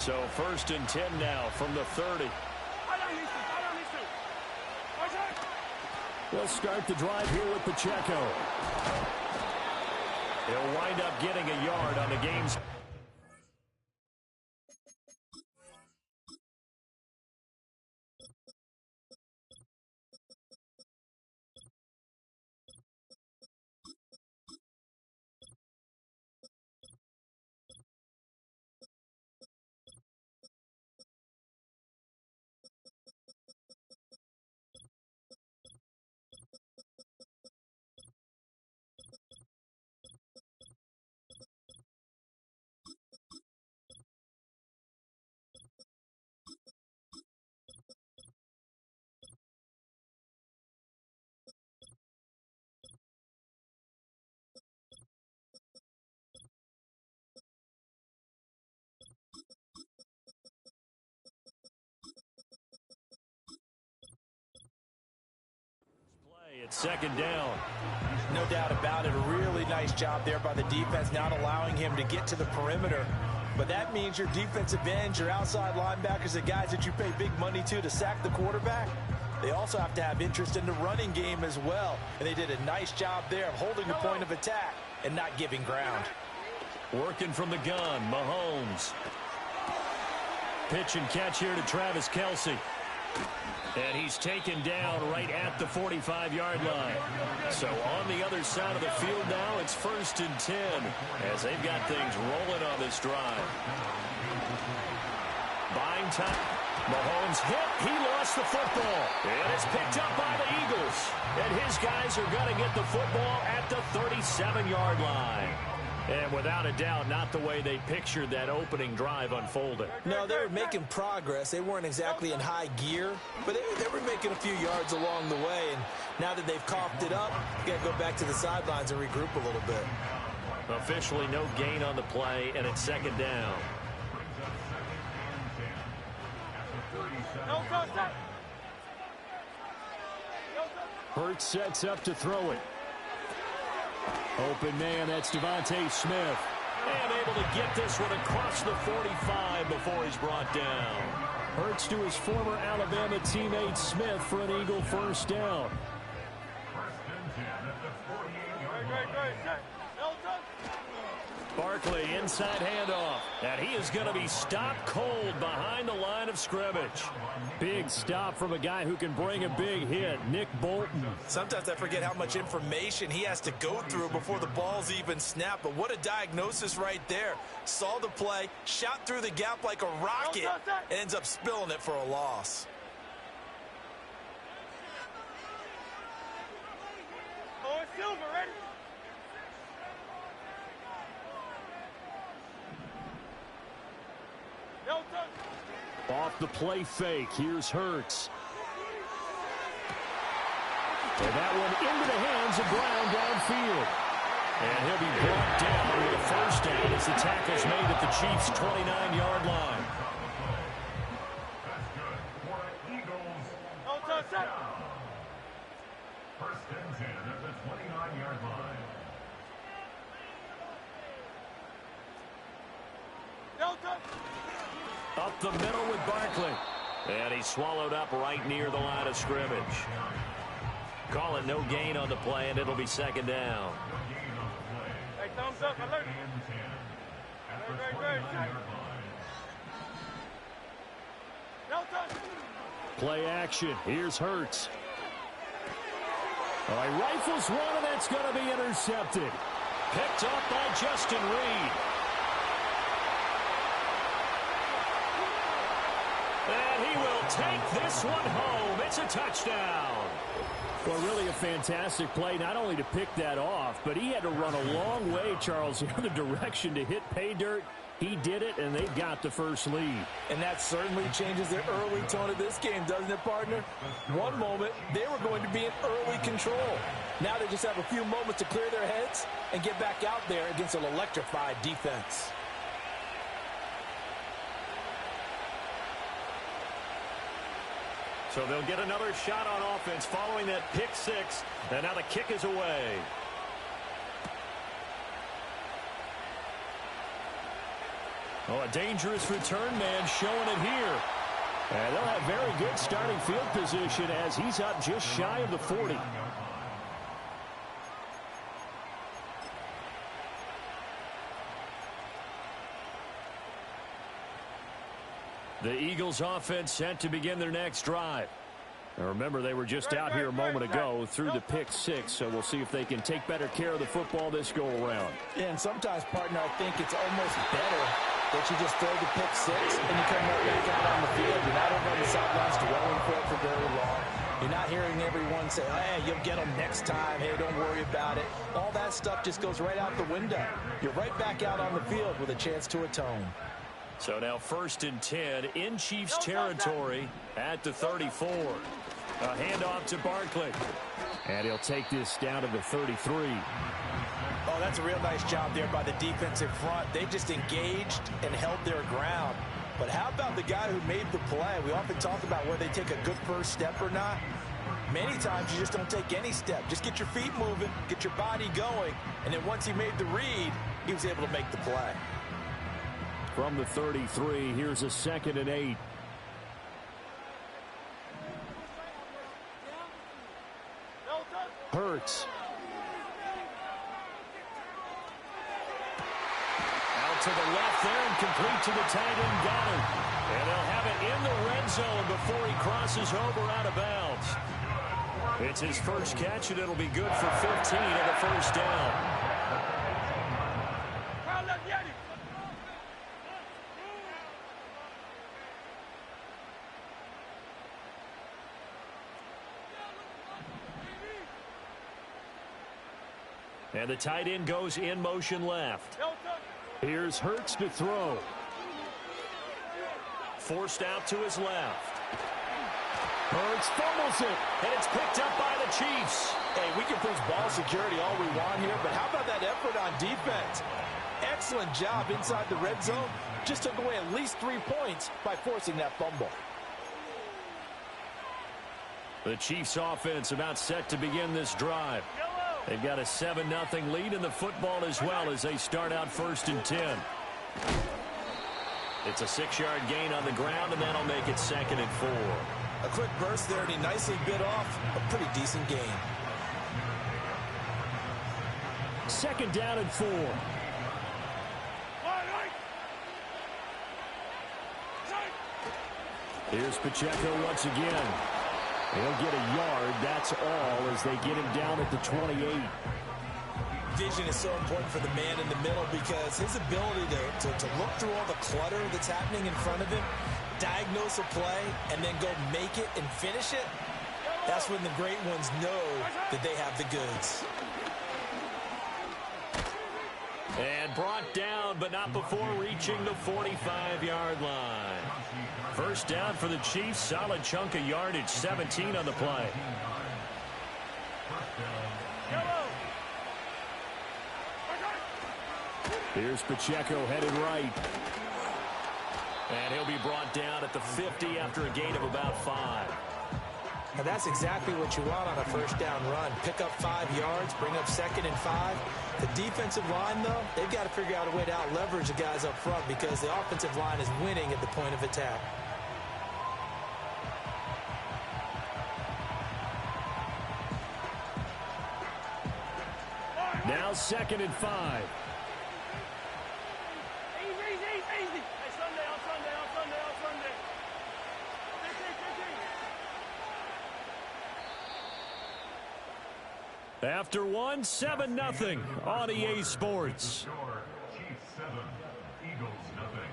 So 1st and 10 now from the 30. We'll start the drive here with Pacheco. He'll wind up getting a yard on the game's. It's 2nd down. No doubt about it. A really nice job there by the defense, not allowing him to get to the perimeter. But that means your defensive ends, your outside linebackers, the guys that you pay big money to sack the quarterback, they also have to have interest in the running game as well. And they did a nice job there of holding the point of attack and not giving ground. Working from the gun, Mahomes. Pitch and catch here to Travis Kelce. And he's taken down right at the 45-yard line. So on the other side of the field now, it's 1st and 10 as they've got things rolling on this drive. Buying time. Mahomes hit. He lost the football. And it's picked up by the Eagles. And his guys are going to get the football at the 37-yard line. And without a doubt, not the way they pictured that opening drive unfolding. No, they were making progress. They weren't exactly in high gear, but they were making a few yards along the way. And now that they've coughed it up, you got to go back to the sidelines and regroup a little bit. Officially no gain on the play, and it's 2nd down. Hurts sets up to throw it. Open man, that's Devontae Smith. And able to get this one across the 45 before he's brought down. Hurts to his former Alabama teammate Smith for an Eagle 1st down. Barkley inside handoff. And he is going to be stopped cold behind the line of scrimmage. Big stop from a guy who can bring a big hit, Nick Bolton. Sometimes I forget how much information he has to go through before the ball's even snapped. But what a diagnosis right there. Saw the play, shot through the gap like a rocket, ends up spilling it for a loss. Oh, it's Silver, ready? Off the play fake, here's Hurts. And that one into the hands of Brown downfield. And he'll be brought down with a 1st down as the tackle's made at the Chiefs' 29-yard line. First and 10 at the 29-yard line. Up the middle with Barkley. And he's swallowed up right near the line of scrimmage. Call it no gain on the play, and it'll be 2nd down. Hey, thumbs up, alert. Play action. Here's Hurts. All right, rifles one, and that's going to be intercepted. Picked up by Justin Reed. And he will take this one home. It's a touchdown. Well, really a fantastic play, not only to pick that off, but he had to run a long way, Charles, the other direction to hit pay dirt. He did it, and they've got the first lead. And that certainly changes the early tone of this game, doesn't it, partner? One moment, they were going to be in early control. Now they just have a few moments to clear their heads and get back out there against an electrified defense. So they'll get another shot on offense following that pick six, and now the kick is away. Oh, a dangerous return man showing it here. And they'll have very good starting field position as he's up just shy of the 40. The Eagles offense set to begin their next drive. Now remember, they were just out here a moment ago through the pick six, so we'll see if they can take better care of the football this go around. Yeah, and sometimes, partner, I think it's almost better that you just throw the pick six and you come right back out on the field. You're not over on the sidelines dwelling for it for very long. You're not hearing everyone say, hey, you'll get them next time. Hey, don't worry about it. All that stuff just goes right out the window. You're right back out on the field with a chance to atone. So now 1st and 10 in Chiefs territory at the 34. A handoff to Barkley. And he'll take this down to the 33. Oh, that's a real nice job there by the defensive front. They just engaged and held their ground. But how about the guy who made the play? We often talk about whether they take a good first step or not. Many times you just don't take any step. Just get your feet moving, get your body going, and then once he made the read, he was able to make the play. From the 33, here's a 2nd and 8. Hurts. Out to the left there and complete to the tight end Goddard. And they'll have it in the red zone before he crosses over out of bounds. It's his first catch, and it'll be good for 15 and a first down. And the tight end goes in motion left. Here's Hurts to throw. Forced out to his left. Hurts fumbles it, and it's picked up by the Chiefs. Hey, we can preach ball security all we want here, but how about that effort on defense? Excellent job inside the red zone. Just took away at least 3 points by forcing that fumble. The Chiefs offense about set to begin this drive. They've got a 7-0 lead in the football as well as they start out 1st and 10. It's a 6-yard gain on the ground, and that'll make it 2nd and 4. A quick burst there, and he nicely bit off a pretty decent gain. 2nd down and 4. Here's Pacheco once again. He'll get a yard, that's all, as they get him down at the 28. Vision is so important for the man in the middle because his ability to look through all the clutter that's happening in front of him, diagnose a play, and then go make it and finish it, that's when the great ones know that they have the goods. And brought down, but not before reaching the 45-yard line. First down for the Chiefs. Solid chunk of yardage. 17 on the play. Here's Pacheco headed right. And he'll be brought down at the 50 after a gain of about 5. And that's exactly what you want on a first down run. Pick up 5 yards, bring up 2nd and 5. The defensive line, though, they've got to figure out a way to out-leverage the guys up front because the offensive line is winning at the point of attack. Now 2nd and 5. After one, 7-0 on EA Sports. Chiefs 7, Eagles nothing.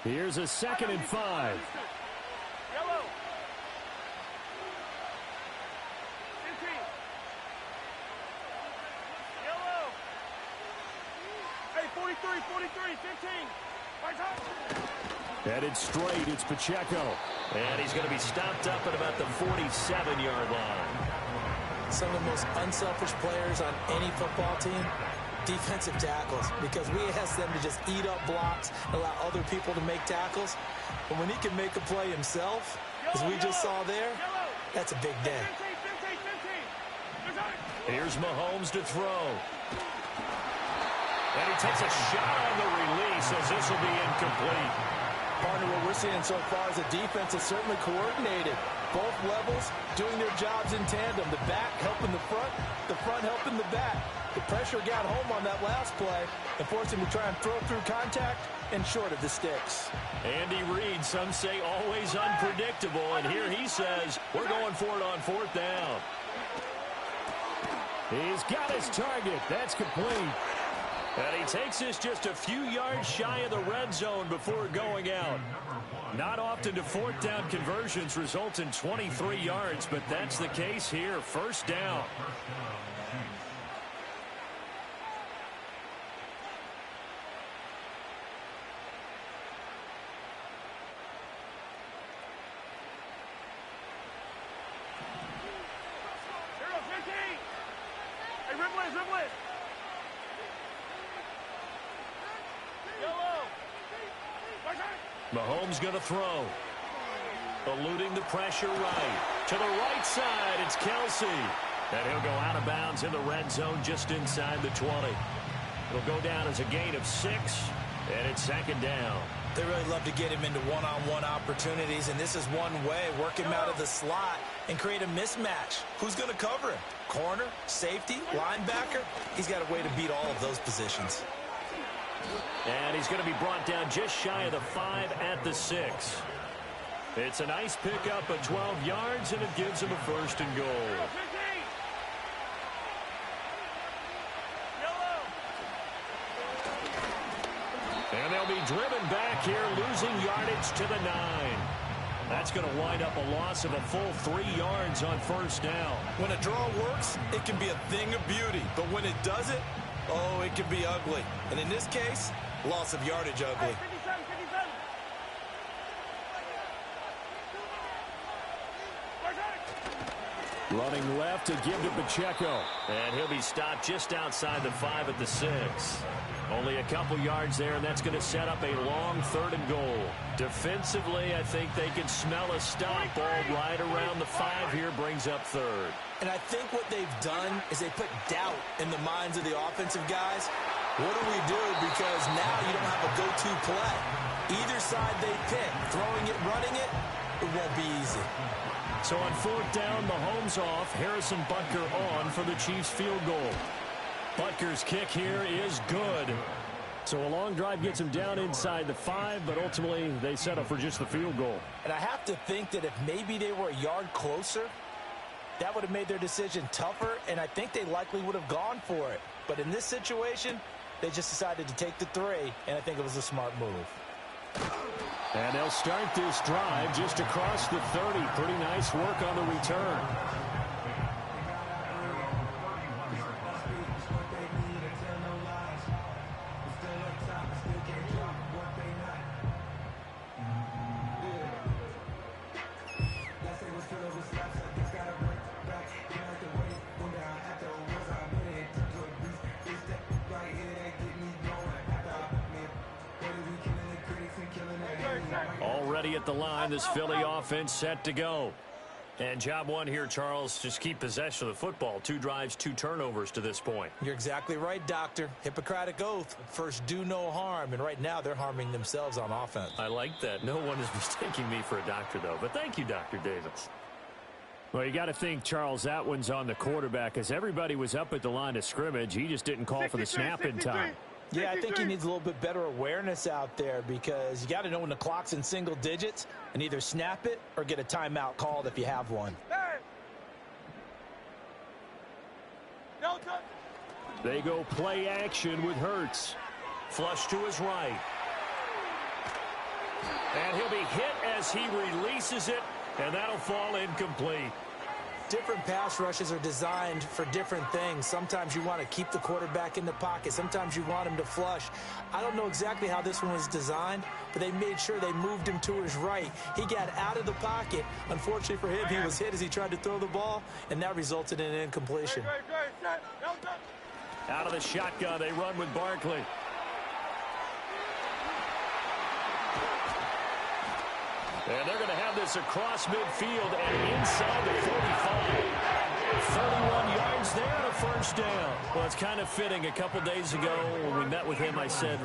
Here's a 2nd and 5. Yellow. 43, 15. Headed straight, it's Pacheco. And he's going to be stopped up at about the 47-yard line. Some of the most unselfish players on any football team defensive tackles, because we ask them to just eat up blocks and allow other people to make tackles. But when he can make a play himself, as we just saw there, that's a big day. Here's Mahomes to throw. And he takes a shot on the release as this will be incomplete. Partner, what we're seeing so far is the defense is certainly coordinated. Both levels doing their jobs in tandem. The back helping the front helping the back. The pressure got home on that last play and forced him to try and throw through contact and short of the sticks. Andy Reid, some say always unpredictable, and here he says, we're going for it on 4th down. He's got his target. That's complete. And he takes this just a few yards shy of the red zone before going out. Not often do 4th down conversions result in 23 yards, but that's the case here. 1st down. Mahomes going to throw. Eluding the pressure right. To the right side, it's Kelsey. And he'll go out of bounds in the red zone just inside the 20. It'll go down as a gain of 6, and it's 2nd down. They really love to get him into one-on-one opportunities, and this is one way. Work him out of the slot and create a mismatch. Who's going to cover him? Corner, safety, linebacker? He's got a way to beat all of those positions. And he's going to be brought down just shy of the 5 at the 6. It's a nice pickup of 12 yards, and it gives him a 1st and goal. And they'll be driven back here, losing yardage to the 9. That's going to wind up a loss of a full 3 yards on 1st down. When a draw works, it can be a thing of beauty. But when it doesn't, oh, it can be ugly. And in this case, loss of yardage ugly. Running left to give to Pacheco. And he'll be stopped just outside the 5 at the 6. Only a couple yards there, and that's going to set up a long 3rd and goal. Defensively, I think they can smell a stop ball right around the 5 here, brings up 3rd. And I think what they've done is they put doubt in the minds of the offensive guys. What do we do? Because now you don't have a go-to play. Either side they pick, throwing it, running it, it won't be easy. So on 4th down, Mahomes off, Harrison Butker on for the Chiefs field goal. Butker's kick here is good. So a long drive gets him down inside the 5, but ultimately they settle for just the field goal. And I have to think that if maybe they were a yard closer, that would have made their decision tougher, and I think they likely would have gone for it. But in this situation, they just decided to take the 3, and I think it was a smart move. And they'll start this drive just across the 30. Pretty nice work on the return. Already at the line, this Philly offense set to go. And job one here, Charles, just keep possession of the football. 2 drives, 2 turnovers to this point. You're exactly right, Doctor. Hippocratic oath. First, do no harm. And right now, they're harming themselves on offense. I like that. No one is mistaking me for a doctor, though. But thank you, Dr. Davis. Well, you got to think, Charles, that one's on the quarterback. As everybody was up at the line of scrimmage, he just didn't call for the snap in time. Yeah, I think he needs a little bit better awareness out there, because you got to know when the clock's in single digits and either snap it or get a timeout called if you have one. They go play action with Hurts. Flush to his right. And he'll be hit as he releases it, and that'll fall incomplete. Different pass rushes are designed for different things. Sometimes you want to keep the quarterback in the pocket. Sometimes you want him to flush. I don't know exactly how this one was designed, but they made sure they moved him to his right. He got out of the pocket. Unfortunately for him, he was hit as he tried to throw the ball, and that resulted in an incompletion. Out of the shotgun, they run with Barkley. And they're going to have this across midfield and inside the 45. 31 yards there and a first down. Well, it's kind of fitting. A couple days ago when we met with him, I said,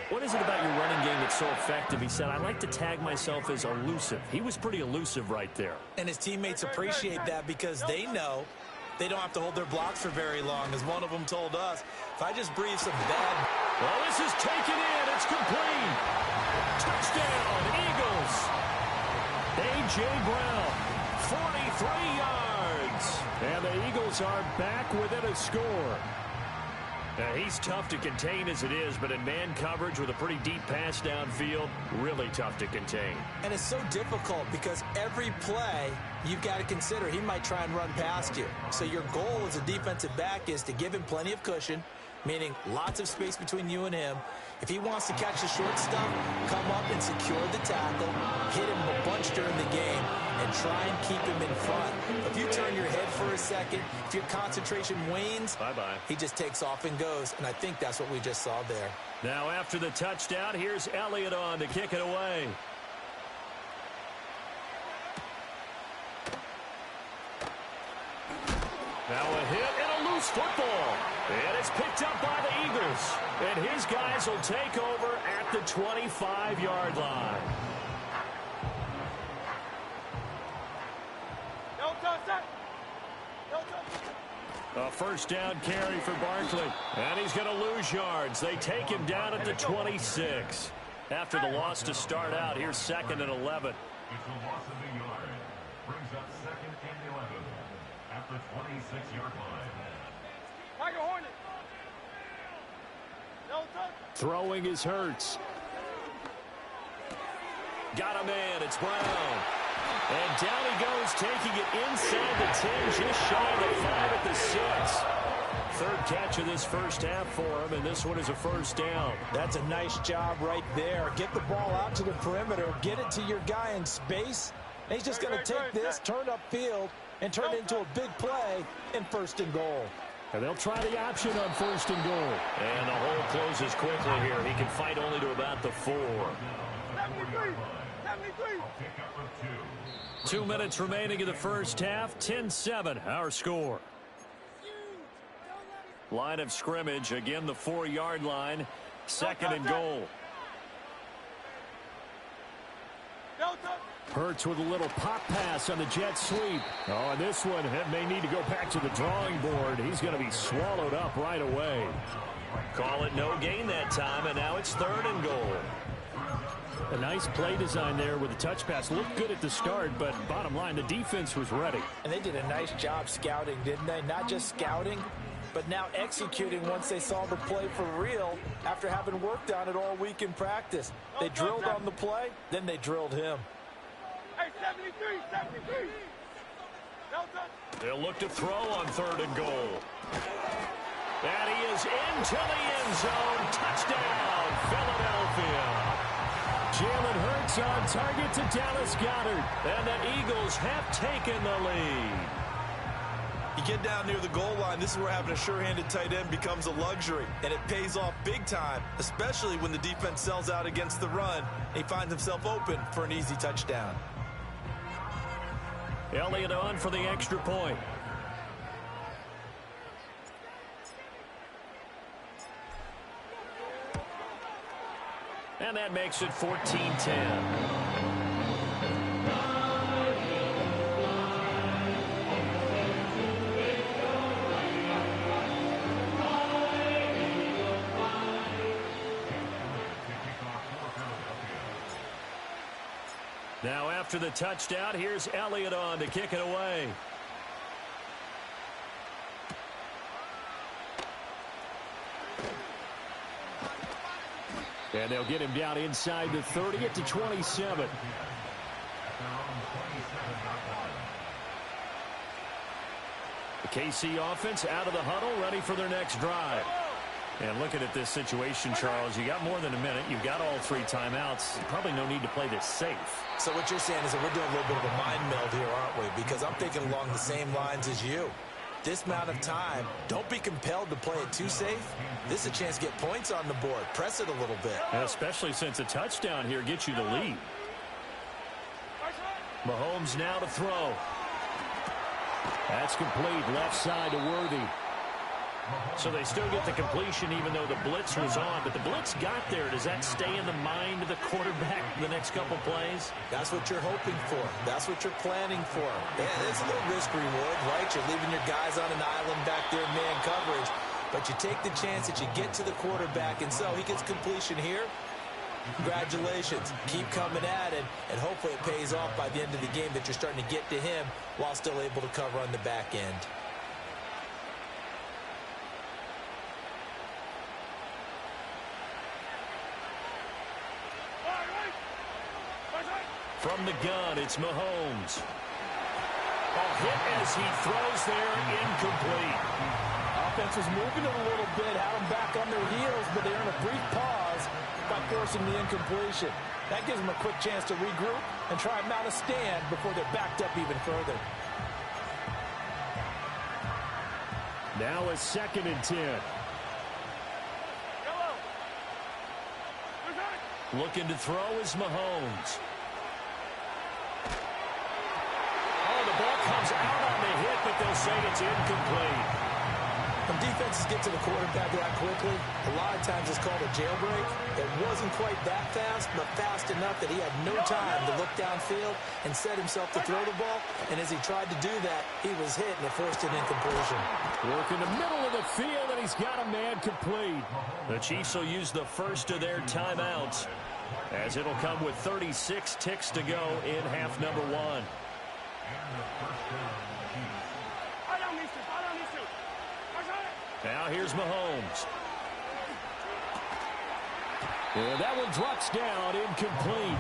what is it about your running game that's so effective? He said, I like to tag myself as elusive. He was pretty elusive right there. And his teammates appreciate that because they know they don't have to hold their blocks for very long. As one of them told us, if I just breathe some bad... Well, this is taken in. It's complete. Touchdown, Eagles. A.J. Brown, 43 yards. And the Eagles are back within a score. Now, he's tough to contain as it is, but in man coverage with a pretty deep pass downfield, really tough to contain. And it's so difficult because every play you've got to consider he might try and run past you. So your goal as a defensive back is to give him plenty of cushion, meaning lots of space between you and him. If he wants to catch the short stuff, come up and secure the tackle, hit him a bunch during the game, and try and keep him in front. If you turn your head for a second, if your concentration wanes, bye-bye. He just takes off and goes, and I think that's what we just saw there. Now after the touchdown, here's Elliott on to kick it away. Now a hit and a loose football. And it's picked up by the Eagles. And his guys will take over at the 25-yard line. A first down carry for Barkley. And he's going to lose yards. They take him down at the 26. After the loss to start out, here's 2nd and 11. It's a loss of a yard. Brings up 2nd and 11 at the 26-yard line. Tiger Hornet. No touch. Throwing is Hurts. Got a man. It's Brown. And down he goes, taking it inside the 10, just shy of the 5 at the 6. Third catch of this first half for him, and this one is a first down. That's a nice job right there. Get the ball out to the perimeter, get it to your guy in space. And he's just going to take this, turn upfield, and turn it into a big play in 1st and goal. And they'll try the option on 1st and goal. And the hole closes quickly here. He can fight only to about the 4. 73. 73. 2 minutes remaining in the first half. 10-7, our score. Line of scrimmage, again the 4-yard line. 2nd and goal. Hurts with a little pop pass on the jet sweep. Oh, and this one may need to go back to the drawing board. He's going to be swallowed up right away. Call it no gain that time, and now it's 3rd and goal. A nice play design there with the touch pass. Looked good at the start, but bottom line, the defense was ready. And they did a nice job scouting, didn't they? Not just scouting, but now executing once they saw the play for real after having worked on it all week in practice. They drilled on the play, then they drilled him. Hey, 73, 73. No touch. They'll look to throw on 3rd and goal. And he is into the end zone. Touchdown, Philadelphia. Jalen Hurts on target to Dallas Goedert. And the Eagles have taken the lead. You get down near the goal line, this is where having a sure-handed tight end becomes a luxury. And it pays off big time, especially when the defense sells out against the run. And he finds himself open for an easy touchdown. Elliott on for the extra point. And that makes it 14-10. Now after the touchdown, here's Elliott on to kick it away. And they'll get him down inside the 30 at the 27. The KC offense out of the huddle, ready for their next drive. And looking at this situation, Charles, you got more than a minute. You've got all 3 timeouts. Probably no need to play this safe. So what you're saying is that we're doing a little bit of a mind meld here, aren't we? Because I'm thinking along the same lines as you. this amount of time, don't be compelled to play it too safe. This is a chance to get points on the board. Press it a little bit. And especially since a touchdown here gets you the lead. Mahomes now to throw. That's complete. Left side to Worthy. So they still get the completion even though the blitz was on. But the blitz got there. Does that stay in the mind of the quarterback the next couple plays? That's what you're hoping for. That's what you're planning for. Yeah, it's a little risk reward, right? You're leaving your guys on an island back there in man coverage. But you take the chance that you get to the quarterback, and so he gets completion here. Congratulations. Keep coming at it, and hopefully it pays off by the end of the game that you're starting to get to him while still able to cover on the back end. From the gun, it's Mahomes. A hit as he throws there, incomplete. Offense was moving it a little bit, had them back on their heels, but they're in a brief pause by forcing the incompletion. That gives them a quick chance to regroup and try and mount a stand before they're backed up even further. Now a 2nd and 10. Looking to throw is Mahomes. Oh, the ball comes out on the hit, but they'll say it's incomplete. When defenses get to the quarterback that quickly, a lot of times it's called a jailbreak. It wasn't quite that fast, but fast enough that he had no time to look downfield and set himself to throw the ball. And as he tried to do that, he was hit, and it forced an incompletion. Work in the middle of the field, and he's got a man complete. The Chiefs will use the first of their timeouts, as it'll come with 36 ticks to go in half number 1. Now here's Mahomes. And that one drops down, incomplete.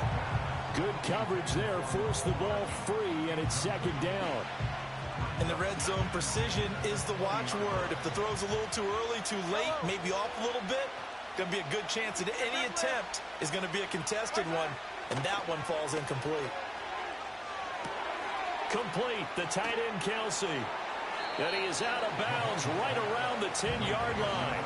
Good coverage there, forced the ball free, and it's 2nd down. In the red zone, precision is the watchword. If the throw's a little too early, too late, maybe off a little bit, going to be a good chance that any attempt is going to be a contested one, and that one falls incomplete. Complete, the tight end Kelsey. And he is out of bounds right around the 10-yard line.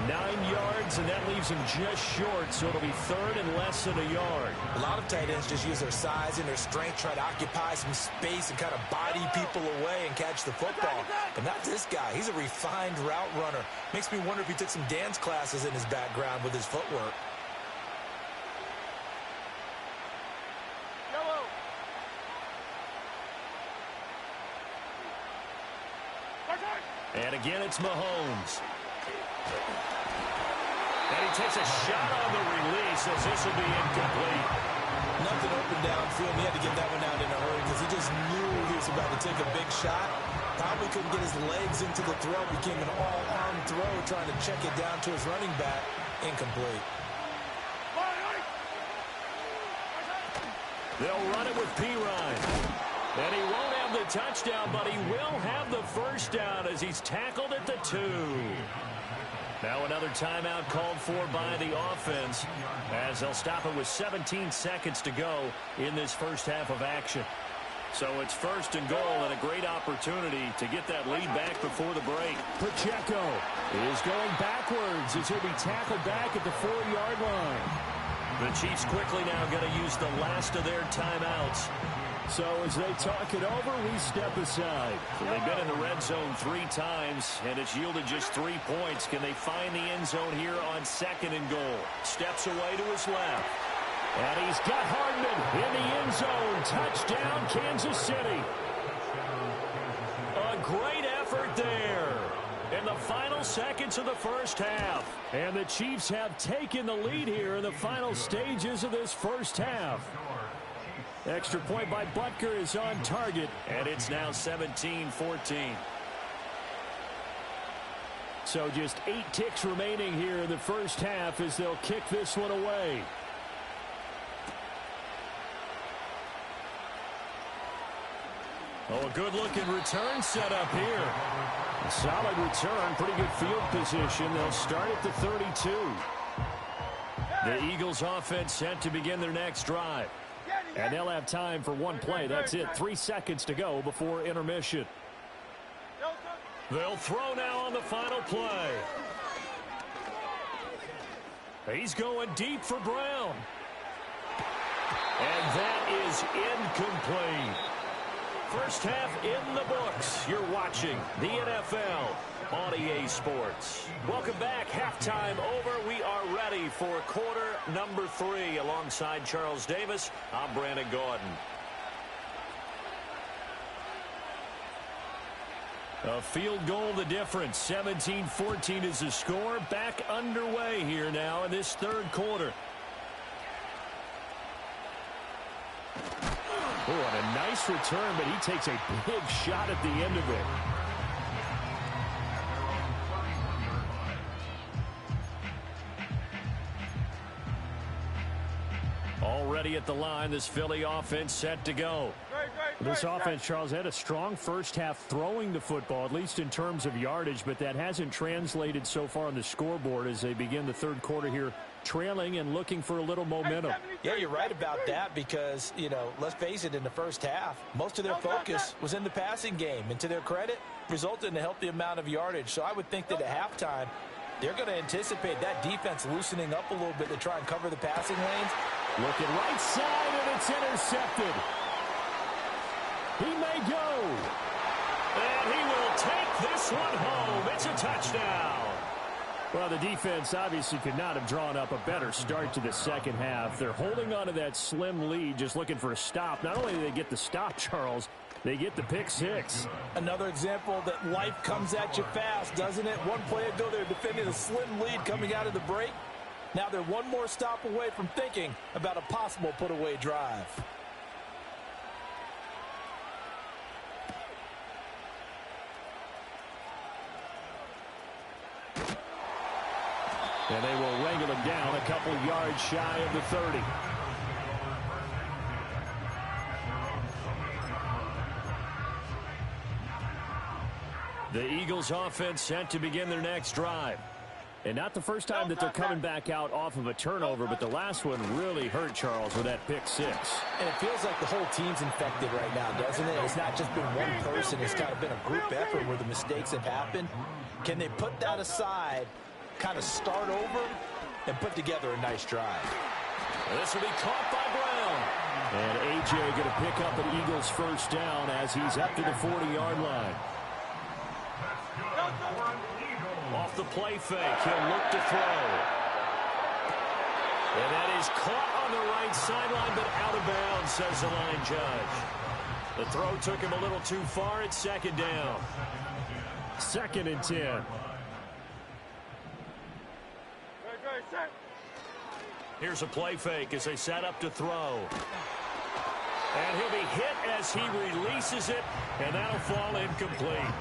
9 yards, and that leaves him just short, so it'll be 3rd and less than a yard. A lot of tight ends just use their size and their strength, try to occupy some space and kind of body people away and catch the football. But not this guy. He's a refined route runner. Makes me wonder if he took some dance classes in his background with his footwork. And again, it's Mahomes. And he takes a shot on the release as this will be incomplete. Nothing open downfield. He had to get that one out in a hurry because he just knew he was about to take a big shot. Probably couldn't get his legs into the throw. Became an all-arm throw trying to check it down to his running back. Incomplete. They'll run it with Pirine. And he won't have the touchdown, but he will have the first down as he's tackled at the 2. Now another timeout called for by the offense as they'll stop it with 17 seconds to go in this first half of action. So it's 1st and goal and a great opportunity to get that lead back before the break. Pacheco is going backwards as he'll be tackled back at the 4-yard line. The Chiefs quickly now going to use the last of their timeouts. So as they talk it over, we step aside. So they've been in the red zone 3 times, and it's yielded just 3 points. Can they find the end zone here on 2nd and goal? Steps away to his left. And he's got Hardman in the end zone. Touchdown, Kansas City. A great effort there in the final seconds of the first half. And the Chiefs have taken the lead here in the final stages of this first half. Extra point by Butker is on target, and it's now 17-14. So just 8 ticks remaining here in the first half as they'll kick this one away. Oh, a good-looking return set up here. A solid return, pretty good field position. They'll start at the 32. The Eagles offense set to begin their next drive. And they'll have time for one play. That's it. 3 seconds to go before intermission. They'll throw now on the final play. He's going deep for Brown. And that is incomplete. First half in the books. You're watching the NFL on EA Sports. Welcome back. Halftime over. We are ready for quarter number 3. Alongside Charles Davis, I'm Brandon Gordon. A field goal the difference. 17-14 is the score. Back underway here now in this third quarter. Oh, and a nice return, but he takes a big shot at the end of it. Already at the line, this Philly offense set to go. This offense, Charles, had a strong first half throwing the football, at least in terms of yardage, but that hasn't translated so far on the scoreboard as they begin the third quarter here, trailing and looking for a little momentum. Yeah, you're right about that because, you know, let's face it, in the first half, most of their focus was in the passing game. And to their credit, resulted in a healthy amount of yardage. So I would think that at halftime, they're going to anticipate that defense loosening up a little bit to try and cover the passing lanes. Looking right side, and it's intercepted. He may go. And he will take this one home. It's a touchdown. Well, the defense obviously could not have drawn up a better start to the second half. They're holding on to that slim lead, just looking for a stop. Not only do they get the stop, Charles, they get the pick six. Another example that life comes at you fast, doesn't it? One play ago, they're defending a slim lead coming out of the break. Now they're one more stop away from thinking about a possible put-away drive. And they will wrangle him down a couple yards shy of the 30. The Eagles offense set to begin their next drive. And not the first time that they're coming back out off of a turnover, but the last one really hurt, Charles, with that pick six. And it feels like the whole team's infected right now, doesn't it? It's not just been one person. It's kind of been a group effort where the mistakes have happened. Can they put that aside, kind of start over, and put together a nice drive? This will be caught by Brown. And A.J. going to pick up an Eagles first down as he's up to the 40-yard line. Off the play fake, he'll look to throw. And that is caught on the right sideline, but out of bounds, says the line judge. The throw took him a little too far. It's second down. 2nd and 10. Here's a play fake as they set up to throw. And he'll be hit as he releases it, and that'll fall incomplete.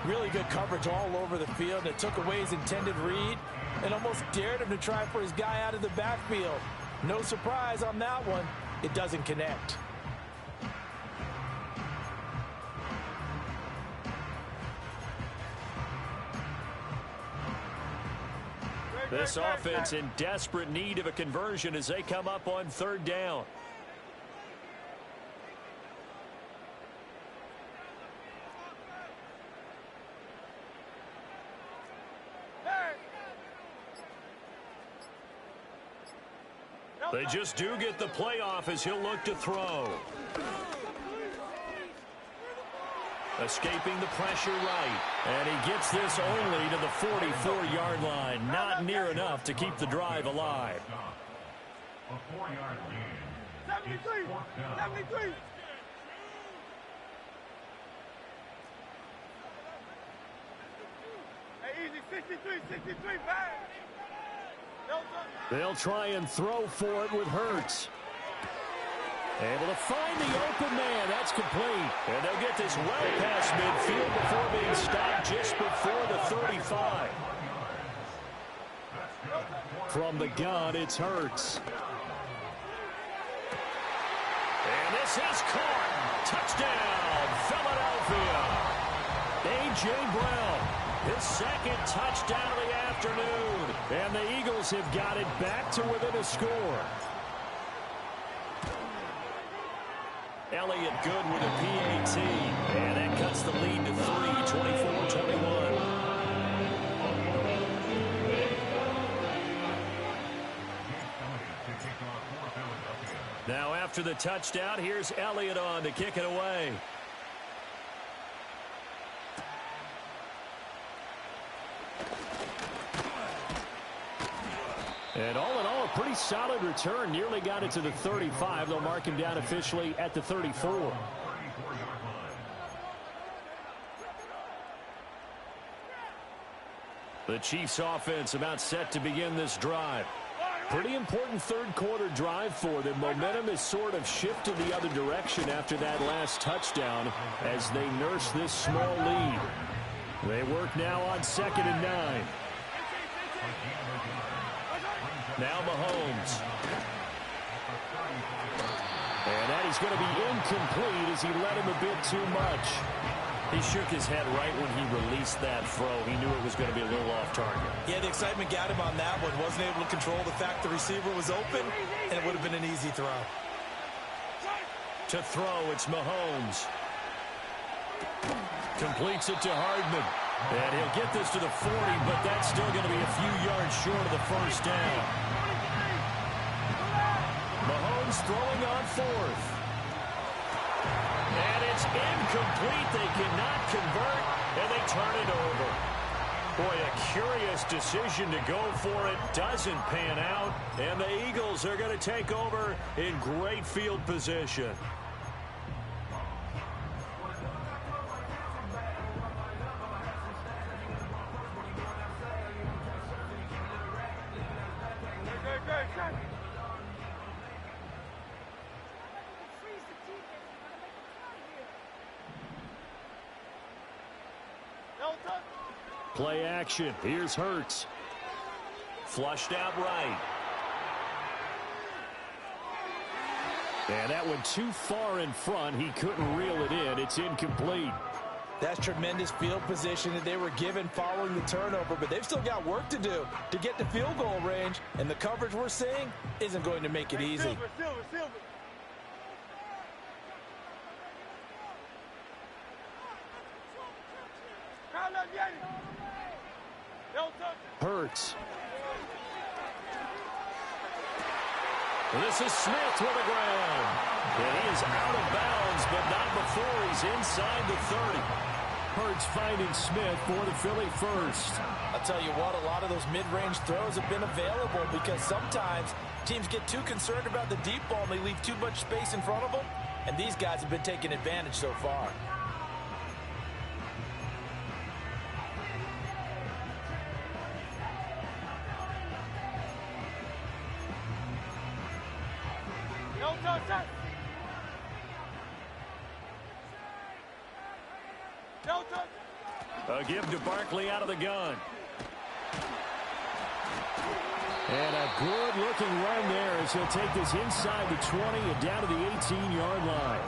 Really good coverage all over the field. It took away his intended read and almost dared him to try for his guy out of the backfield. No surprise on that one. It doesn't connect. This offense in desperate need of a conversion as they come up on 3rd down. They just do get the playoff as he'll look to throw. Escaping the pressure right. And he gets this only to the 44-yard line. Not near enough to keep the drive alive. A 4-yard gain. 73! 73! Hey, easy, 63, 63, bang! They'll try and throw for it with Hurts. Able to find the open man. That's complete. And they'll get this well past midfield before being stopped just before the 35. From the gun, it's Hurts. And this is caught. Touchdown, Philadelphia. A.J. Brown, his 2nd touchdown of the afternoon. And the Eagles have got it back to within a score. Elliott good with a PAT tee. And that cuts the lead to 3, 24-21. Now after the touchdown, here's Elliott on to kick it away. And all in all, a pretty solid return. Nearly got it to the 35. They'll mark him down officially at the 34. The Chiefs offense about set to begin this drive. Pretty important third quarter drive for them. Momentum has sort of shifted the other direction after that last touchdown as they nurse this small lead. They work now on 2nd and 9. Now Mahomes. And that is going to be incomplete as he led him a bit too much. He shook his head right when he released that throw. He knew it was going to be a little off target. Yeah, the excitement got him on that one. Wasn't able to control the fact the receiver was open, and it would have been an easy throw. To throw, it's Mahomes. Completes it to Hardman. And he'll get this to the 40, but that's still going to be a few yards short of the first down. Mahomes throwing on 4th. And it's incomplete. They cannot convert, and they turn it over. Boy, a curious decision to go for it. Doesn't pan out, and the Eagles are going to take over in great field position. Play action. Here's Hurts. Flushed out right. And that went too far in front. He couldn't reel it in. It's incomplete. That's tremendous field position that they were given following the turnover, but they've still got work to do to get to field goal range, and the coverage we're seeing isn't going to make it easy. Silver. Hurts. This is Smith with the ground. And he is out of bounds, but not before he's inside the 30. Hurts finding Smith for the Philly first. I'll tell you what, a lot of those mid-range throws have been available because sometimes teams get too concerned about the deep ball and they leave too much space in front of them, and these guys have been taking advantage so far. A give to Barkley out of the gun. And a good-looking run there as he'll take this inside the 20 and down to the 18-yard line.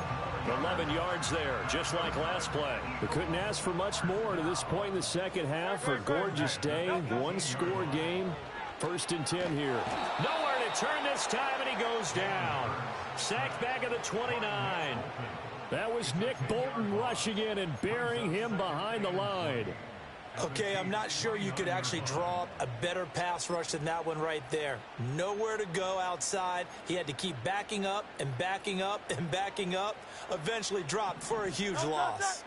11 yards there, just like last play. We couldn't ask for much more to this point in the second half. A gorgeous day, one-score game. 1st and 10 here. Nowhere to turn this time, and he goes down. Sacked back at the 29. That was Nick Bolton rushing in and burying him behind the line. Okay, I'm not sure you could actually draw up a better pass rush than that one right there. Nowhere to go outside. He had to keep backing up and backing up and backing up. Eventually dropped for a huge loss.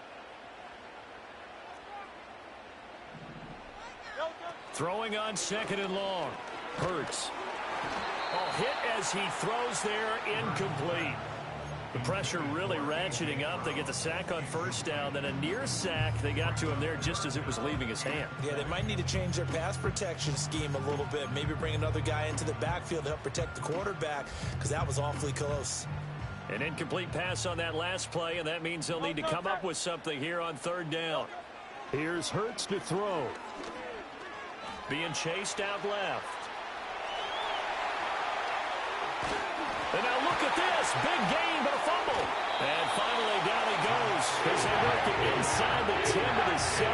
Throwing on 2nd and long. Hurts. Oh, hit as he throws there, incomplete. The pressure really ratcheting up. They get the sack on 1st down, then a near sack. They got to him there just as it was leaving his hand. Yeah, they might need to change their pass protection scheme a little bit. Maybe bring another guy into the backfield to help protect the quarterback, because that was awfully close. An incomplete pass on that last play, and that means they'll need to come up with something here on 3rd down. Here's Hurts to throw. Being chased out left. And now look at this. Big gain, but a fumble. And finally down he goes as they work it inside the 10 to the 7.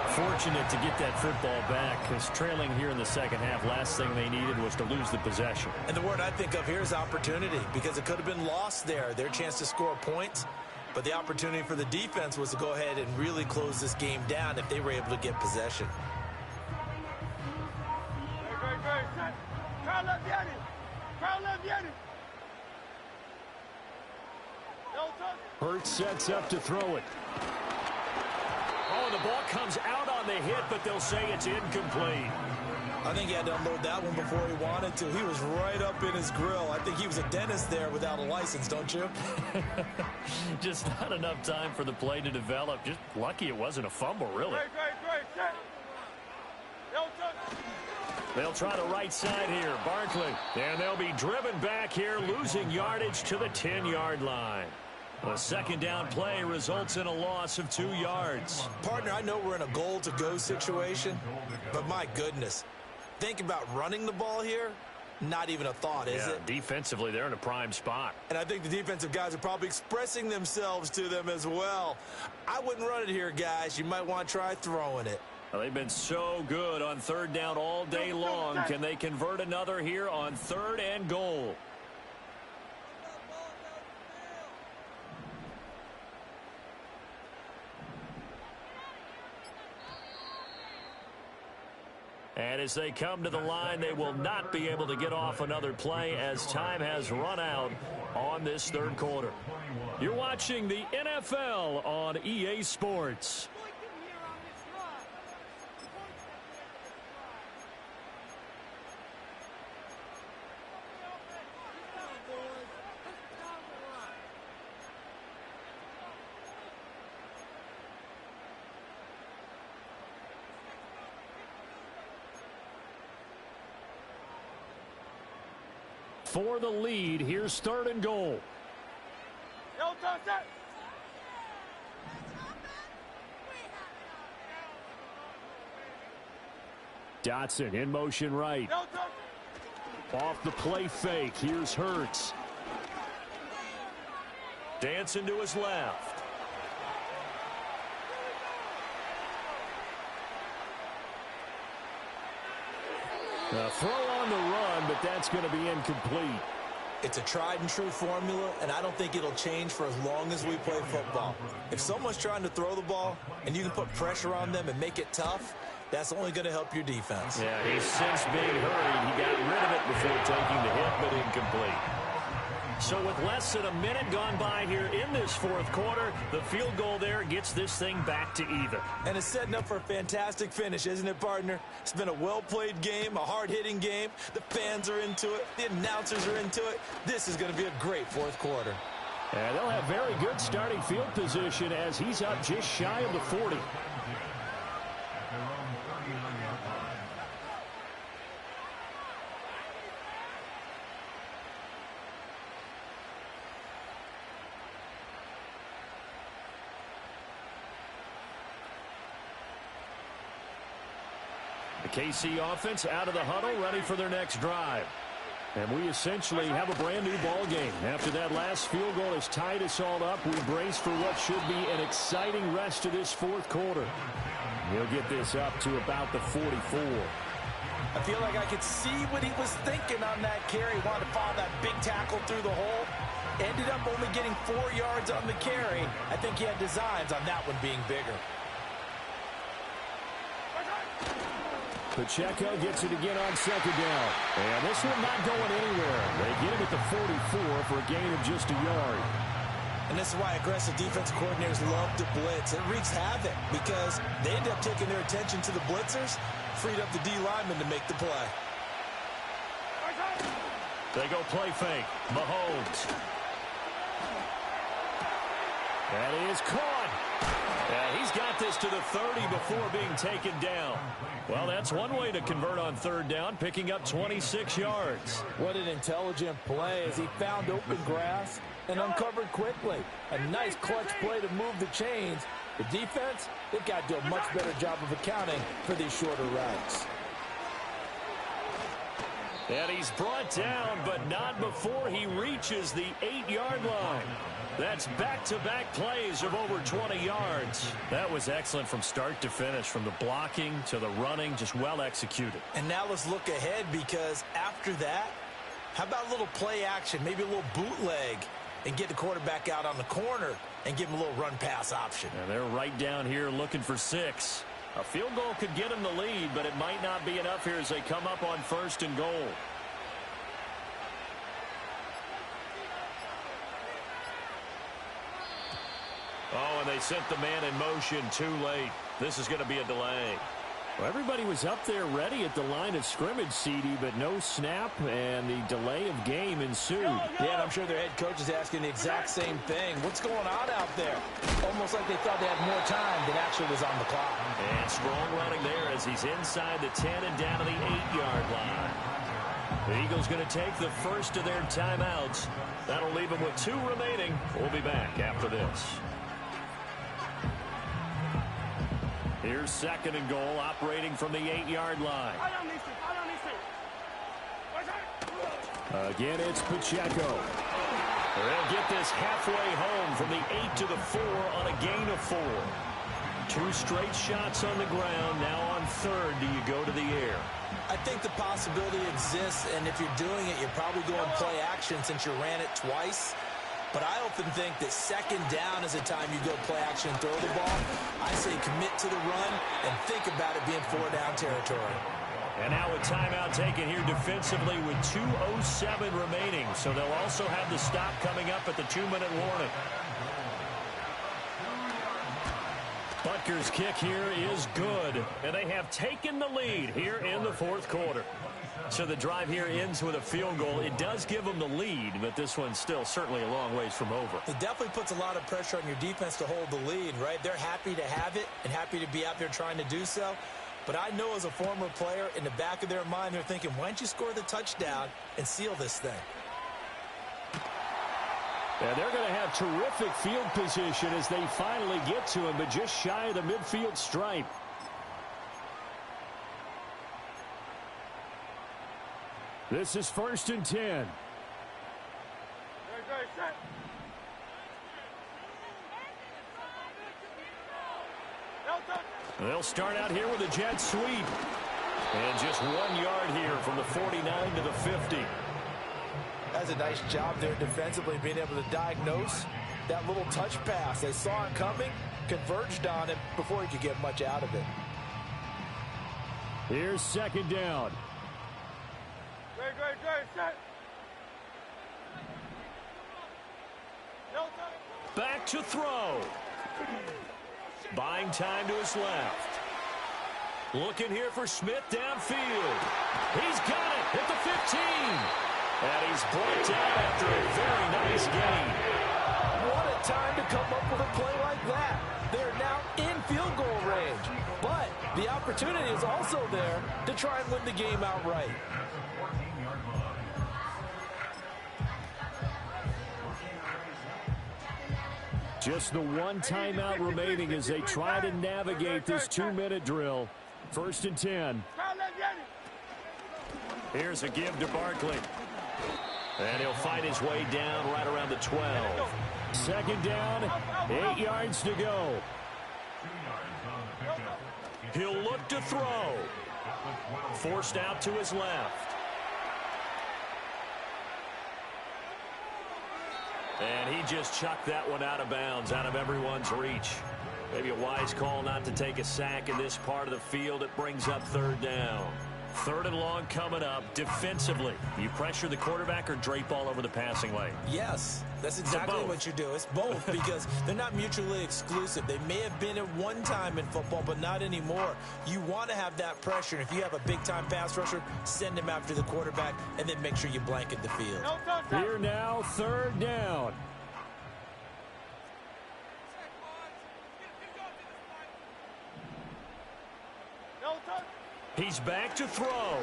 Fortunate to get that football back, because trailing here in the second half, last thing they needed was to lose the possession. And the word I think of here is opportunity, because it could have been lost there. Their chance to score points, But the opportunity for the defense was to go ahead and really close this game down if they were able to get possession. Great. Set. Crowd left the enemy. Crowd left the enemy. Don't touch. Hurts sets up to throw it. Oh, the ball comes out on the hit, but they'll say it's incomplete. I think he had to unload that one before he wanted to. He was right up in his grill. I think he was a dentist there without a license, don't you? Just not enough time for the play to develop. Just lucky it wasn't a fumble, really. Great. Set. Don't touch. They'll try the right side here. Barkley. And they'll be driven back here, losing yardage to the 10-yard line. A second down play results in a loss of 2 yards. Partner, I know we're in a goal-to-go situation, but my goodness. Think about running the ball here. Not even a thought, is it? Defensively, they're in a prime spot. And I think the defensive guys are probably expressing themselves to them as well. I wouldn't run it here, guys. You might want to try throwing it. Well, they've been so good on third down all day long. Can they convert another here on 3rd and goal? And as they come to the line, they will not be able to get off another play as time has run out on this 3rd quarter. You're watching the NFL on EA Sports. For the lead, here's 3rd and goal. Don't touch that. Dotson in motion right. Don't touch. Off the play fake. Here's Hurts. Dancing to his left. A throw on the run, but that's going to be incomplete. It's a tried-and-true formula, and I don't think it'll change for as long as we play football. If someone's trying to throw the ball and you can put pressure on them and make it tough, that's only going to help your defense. Yeah, he's since being hurried. He got rid of it before taking the hit, but incomplete. So with less than a minute gone by here in this 4th quarter, the field goal there gets this thing back to even. And it's setting up for a fantastic finish, isn't it, partner? It's been a well-played game, a hard-hitting game. The fans are into it. The announcers are into it. This is going to be a great 4th quarter. And they'll have very good starting field position as he's up just shy of the 40. The KC offense out of the huddle, ready for their next drive. And we essentially have a brand new ball game. After that last field goal has tied us all up, we brace for what should be an exciting rest of this 4th quarter. He'll get this up to about the 44. I feel like I could see what he was thinking on that carry. He wanted to follow that big tackle through the hole. Ended up only getting 4 yards on the carry. I think he had designs on that one being bigger. Pacheco gets it again on 2nd down. And this one not going anywhere. They get him at the 44 for a gain of just a yard. And this is why aggressive defensive coordinators love to blitz. It wreaks havoc because they end up taking their attention to the blitzers, freed up the D lineman to make the play. They go play fake. Mahomes. And he is caught. And he's got this to the 30 before being taken down. Well, that's one way to convert on 3rd down, picking up 26 yards. What an intelligent play as he found open grass and uncovered quickly. A nice clutch play to move the chains. The defense, they've got to do a much better job of accounting for these shorter routes. And he's brought down, but not before he reaches the 8-yard line. That's back-to-back plays of over 20 yards. That was excellent from start to finish, from the blocking to the running, just well executed. And now let's look ahead because after that, how about a little play action, maybe a little bootleg? and get the quarterback out on the corner and give him a little run pass option. And they're right down here looking for 6. A field goal could get them the lead, but it might not be enough here as they come up on 1st and goal. Oh, and they sent the man in motion too late. This is going to be a delay. Well, everybody was up there ready at the line of scrimmage, CD, but no snap, and the delay of game ensued. Yeah, and I'm sure their head coach is asking the exact same thing. What's going on out there? Almost like they thought they had more time than actually was on the clock. And strong running there as he's inside the 10 and down to the 8-yard line. The Eagles going to take the first of their timeouts. That'll leave them with 2 remaining. We'll be back after this. Here's 2nd and goal, operating from the 8-yard line. Again, it's Pacheco. They'll get this halfway home from the 8 to the 4 on a gain of 4. 2 straight shots on the ground. Now on 3rd, do you go to the air? I think the possibility exists, and if you're doing it, you're probably going play action since you ran it twice. But I often think that 2nd down is a time you go play action and throw the ball. I say commit to the run and think about it being 4-down territory. And now a timeout taken here defensively with 2:07 remaining. So they'll also have the stop coming up at the 2-minute warning. Butker's kick here is good. And they have taken the lead here in the 4th quarter. So the drive here ends with a field goal. It does give them the lead, but this one's still certainly a long ways from over. It definitely puts a lot of pressure on your defense to hold the lead, right? They're happy to have it and happy to be out there trying to do so. But I know as a former player, in the back of their mind, they're thinking, why don't you score the touchdown and seal this thing? And they're going to have terrific field position as they finally get to him, but just shy of the midfield stripe. This is 1st and 10. They'll start out here with a jet sweep. And just 1 yard here from the 49 to the 50. That's a nice job there defensively, being able to diagnose that little touch pass. They saw it coming, converged on it before he could get much out of it. Here's 2nd down. Back to throw. Buying time to his left. Looking here for Smith downfield. He's got it at the 15. And he's brought down after a very nice gain. What a time to come up with a play like that. They're now in field goal range. But the opportunity is also there to try and win the game outright. Just the 1 timeout remaining as they try to navigate this 2-minute drill. 1st and 10. Here's a give to Barkley. And he'll fight his way down right around the 12. 2nd down, 8 yards to go. He'll look to throw. Forced out to his left. And he just chucked that one out of bounds, out of everyone's reach. Maybe a wise call not to take a sack in this part of the field. It brings up 3rd down. 3rd and long coming up. Defensively, you pressure the quarterback or drape all over the passing lane? Yes, that's exactly what you do. It's both because they're not mutually exclusive. They may have been at one time in football, but not anymore. You want to have that pressure. And if you have a big-time pass rusher, send him after the quarterback and then make sure you blanket the field. Here now, 3rd down. He's back to throw.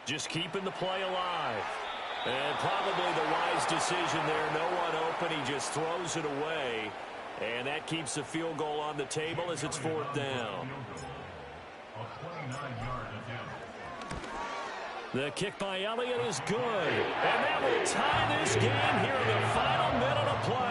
Just keeping the play alive. And probably the wise decision there. No one open. He just throws it away. And that keeps the field goal on the table as it's 4th down. The kick by Elliott is good. And that will tie this game here in the final minute of play.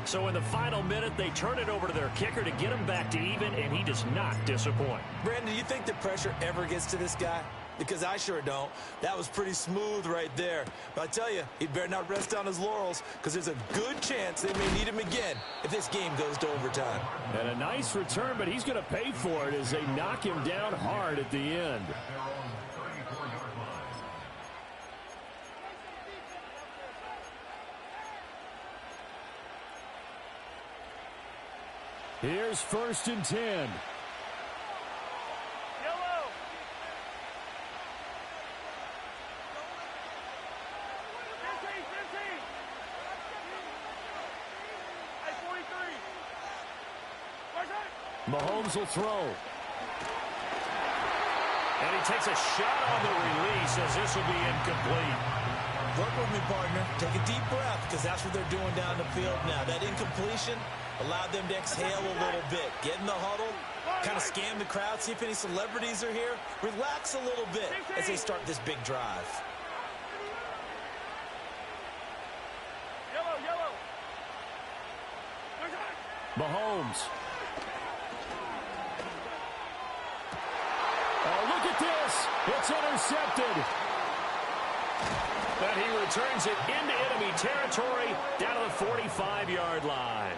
So in the final minute, they turn it over to their kicker to get him back to even, and he does not disappoint. Brandon, do you think the pressure ever gets to this guy? Because I sure don't. That was pretty smooth right there. But I tell you, he better not rest on his laurels, because there's a good chance they may need him again if this game goes to overtime. And a nice return, but he's going to pay for it as they knock him down hard at the end. Here's 1st and 10. Yellow. 15, 15. Hey, 43. Where's that? Mahomes will throw. And he takes a shot on the release as this will be incomplete. Work with me, partner. Take a deep breath, because that's what they're doing down the field now. That incompletion allowed them to exhale a little bit. Get in the huddle, kind of scan the crowd, see if any celebrities are here. Relax a little bit as they start this big drive. Yellow, yellow. Where's that? Mahomes. Oh, look at this. It's intercepted. But he returns it into enemy territory down to the 45-yard line.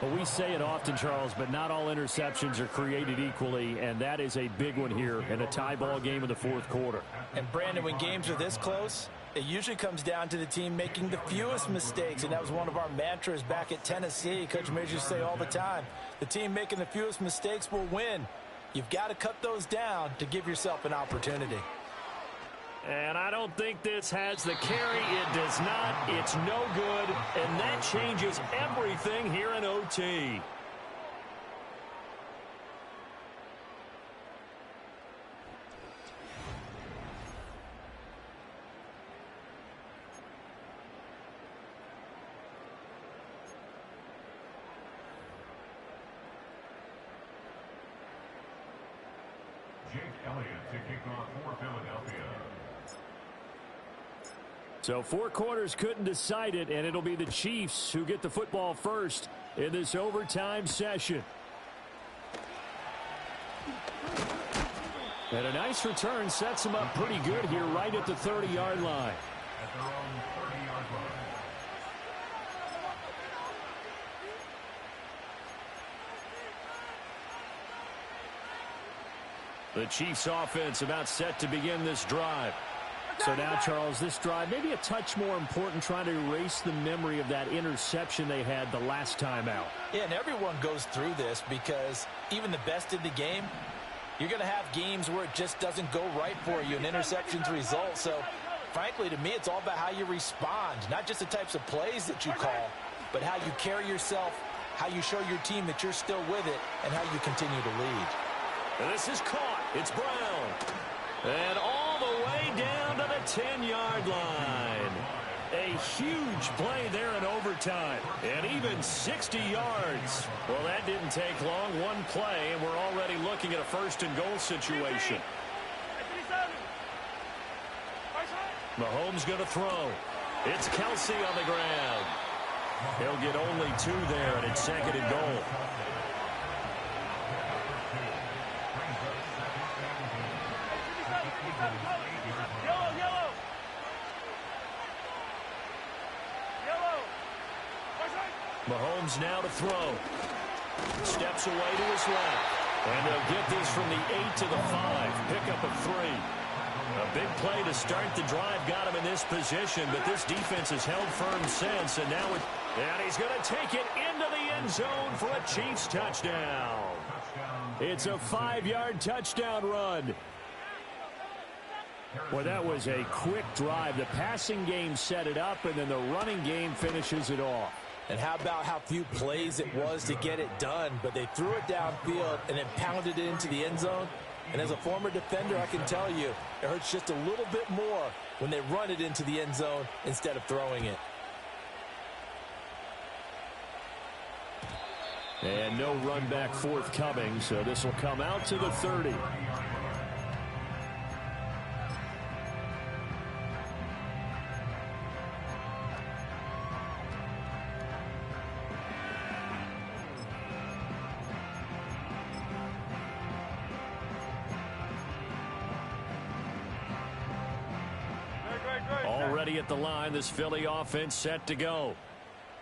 Well, we say it often, Charles, but not all interceptions are created equally, and that is a big one here in a tie ball game in the 4th quarter. And, Brandon, when games are this close, it usually comes down to the team making the fewest mistakes, and that was one of our mantras back at Tennessee. Coach Majors used to say all the time, the team making the fewest mistakes will win. You've got to cut those down to give yourself an opportunity. And I don't think this has the carry. It does not. It's no good. And that changes everything here in OT. Jake Elliott to kick off for Philadelphia. So 4 quarters couldn't decide it, and it'll be the Chiefs who get the football first in this overtime session. And a nice return sets them up pretty good here right at the 30-yard line. At their own 30-yard line. The Chiefs offense about set to begin this drive. So now, Charles, this drive maybe a touch more important, trying to erase the memory of that interception they had the last time out. Yeah, and everyone goes through this because even the best in the game, you're going to have games where it just doesn't go right for you, and interceptions result. So, frankly, to me, it's all about how you respond, not just the types of plays that you call, but how you carry yourself, how you show your team that you're still with it, and how you continue to lead. And this is caught. It's Brown. And all the way down to the 10-yard line. A huge play there in overtime. And even 60 yards. Well, that didn't take long. One play, and we're already looking at a 1st and goal situation. Mahomes going to throw. It's Kelsey on the ground. He'll get only 2 there, and it's 2nd and goal. Yellow, yellow. Yellow. Where's that? Mahomes now to throw. Steps away to his left. And they'll get this from the 8 to the 5. Pickup of 3. A big play to start the drive got him in this position, but this defense has held firm since, and now and he's going to take it into the end zone for a Chiefs touchdown. It's a 5-yard touchdown run. Well, that was a quick drive. The passing game set it up, and then the running game finishes it off. And how about how few plays it was to get it done, but they threw it downfield and then pounded it into the end zone. And as a former defender, I can tell you, it hurts just a little bit more when they run it into the end zone instead of throwing it. And no run back forthcoming, so this will come out to the 30. ready at the line. This Philly offense set to go.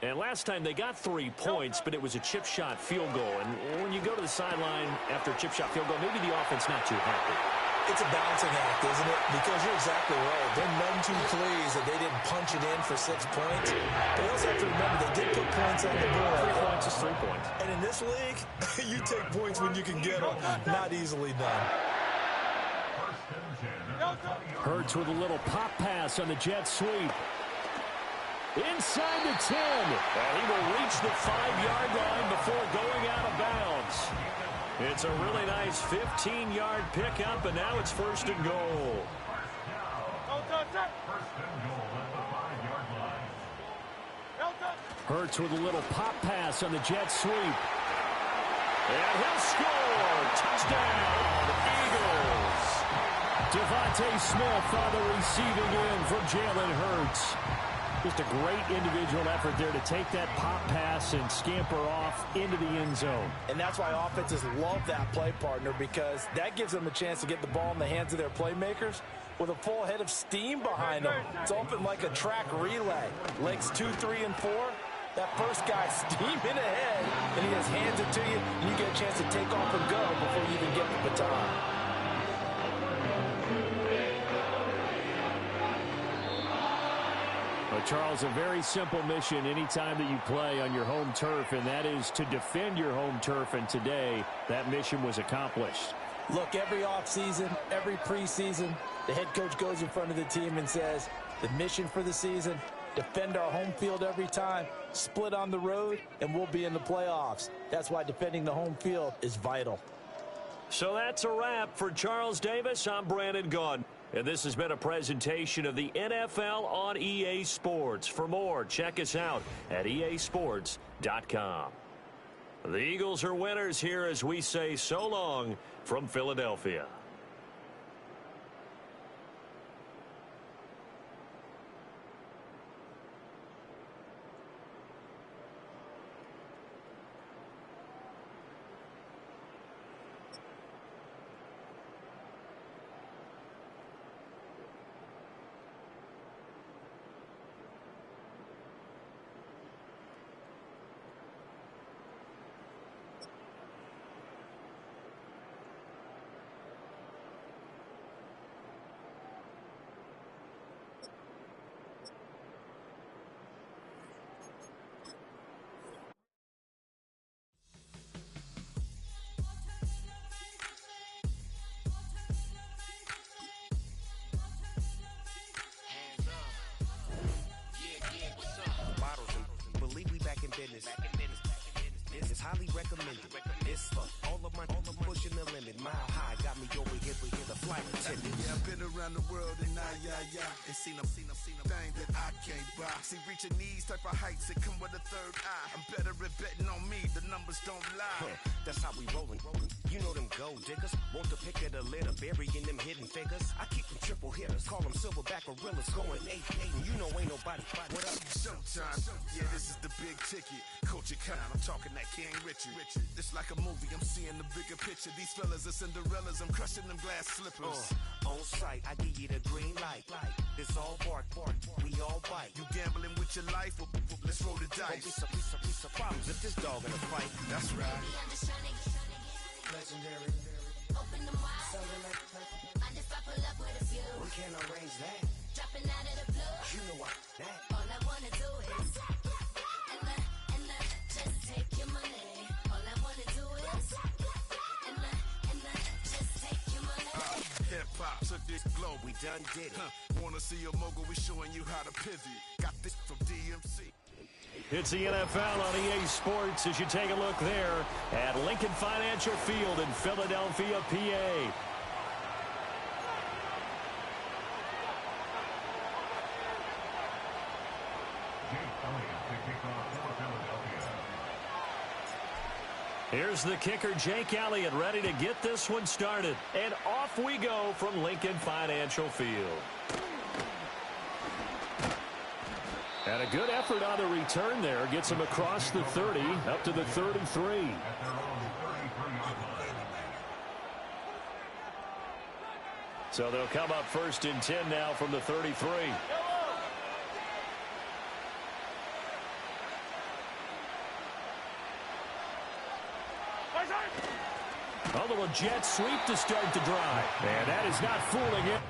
And last time they got 3 points, but it was a chip shot field goal. And when you go to the sideline after a chip shot field goal, maybe the offense not too happy. It's a balancing act, isn't it? Because you're exactly right. They're none too pleased that they didn't punch it in for 6 points. But you also have to remember they did put points on the board. 3 points is 3 points. And in this league, you take points when you can get them. Not easily done. Hurts with a little pop pass on the jet sweep. Inside the 10. And he will reach the 5-yard line before going out of bounds. It's a really nice 15-yard pickup, and now it's 1st and goal. Hurts with a little pop pass on the jet sweep. And he'll score. Touchdown, Eagles. Devontae Smith on the receiving end from Jalen Hurts. Just a great individual effort there to take that pop pass and scamper off into the end zone. And that's why offenses love that play partner, because that gives them a chance to get the ball in the hands of their playmakers with a full head of steam behind them. It's open like a track relay. Legs 2, 3, and 4. That first guy steaming ahead, and he just hands it to you, and you get a chance to take off and go before you even get the baton. But Charles, a very simple mission anytime that you play on your home turf, and that is to defend your home turf, and today that mission was accomplished. Look, every offseason, every preseason, the head coach goes in front of the team and says, the mission for the season, defend our home field every time, split on the road, and we'll be in the playoffs. That's why defending the home field is vital. So that's a wrap for Charles Davis. I'm Brandon Gaudin. And this has been a presentation of the NFL on EA Sports. For more, check us out at easports.com. The Eagles are winners here as we say so long from Philadelphia. This is highly recommended. It's for all of my pushing the limit. Mile high got me over here, but here the flight attendant. Yeah, I've been around the world and and seen them thing that I can't buy. See, reaching these type of heights, it come with a third eye. I'm better at betting on me, the numbers don't lie. That's how we rollin'. You know them gold diggers, want to pick at a litter, burying them hidden figures. I keep them triple hitters, call them silverback gorillas, going 8-8, and you know ain't nobody. What up? Showtime. Yeah, this is the big ticket. Culture kind, I'm talking that King Richard. It's like a movie, I'm seeing the bigger picture. These fellas are Cinderellas, I'm crushing them glass slippers. On sight, I give you the green light. It's all bark, we all bite. You gambling with your life? Well, let's roll the dice. Piece of problems if this dog in a fight. That's right. Legendary. Open them wide. Mind if I pull up with a few? We can't arrange that. Dropping out of the blue. You know what? That. All I wanna do is and just take your money. All I wanna do is and just take your money. Hip hop took this globe. We done did it. Wanna see a mogul? We showing you how to pivot. Got this from DMC. It's the NFL on EA Sports as you take a look there at Lincoln Financial Field in Philadelphia, PA. Here's the kicker, Jake Elliott, ready to get this one started. And off we go from Lincoln Financial Field. And a good effort on the return there. Gets him across the 30, up to the 33. So they'll come up 1st and 10 now from the 33. A little jet sweep to start the drive. And that is not fooling it.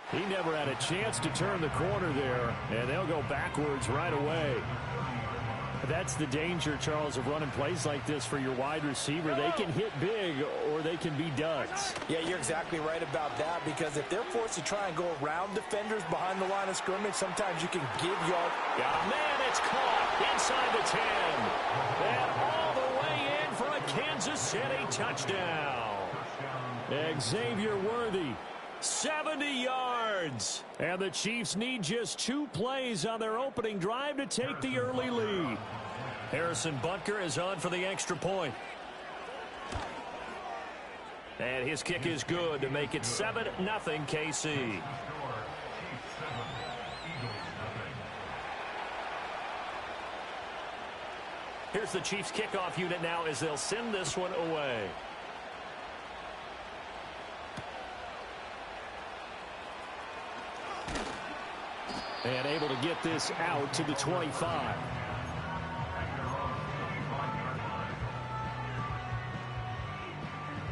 He never had a chance to turn the corner there, and they'll go backwards right away. That's the danger, Charles, of running plays like this for your wide receiver. They can hit big or they can be duds. Yeah, you're exactly right about that, because if they're forced to try and go around defenders behind the line of scrimmage, sometimes you can give yard. Yeah, man, it's caught inside the 10. And all the way in for a Kansas City touchdown. Xavier Worthy. 70 yards. And the Chiefs need just 2 plays on their opening drive to take the early lead. Harrison Butker is on for the extra point. And his kick is good to make it 7-0 KC. Here's the Chiefs kickoff unit now as they'll send this one away. And able to get this out to the 25.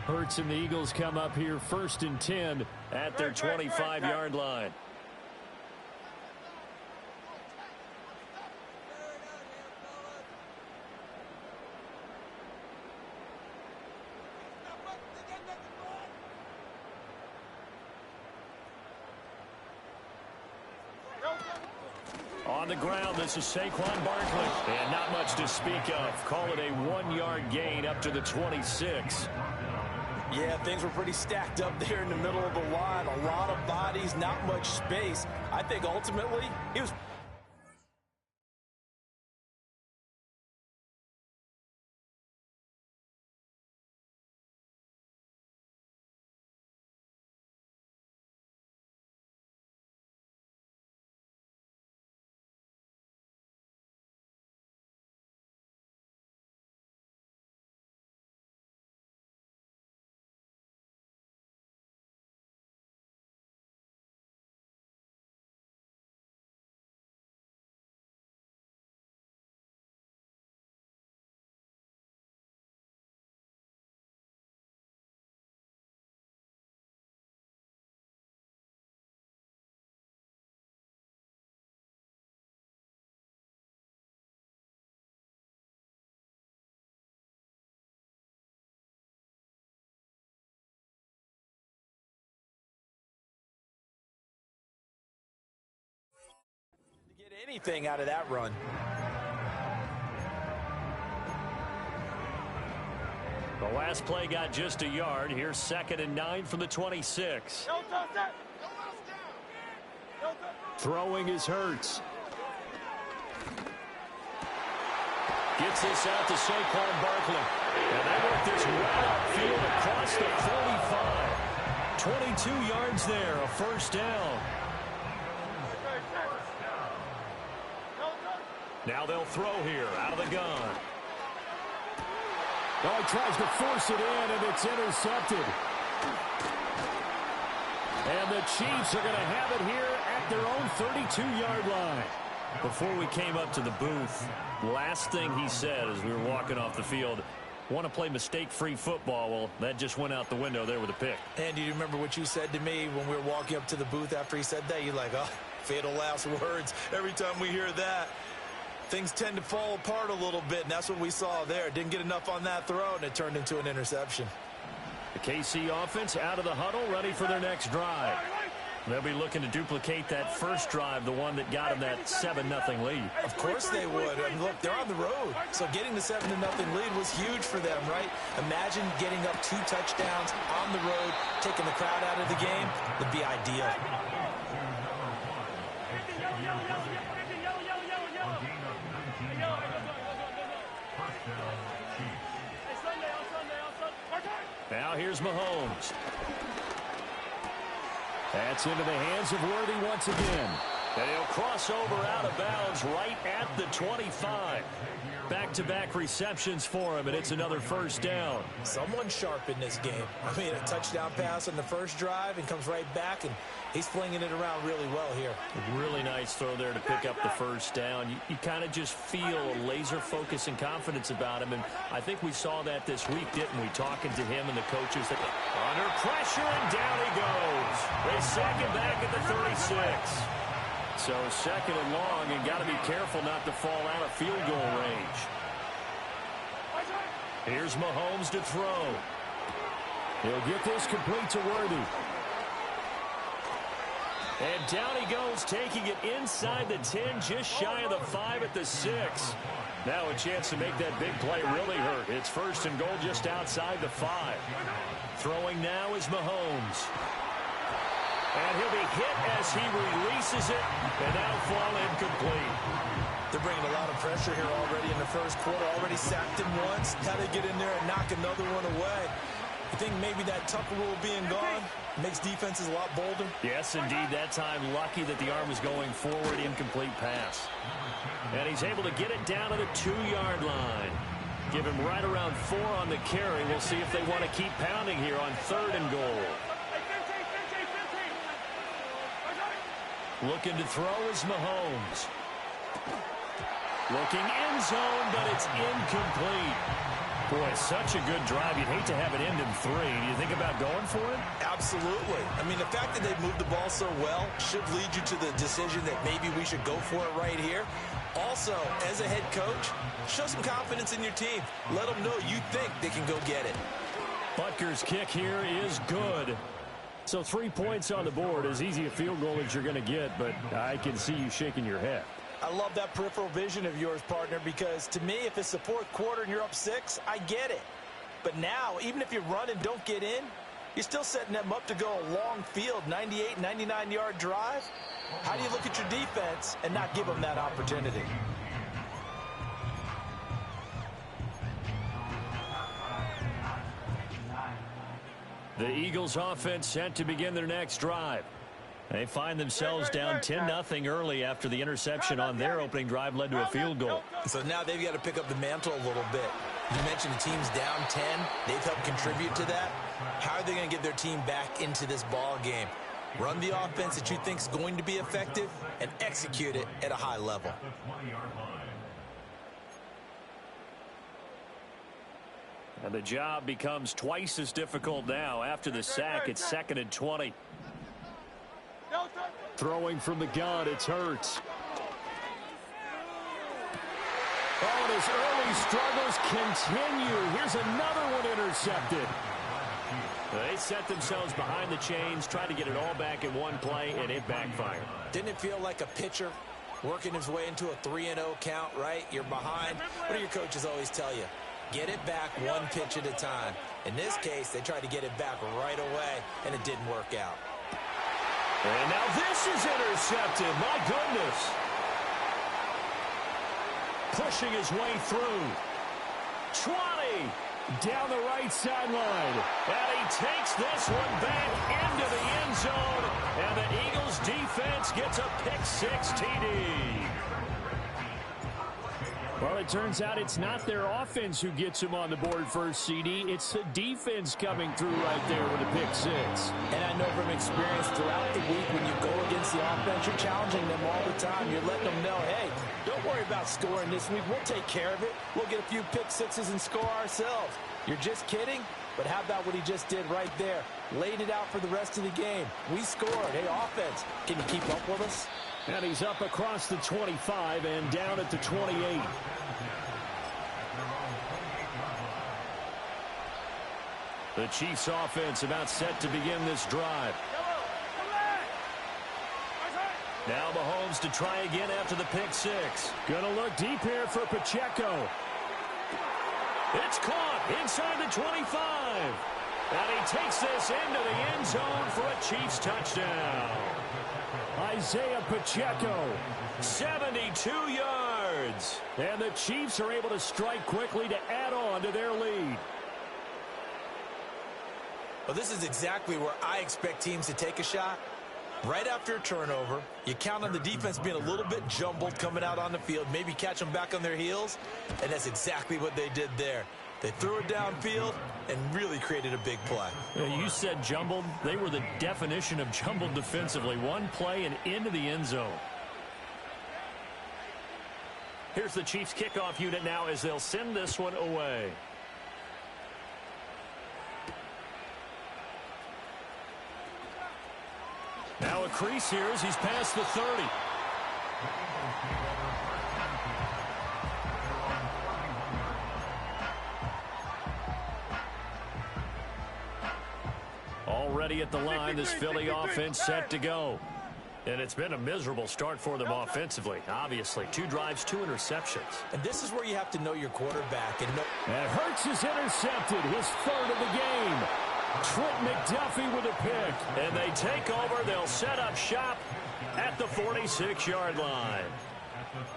Hurts and the Eagles come up here 1st and 10 at their 25-yard line. On the ground, this is Saquon Barkley. And not much to speak of. Call it a 1-yard gain up to the 26. Yeah, things were pretty stacked up there in the middle of the line. A lot of bodies, not much space. I think ultimately he was... get anything out of that run. The last play got just a yard. Here's 2nd and 9 from the 26. Throwing is Hurts. Gets this out to Saquon Barkley. And they work this right upfield across the 45. 22 yards there, a 1st down. Now they'll throw here out of the gun. Oh, he tries to force it in, and it's intercepted. And the Chiefs are going to have it here at their own 32-yard line. Before we came up to the booth, last thing he said as we were walking off the field, want to play mistake-free football. Well, that just went out the window there with a pick. And do you remember what you said to me when we were walking up to the booth after he said that? You're like, oh, fatal last words every time we hear that. things tend to fall apart a little bit, and that's what we saw there. Didn't get enough on that throw, and it turned into an interception. The KC offense out of the huddle, ready for their next drive. They'll be looking to duplicate that first drive, the one that got them that 7-0 lead. Of course they would. I mean, look, they're on the road. So getting the 7-0 lead was huge for them, right? Imagine getting up 2 touchdowns on the road, taking the crowd out of the game. Would be ideal. Now here's Mahomes. That's into the hands of Worthy once again. And he'll cross over out of bounds right at the 25. Back-to-back receptions for him, and it's another first down. Someone's sharp in this game. I mean, a touchdown pass on the first drive and comes right back, and he's flinging it around really well here. A really nice throw there to pick up the first down. You kind of just feel a laser focus and confidence about him, and I think we saw that this week, didn't we? Talking to him and the coaches. Under pressure, and down he goes. They sack him back at the 36. So 2nd and long, and got to be careful not to fall out of field goal range. Here's Mahomes to throw. He'll get this complete to Worthy. And down he goes, taking it inside the 10, just shy of the 5 at the 6. Now a chance to make that big play really hurt. It's 1st and goal just outside the 5. Throwing now is Mahomes. And he'll be hit as he releases it, and now fall incomplete. They're bringing a lot of pressure here already in the first quarter. Already sacked him once. How they get in there and knock another one away. I think maybe that Tucker rule being gone makes defenses a lot bolder. Yes, indeed. That time, lucky that the arm was going forward. Incomplete pass. And he's able to get it down to the 2-yard line. Give him right around 4 on the carry. We'll see if they want to keep pounding here on 3rd and goal. Looking to throw is Mahomes. Looking end zone, but it's incomplete. Boy, such a good drive. You'd hate to have it end in 3. Do you think about going for it? Absolutely. I mean, the fact that they moved the ball so well should lead you to the decision that maybe we should go for it right here. Also, as a head coach, show some confidence in your team. Let them know you think they can go get it. Butker's kick here is good. So 3 points on the board, as easy a field goal as you're going to get, but I can see you shaking your head. I love that peripheral vision of yours, partner, because to me, if it's the 4th quarter and you're up 6, I get it. But now, even if you run and don't get in, you're still setting them up to go a long field, 98, 99-yard drive. How do you look at your defense and not give them that opportunity? The Eagles offense set to begin their next drive. They find themselves down 10-0 early after the interception on their opening drive led to a field goal. So now they've got to pick up the mantle a little bit. You mentioned the team's down 10. They've helped contribute to that. How are they going to get their team back into this ball game? Run the offense that you think is going to be effective and execute it at a high level. And the job becomes twice as difficult now. After the sack, it's 2nd and 20. Throwing from the gun, it's Hurts. Oh, and his early struggles continue. Here's another one intercepted. They set themselves behind the chains, tried to get it all back in one play, and it backfired. Didn't it feel like a pitcher working his way into a 3-0 count, right? You're behind. What do your coaches always tell you? Get it back one pitch at a time. In this case, they tried to get it back right away, and it didn't work out. And now this is intercepted. My goodness. Pushing his way through. 20 down the right sideline. And he takes this one back into the end zone. And the Eagles defense gets a pick-6 TD. Well, it turns out it's not their offense who gets them on the board first, CD. It's the defense coming through right there with a pick-6. And I know from experience throughout the week when you go against the offense, you're challenging them all the time. You're letting them know, hey, don't worry about scoring this week. We'll take care of it. We'll get a few pick-6s and score ourselves. You're just kidding? But how about what he just did right there? Laid it out for the rest of the game. We scored. Hey, offense, can you keep up with us? And he's up across the 25 and down at the 28. The Chiefs offense about set to begin this drive. Now Mahomes to try again after the pick six. Gonna look deep here for Pacheco. It's caught inside the 25. And he takes this into the end zone for a Chiefs touchdown. Isaiah Pacheco, 72 yards. And the Chiefs are able to strike quickly to add on to their lead. Well, this is exactly where I expect teams to take a shot. Right after a turnover, you count on the defense being a little bit jumbled coming out on the field, maybe catch them back on their heels, and that's exactly what they did there. They threw it downfield and really created a big play. You said jumbled. They were the definition of jumbled defensively. One play and into the end zone. Here's the Chiefs kickoff unit now as they'll send this one away. Now a crease here as he's past the 30. Already at the line, this Philly offense set to go. And it's been a miserable start for them offensively. Obviously, 2 drives, 2 interceptions. And this is where you have to know your quarterback. And Hurts is intercepted, his 3rd of the game. Trent McDuffie with a pick. And they take over. They'll set up shop at the 46-yard line.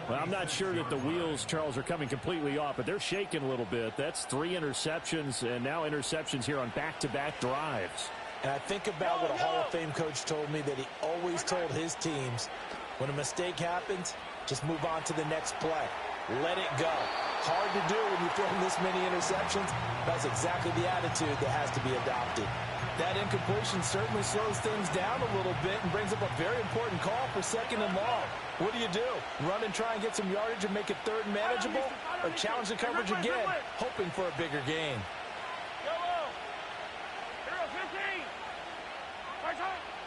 Well, I'm not sure that the wheels, Charles, are coming completely off, but they're shaking a little bit. That's 3 interceptions, and now interceptions here on back-to-back drives. And I think about what a Hall of Fame coach told me, that he always told his teams, when a mistake happens, just move on to the next play. Let it go. Hard to do when you throw this many interceptions. That's exactly the attitude that has to be adopted. That incompletion certainly slows things down a little bit and brings up a very important call for 2nd and long. What do? Run and try and get some yardage and make it 3rd and manageable? Or challenge the coverage again, hoping for a bigger gain?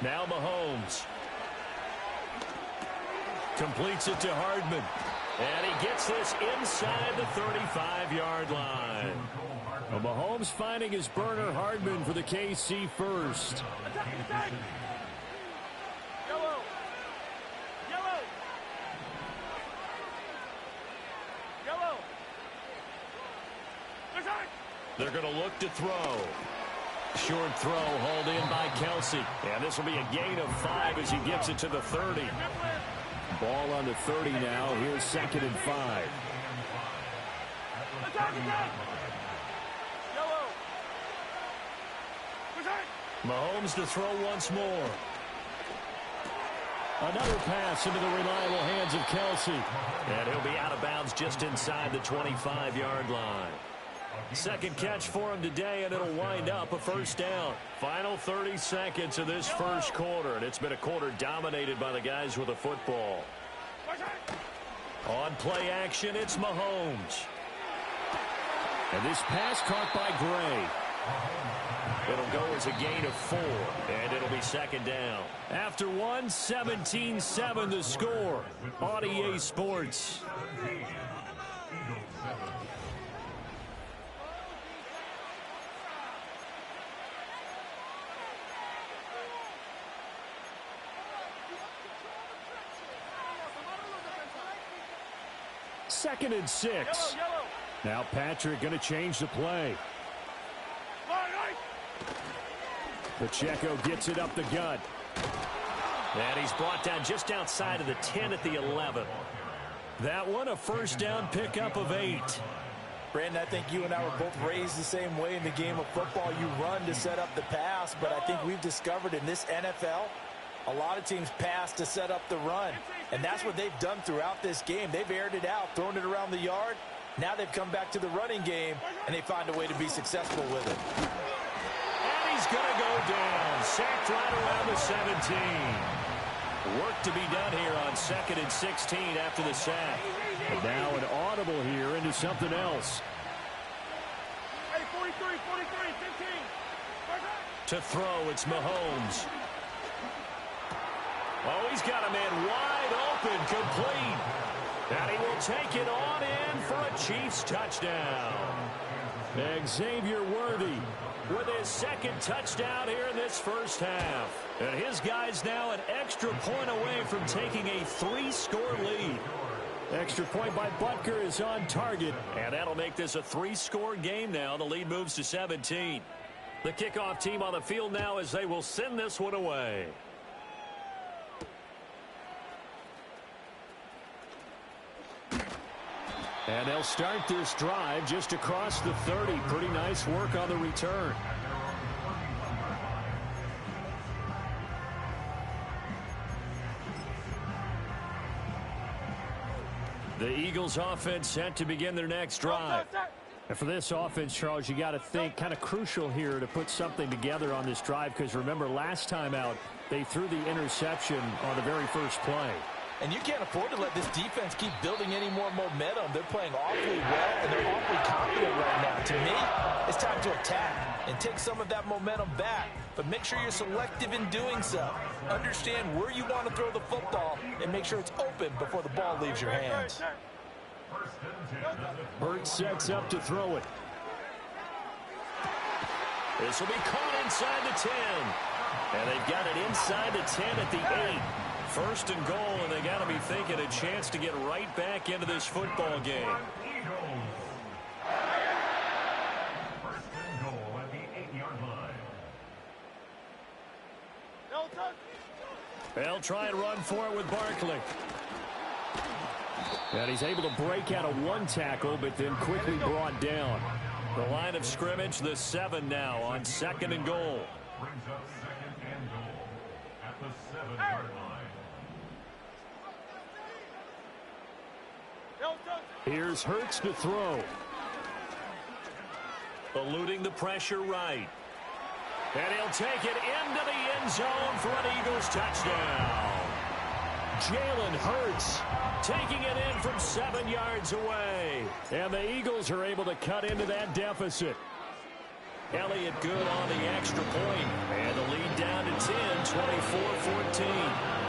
Now Mahomes. Completes it to Hardman. And he gets this inside the 35-yard line. Well, Mahomes finding his burner, Hardman, for the KC first. They're going to look to throw. Short throw hauled in by Kelsey. And this will be a gain of 5 as he gets it to the 30. Ball on the 30 now. Here's 2nd and 5. Mahomes to throw once more. Another pass into the reliable hands of Kelsey. And he'll be out of bounds just inside the 25-yard line. 2nd catch for him today, and it'll wind up a 1st down. Final 30 seconds of this 1st quarter, and it's been a quarter dominated by the guys with the football. On play action, it's Mahomes. And this pass caught by Gray. It'll go as a gain of 4, and it'll be 2nd down. After 1, 17-7 the score on EA Sports. Second and 6. Now Patrick going to change the play. Pacheco gets it up the gut. And he's brought down just outside of the 10 at the 11. That one a 1st down pickup of 8. Brandon, I think you and I were both raised the same way in the game of football. You run to set up the pass, but I think we've discovered in this NFL, a lot of teams pass to set up the run. And that's what they've done throughout this game. They've aired it out, thrown it around the yard. Now they've come back to the running game, and they find a way to be successful with it. And he's going to go down. Sacked right around the 17. Work to be done here on 2nd and 16 after the sack. And now an audible here into something else. Hey, 43, 15. To throw, it's Mahomes. Oh, he's got a man wide open, complete. And he will take it on in for a Chiefs touchdown. Xavier Worthy with his second touchdown here in this first half. And his guy's now an extra point away from taking a 3-score lead. Extra point by Butker is on target, and that'll make this a 3-score game now. The lead moves to 17. The kickoff team on the field now as they will send this one away. And they'll start this drive just across the 30. Pretty nice work on the return. The Eagles offense set to begin their next drive. And for this offense, Charles, you got to think kind of crucial here to put something together on this drive, because remember last time out they threw the interception on the very first play. And you can't afford to let this defense keep building any more momentum. They're playing awfully well, and they're awfully confident right now. To me, it's time to attack and take some of that momentum back. But make sure you're selective in doing so. Understand where you want to throw the football and make sure it's open before the ball leaves your hands. Burt sets up to throw it. This will be caught inside the 10. And they've got it inside the 10 at the 8. First and goal, and they got to be thinking a chance to get right back into this football game. First and goal at the 8-yard line. They'll try and run for it with Barkley. And he's able to break out of one tackle, but then quickly brought down. The line of scrimmage, the 7 now on second and goal. Brings up second and goal at the 7-yard line. Here's Hurts to throw. Eluding the pressure right. And he'll take it into the end zone for an Eagles touchdown. Jalen Hurts taking it in from 7 yards away. And the Eagles are able to cut into that deficit. Elliott good on the extra point. And the lead down to 10, 24-14.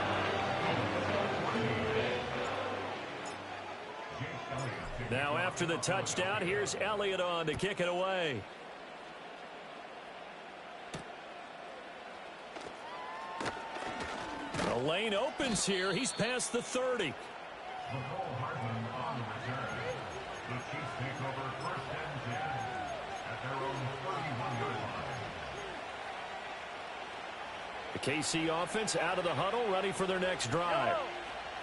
Now after the touchdown, here's Elliott on to kick it away. The lane opens here. He's past the 30. The Chiefs take over first and 10 at their own 31-yard line. The KC offense out of the huddle, ready for their next drive.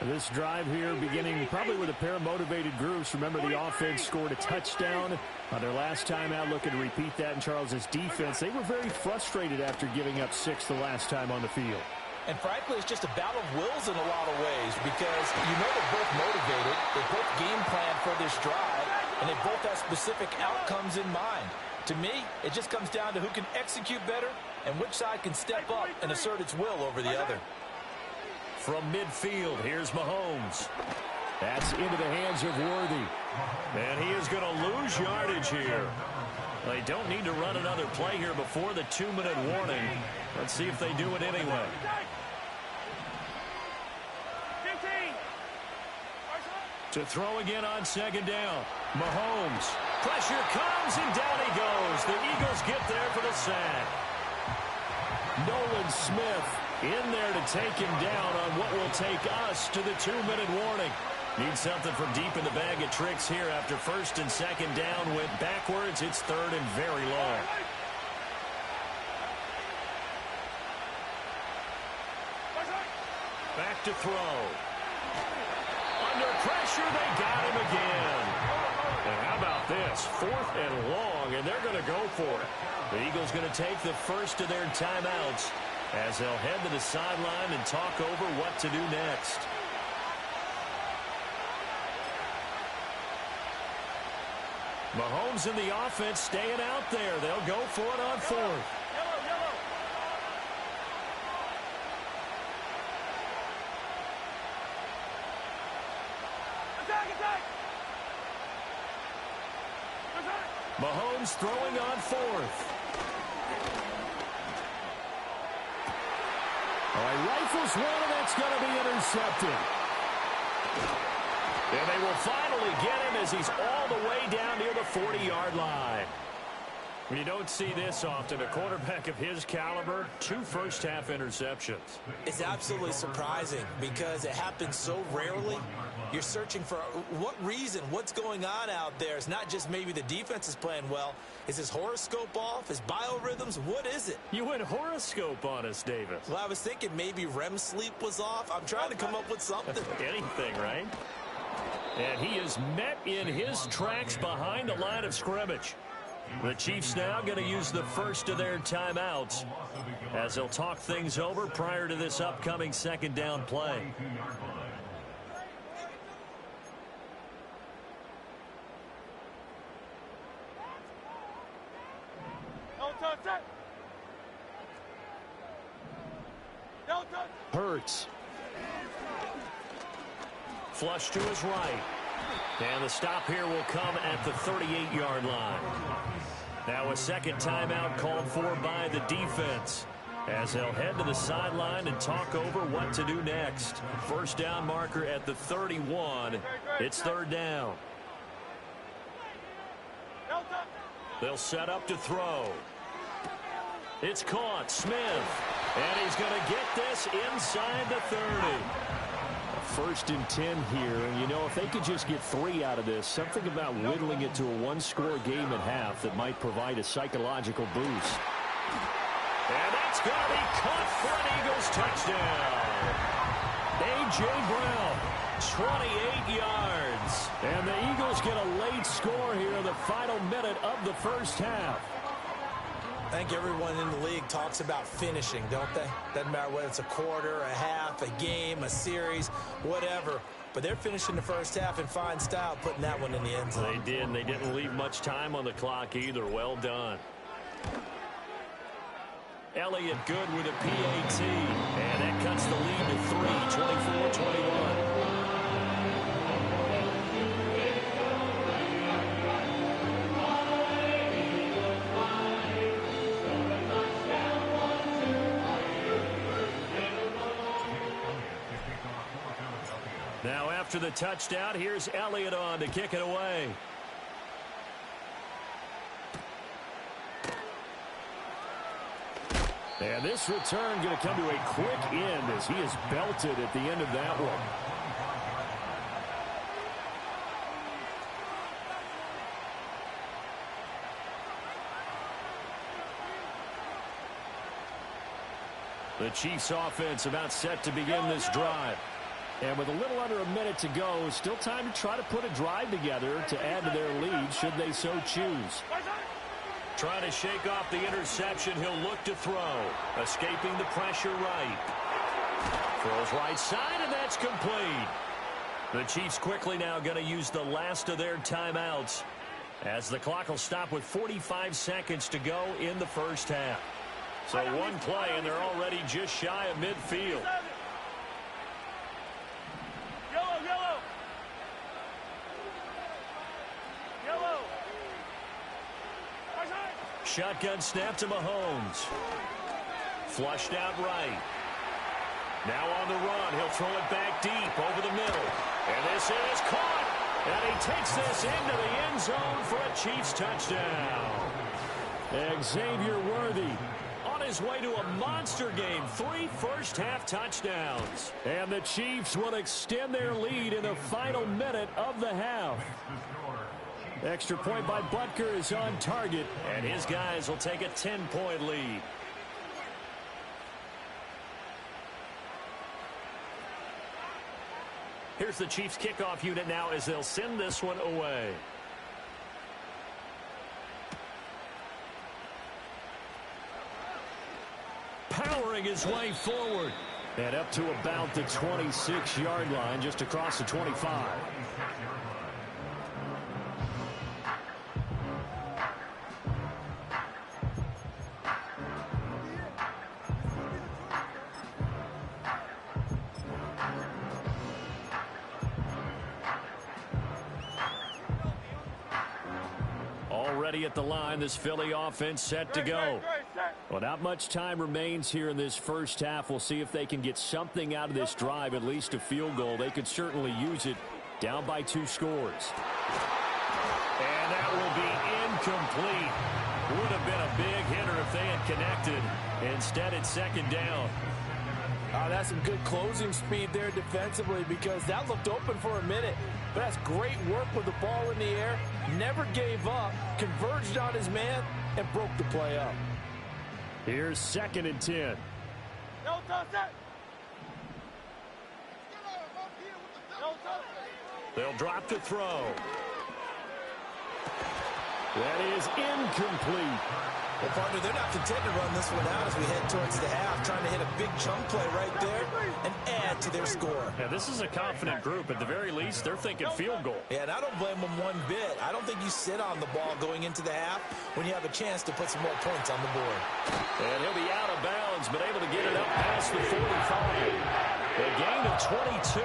This drive here beginning probably with a pair of motivated groups. Remember, the offense scored a touchdown on their last time out. Looking to repeat that in Charles's defense. They were very frustrated after giving up 6 the last time on the field. And frankly, it's just a battle of wills in a lot of ways, because you know they're both motivated. They both game plan for this drive, and they both have specific outcomes in mind. To me, it just comes down to who can execute better and which side can step up and assert its will over the other. From midfield, here's Mahomes. That's into the hands of Worthy. And he is going to lose yardage here. They don't need to run another play here before the 2-minute warning. Let's see if they do it anyway. To throw again on second down. Mahomes. Pressure comes, and down he goes. The Eagles get there for the sack. Nolan Smith in there to take him down on what will take us to the 2-minute warning. Need something from deep in the bag of tricks here after first and second down went backwards. It's third and very long. Back to throw. Under pressure, they got him again. And how about this? 4th and long, and they're going to go for it. The Eagles going to take the first of their timeouts as they'll head to the sideline and talk over what to do next. Mahomes and the offense staying out there. They'll go for it on 4th. Mahomes throwing on 4th. All right, rifles one, and that's going to be intercepted. And they will finally get him as he's all the way down near the 40-yard line. You don't see this often. A quarterback of his caliber, 2 first-half interceptions. It's absolutely surprising because it happens so rarely. You're searching for what reason, what's going on out there. It's not just maybe the defense is playing well. Is his horoscope off? His biorhythms? What is it? You went horoscope on us, Davis. Well, I was thinking maybe REM sleep was off. I'm trying to come up with something. Anything, right? And he is met in his tracks behind the line of scrimmage. The Chiefs now going to use the first of their timeouts as they'll talk things over prior to this upcoming second down play. Hurts. Flush to his right. And the stop here will come at the 38-yard line. Now a second timeout called for by the defense as they'll head to the sideline and talk over what to do next. First down marker at the 31. It's third down. They'll set up to throw. It's caught. Smith. And he's going to get this inside the 30. First and 10 here, and you know, if they could just get 3 out of this, something about whittling it to a one-score game at half that might provide a psychological boost. And that's going to be caught for an Eagles touchdown. A.J. Brown, 28 yards. And the Eagles get a late score here in the final minute of the first half. I think everyone in the league talks about finishing, don't they? Doesn't matter whether it's a quarter, a half, a game, a series, whatever. But they're finishing the first half in fine style, putting that one in the end zone. They did, and they didn't leave much time on the clock either. Well done. Elliott good with a PAT. And that cuts the lead to 3, 24-21. Now after the touchdown, here's Elliott on to kick it away. And this return going to come to a quick end as he is belted at the end of that one. The Chiefs offense about set to begin this drive. And with a little under a minute to go, still time to try to put a drive together to add to their lead should they so choose. Trying to shake off the interception, he'll look to throw. Escaping the pressure right. Throws right side, and that's complete. The Chiefs quickly now going to use the last of their timeouts as the clock will stop with 45 seconds to go in the first half. So one play, and they're already just shy of midfield. Shotgun snap to Mahomes. Flushed out right. Now on the run. He'll throw it back deep over the middle. And this is caught. And he takes this into the end zone for a Chiefs touchdown. Xavier Worthy on his way to a monster game. 3 first-half touchdowns. And the Chiefs will extend their lead in the final minute of the half. Extra point by Butker is on target. And his guys will take a 10-point lead. Here's the Chiefs kickoff unit now as they'll send this one away. Powering his way forward. And up to about the 26-yard line, just across the 25. Already at the line, this Philly offense set to go. Well, not much time remains here in this first half. We'll see if they can get something out of this drive, at least a field goal. They could certainly use it. Down by 2 scores. And that will be incomplete. Would have been a big hitter if they had connected. Instead, it's second down. That's some good closing speed there defensively, because that looked open for a minute. But that's great work with the ball in the air. Never gave up, converged on his man, and broke the play up. Here's 2nd and 10. No touch that. No touch. They'll drop to throw. That is incomplete. Well, partner, they're not content to run this one out as we head towards the half, trying to hit a big chunk play right there and add to their score. Yeah, this is a confident group. At the very least, they're thinking field goal. Yeah, and I don't blame them one bit. I don't think you sit on the ball going into the half when you have a chance to put some more points on the board. And he'll be out of bounds, but able to get it up past the 45. A gain of 22.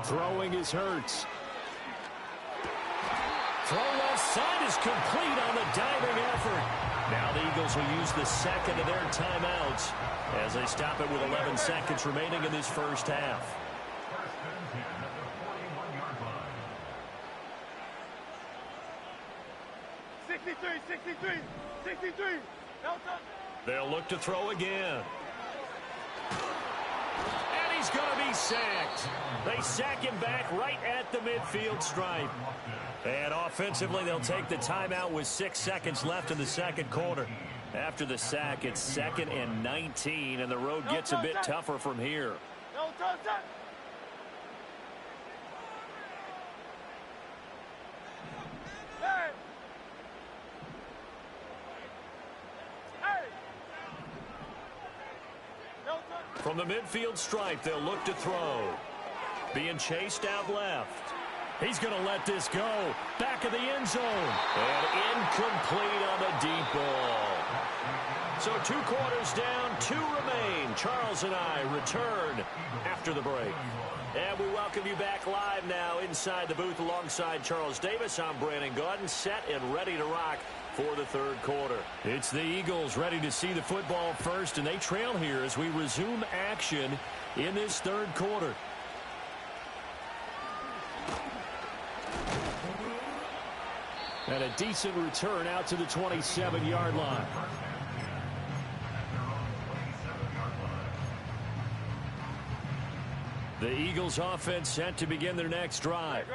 Throwing is Hurts. Throw left side is complete on the diving effort. Now the Eagles will use the second of their timeouts as they stop it with 11 seconds remaining in this first half. 63. No touch. They'll look to throw again. And he's going to be sacked. They sack him back right at the midfield stripe. And offensively, they'll take the timeout with 6 seconds left in the second quarter. After the sack, it's 2nd and 19, and the road gets a bit tougher from here. No touch that. Hey. Hey. No touch. From the midfield stripe, they'll look to throw. Being chased out left. He's going to let this go. Back of the end zone. And incomplete on the deep ball. So 2 quarters down, 2 remain. Charles and I return after the break. And we welcome you back live now inside the booth alongside Charles Davis. I'm Brandon Gaudin, set and ready to rock for the third quarter. It's the Eagles ready to see the football first, and they trail here as we resume action in this third quarter. And a decent return out to the 27-yard line. The Eagles offense set to begin their next drive.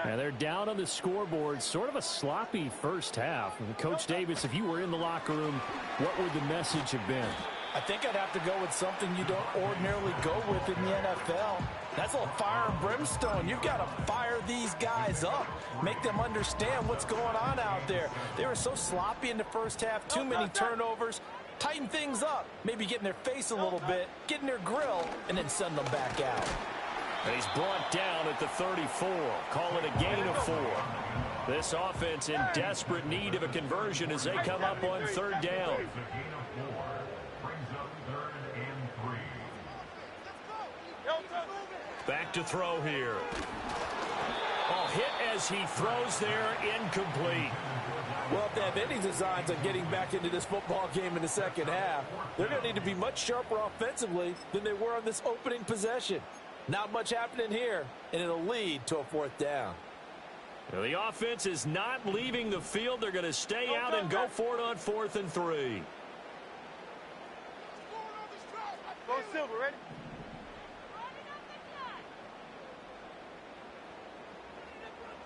And they're down on the scoreboard. Sort of a sloppy first half. And Coach Davis, if you were in the locker room, what would the message have been? I think I'd have to go with something you don't ordinarily go with in the NFL. That's a little fire and brimstone. You've got to fire these guys up. Make them understand what's going on out there. They were so sloppy in the first half. Too many turnovers. Tighten things up. Maybe get in their face a little bit. Get in their grill. And then send them back out. And he's brought down at the 34. Call it a gain of 4. This offense in desperate need of a conversion as they come up on third down. Back to throw here. Oh, hit as he throws there, incomplete. Well, if they have any designs on getting back into this football game in the second half, they're going to need to be much sharper offensively than they were on this opening possession. Not much happening here, and it'll lead to a 4th down. Well, the offense is not leaving the field. They're going to stay out and go for it on 4th and 3. Go Silver, ready?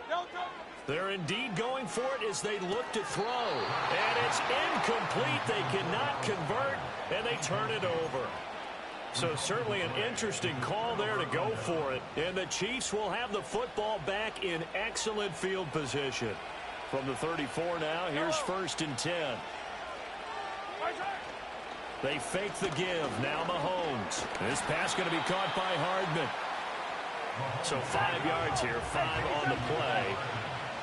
No touch. They're indeed going for it as they look to throw. And it's incomplete. They cannot convert, and they turn it over. So certainly an interesting call there to go for it. And the Chiefs will have the football back in excellent field position. From the 34 now, here's 1st and 10. They fake the give. Now Mahomes. This pass going to be caught by Hardman. So 5 yards here, 5 on the play.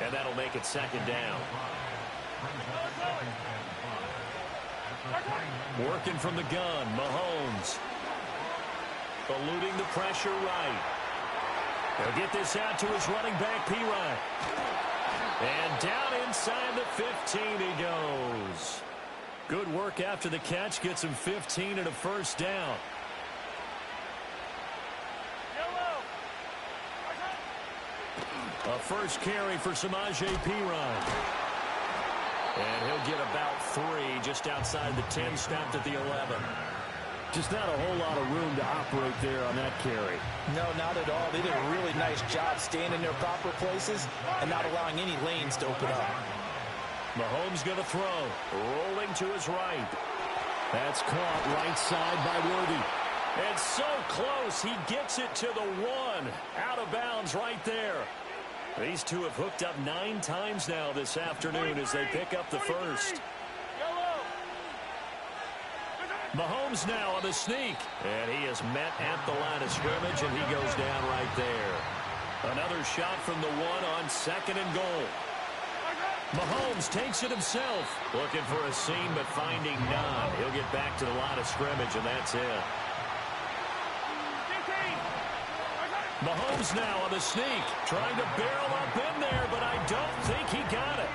And that'll make it 2nd down. Working from the gun, Mahomes. Eluding the pressure right. He'll get this out to his running back, P-Ryan. And down inside the 15 he goes. Good work after the catch. Gets him 15 and a first down. A first carry for Samaje P-Ryan. And he'll get about 3 just outside the 10, snapped at the 11. Just not a whole lot of room to operate there on that carry. No, not at all. They did a really nice job staying in their proper places and not allowing any lanes to open up. Mahomes going to throw. Rolling to his right. That's caught right side by Worthy. And so close, he gets it to the 1. Out of bounds right there. These two have hooked up 9 times now this afternoon as they pick up the first. Mahomes now on the sneak. And he is met at the line of scrimmage, and he goes down right there. Another shot from the 1 on 2nd and goal. Mahomes takes it himself. Looking for a seam, but finding none. He'll get back to the line of scrimmage, and that's it. Mahomes now on the sneak. Trying to barrel up in there, but I don't think he got it.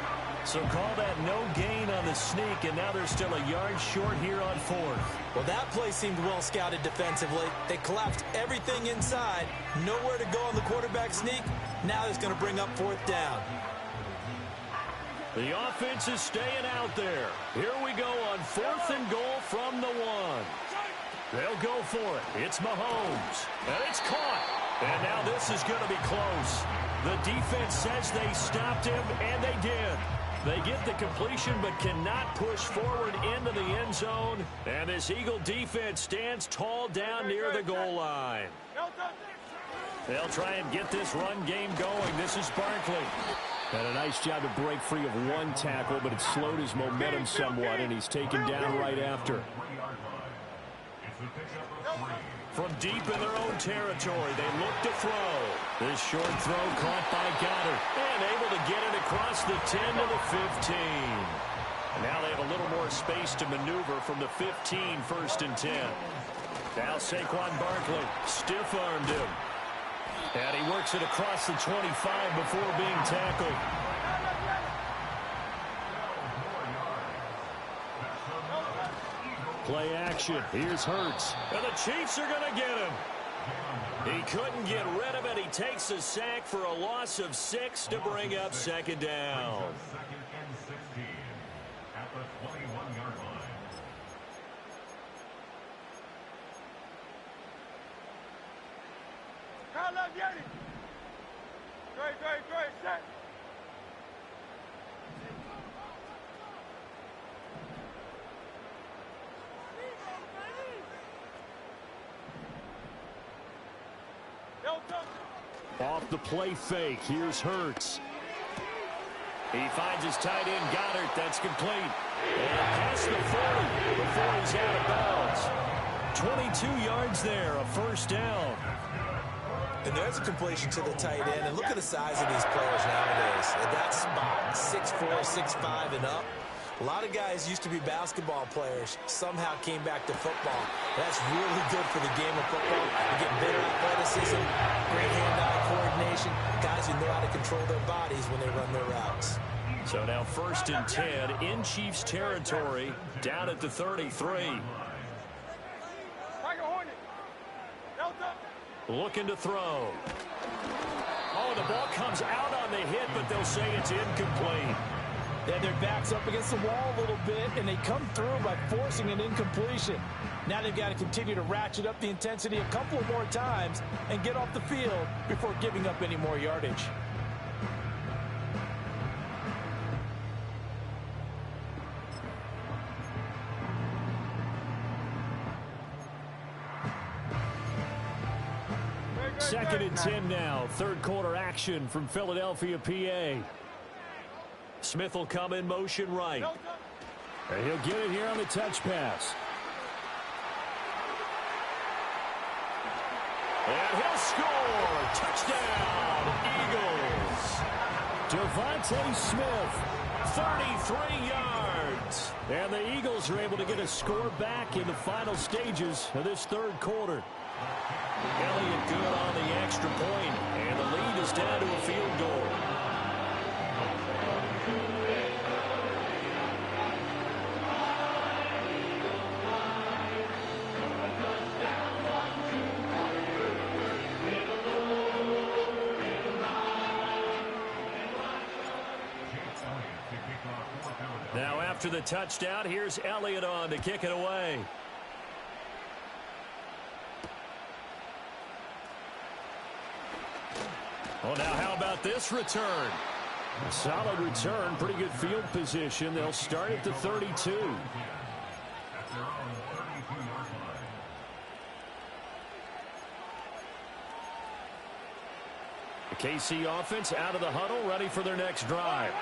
So call that no gain on the sneak, and now they're still a yard short here on 4th. Well, that play seemed well scouted defensively. They collapsed everything inside. Nowhere to go on the quarterback sneak. Now it's going to bring up 4th down. The offense is staying out there. Here we go on 4th and goal from the 1. They'll go for it. It's Mahomes. And it's caught. And now this is going to be close. The defense says they stopped him, and they did. They get the completion but cannot push forward into the end zone. And this Eagle defense stands tall down near the goal line. They'll try and get this run game going. This is Barkley. And a nice job to break free of 1 tackle, but it slowed his momentum somewhat, and he's taken down right after. From deep in their own territory, they look to throw. This short throw caught by Goddard. And able to get it across the 10 to the 15. And now they have a little more space to maneuver from the 15, 1st and 10. Now Saquon Barkley stiff-armed him. And he works it across the 25 before being tackled. Play action. Here's Hurts. And the Chiefs are going to get him. He couldn't get rid of it. He takes a sack for a loss of 6 to bring up 2nd down. 2nd and 16 at the 21-yard line. Kyle left Yeti. Great, set. Off the play fake. Here's Hurts. He finds his tight end, Goddard. That's complete. And past the 40 before he's out of bounds. 22 yards there, a 1st down. And there's a completion to the tight end. And look at the size of these players nowadays. At that spot, 6'4", 6'5", and up. A lot of guys used to be basketball players, somehow came back to football. That's really good for the game of football. You get better athleticism, great hand-eye coordination, guys who know how to control their bodies when they run their routes. So now 1st and 10 in Chiefs territory, down at the 33. Looking to throw. Oh, the ball comes out on the hit, but they'll say it's incomplete. They their backs up against the wall a little bit, and they come through by forcing an incompletion. Now they've got to continue to ratchet up the intensity a couple of more times and get off the field before giving up any more yardage. Second and 10 now. 3rd quarter action from Philadelphia, PA. Smith will come in motion right. And he'll get it here on the touch pass. And he'll score. Touchdown, Eagles. Devontae Smith, 33 yards. And the Eagles are able to get a score back in the final stages of this 3rd quarter. Elliott good on the extra point, and the lead is down to a field goal. Now after the touchdown, here's Elliott on to kick it away. Well, now how about this return? A solid return, pretty good field position. They'll start at the 32. The KC offense out of the huddle, ready for their next drive.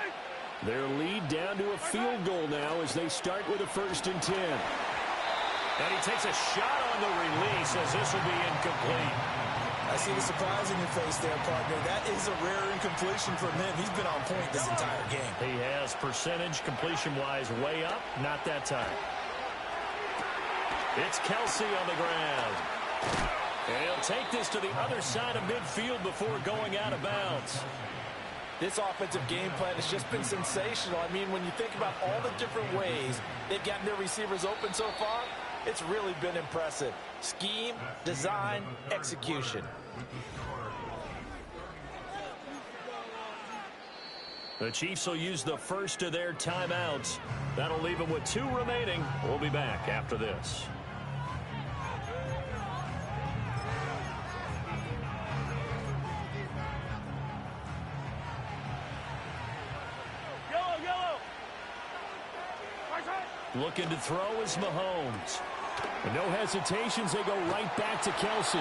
Their lead down to a field goal now as they start with a 1st and 10. And he takes a shot on the release as this will be incomplete. I see the surprise in your face there, partner. That is a rare incompletion from him. He's been on point this entire game. He has percentage completion-wise way up. Not that time. It's Kelsey on the ground. And he'll take this to the other side of midfield before going out of bounds. This offensive game plan has just been sensational. I mean, when you think about all the different ways they've gotten their receivers open so far, it's really been impressive. Scheme, design, execution. The Chiefs will use the first of their timeouts. That'll leave them with 2 remaining. We'll be back after this. Looking to throw is Mahomes. And no hesitations, they go right back to Kelsey.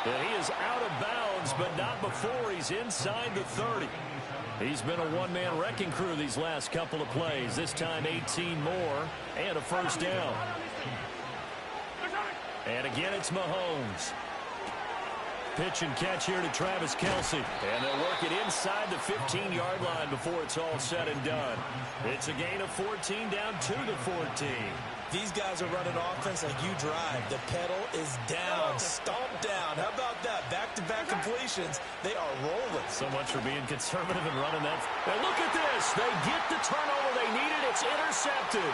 And he is out of bounds, but not before he's inside the 30. He's been a one-man wrecking crew these last couple of plays. This time 18 more and a 1st down. And again, it's Mahomes. Pitch and catch here to Travis Kelsey. And they'll work it inside the 15-yard line before it's all said and done. It's a gain of 14 down to the 14. These guys are running offense like you drive. The pedal is down, stomp down. How about that? Back-to-back completions. They are rolling. So much for being conservative and running that. And look at this. They get the turnover they needed. It's intercepted.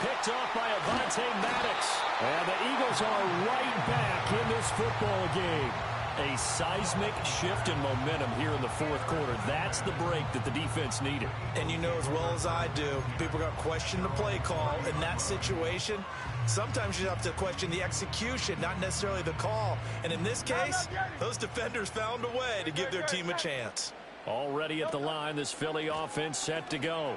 Picked off by Avonte Maddox. And the Eagles are right back in this football game. A seismic shift in momentum here in the 4th quarter. That's the break that the defense needed. And you know as well as I do, people are going to question the play call in that situation. Sometimes you have to question the execution, not necessarily the call. And in this case, those defenders found a way to give their team a chance. Already at the line, this Philly offense set to go.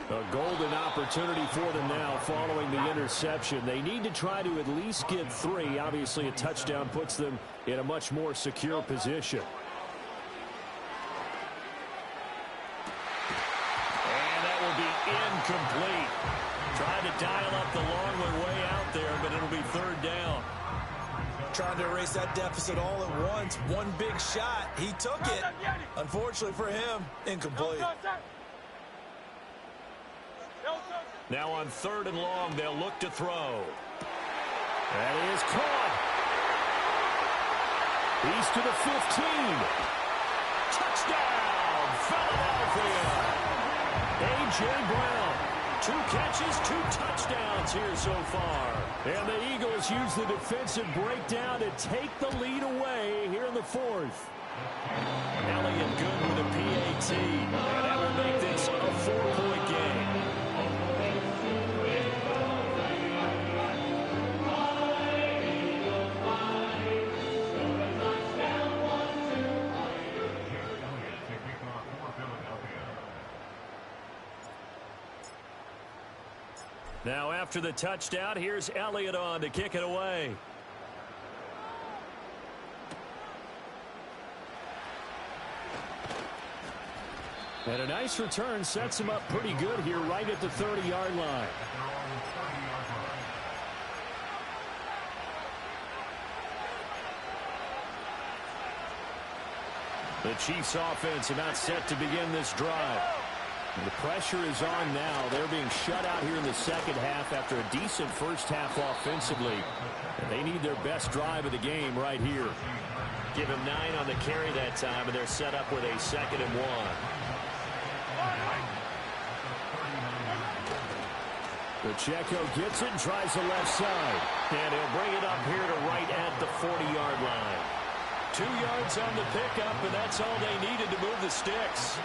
A golden opportunity for them now following the interception. They need to try to at least get 3. Obviously, a touchdown puts them in a much more secure position. And that will be incomplete. Tried to dial up the long way out there, but it'll be 3rd down. Trying to erase that deficit all at once. One big shot. He took it. Unfortunately for him, incomplete. Now on 3rd and long, they'll look to throw. That is caught. He's to the 15. Touchdown, Philadelphia. A.J. Brown. 2 catches, 2 touchdowns here so far. And the Eagles use the defensive breakdown to take the lead away here in the 4th. Elliott good with a PAT. And that will make this a 4-point game. Now after the touchdown, here's Elliott on to kick it away. And a nice return sets him up pretty good here right at the 30-yard line. The Chiefs offense about set to begin this drive. The pressure is on now. They're being shut out here in the second half after a decent first half offensively. And they need their best drive of the game right here. Give him 9 on the carry that time, and they're set up with a 2nd and 1. Pacheco gets it and tries the left side. And he'll bring it up here to right at the 40-yard line. 2 yards on the pickup, and that's all they needed to move the sticks.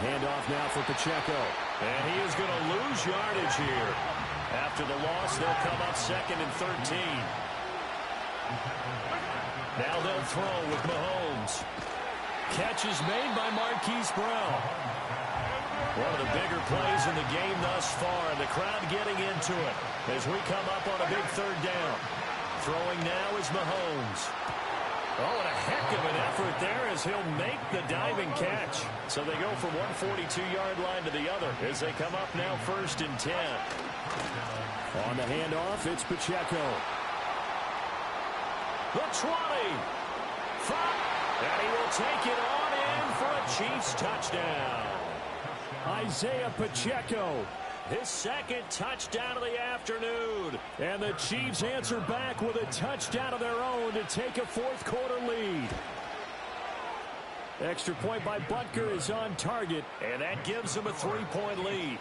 Handoff now for Pacheco. And he is going to lose yardage here. After the loss, they'll come up 2nd and 13. Now they'll throw with Mahomes. Catch is made by Marquise Brown. One of the bigger plays in the game thus far, and the crowd getting into it as we come up on a big 3rd down. Throwing now is Mahomes. Oh, and a heck of an effort there as he'll make the diving catch. So they go from one 42-yard line to the other as they come up now 1st and 10. On the handoff, it's Pacheco. The 20. And he will take it on in for a Chiefs touchdown. Isaiah Pacheco. His 2nd touchdown of the afternoon. And the Chiefs answer back with a touchdown of their own to take a 4th quarter lead. Extra point by Butker is on target. And that gives them a 3-point lead.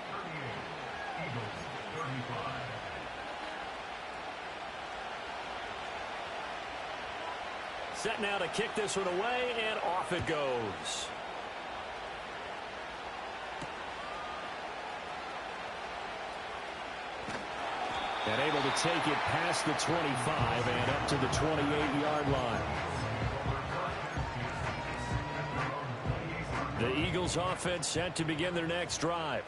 Set now to kick this one away, and off it goes. And able to take it past the 25 and up to the 28-yard line. The Eagles offense set to begin their next drive.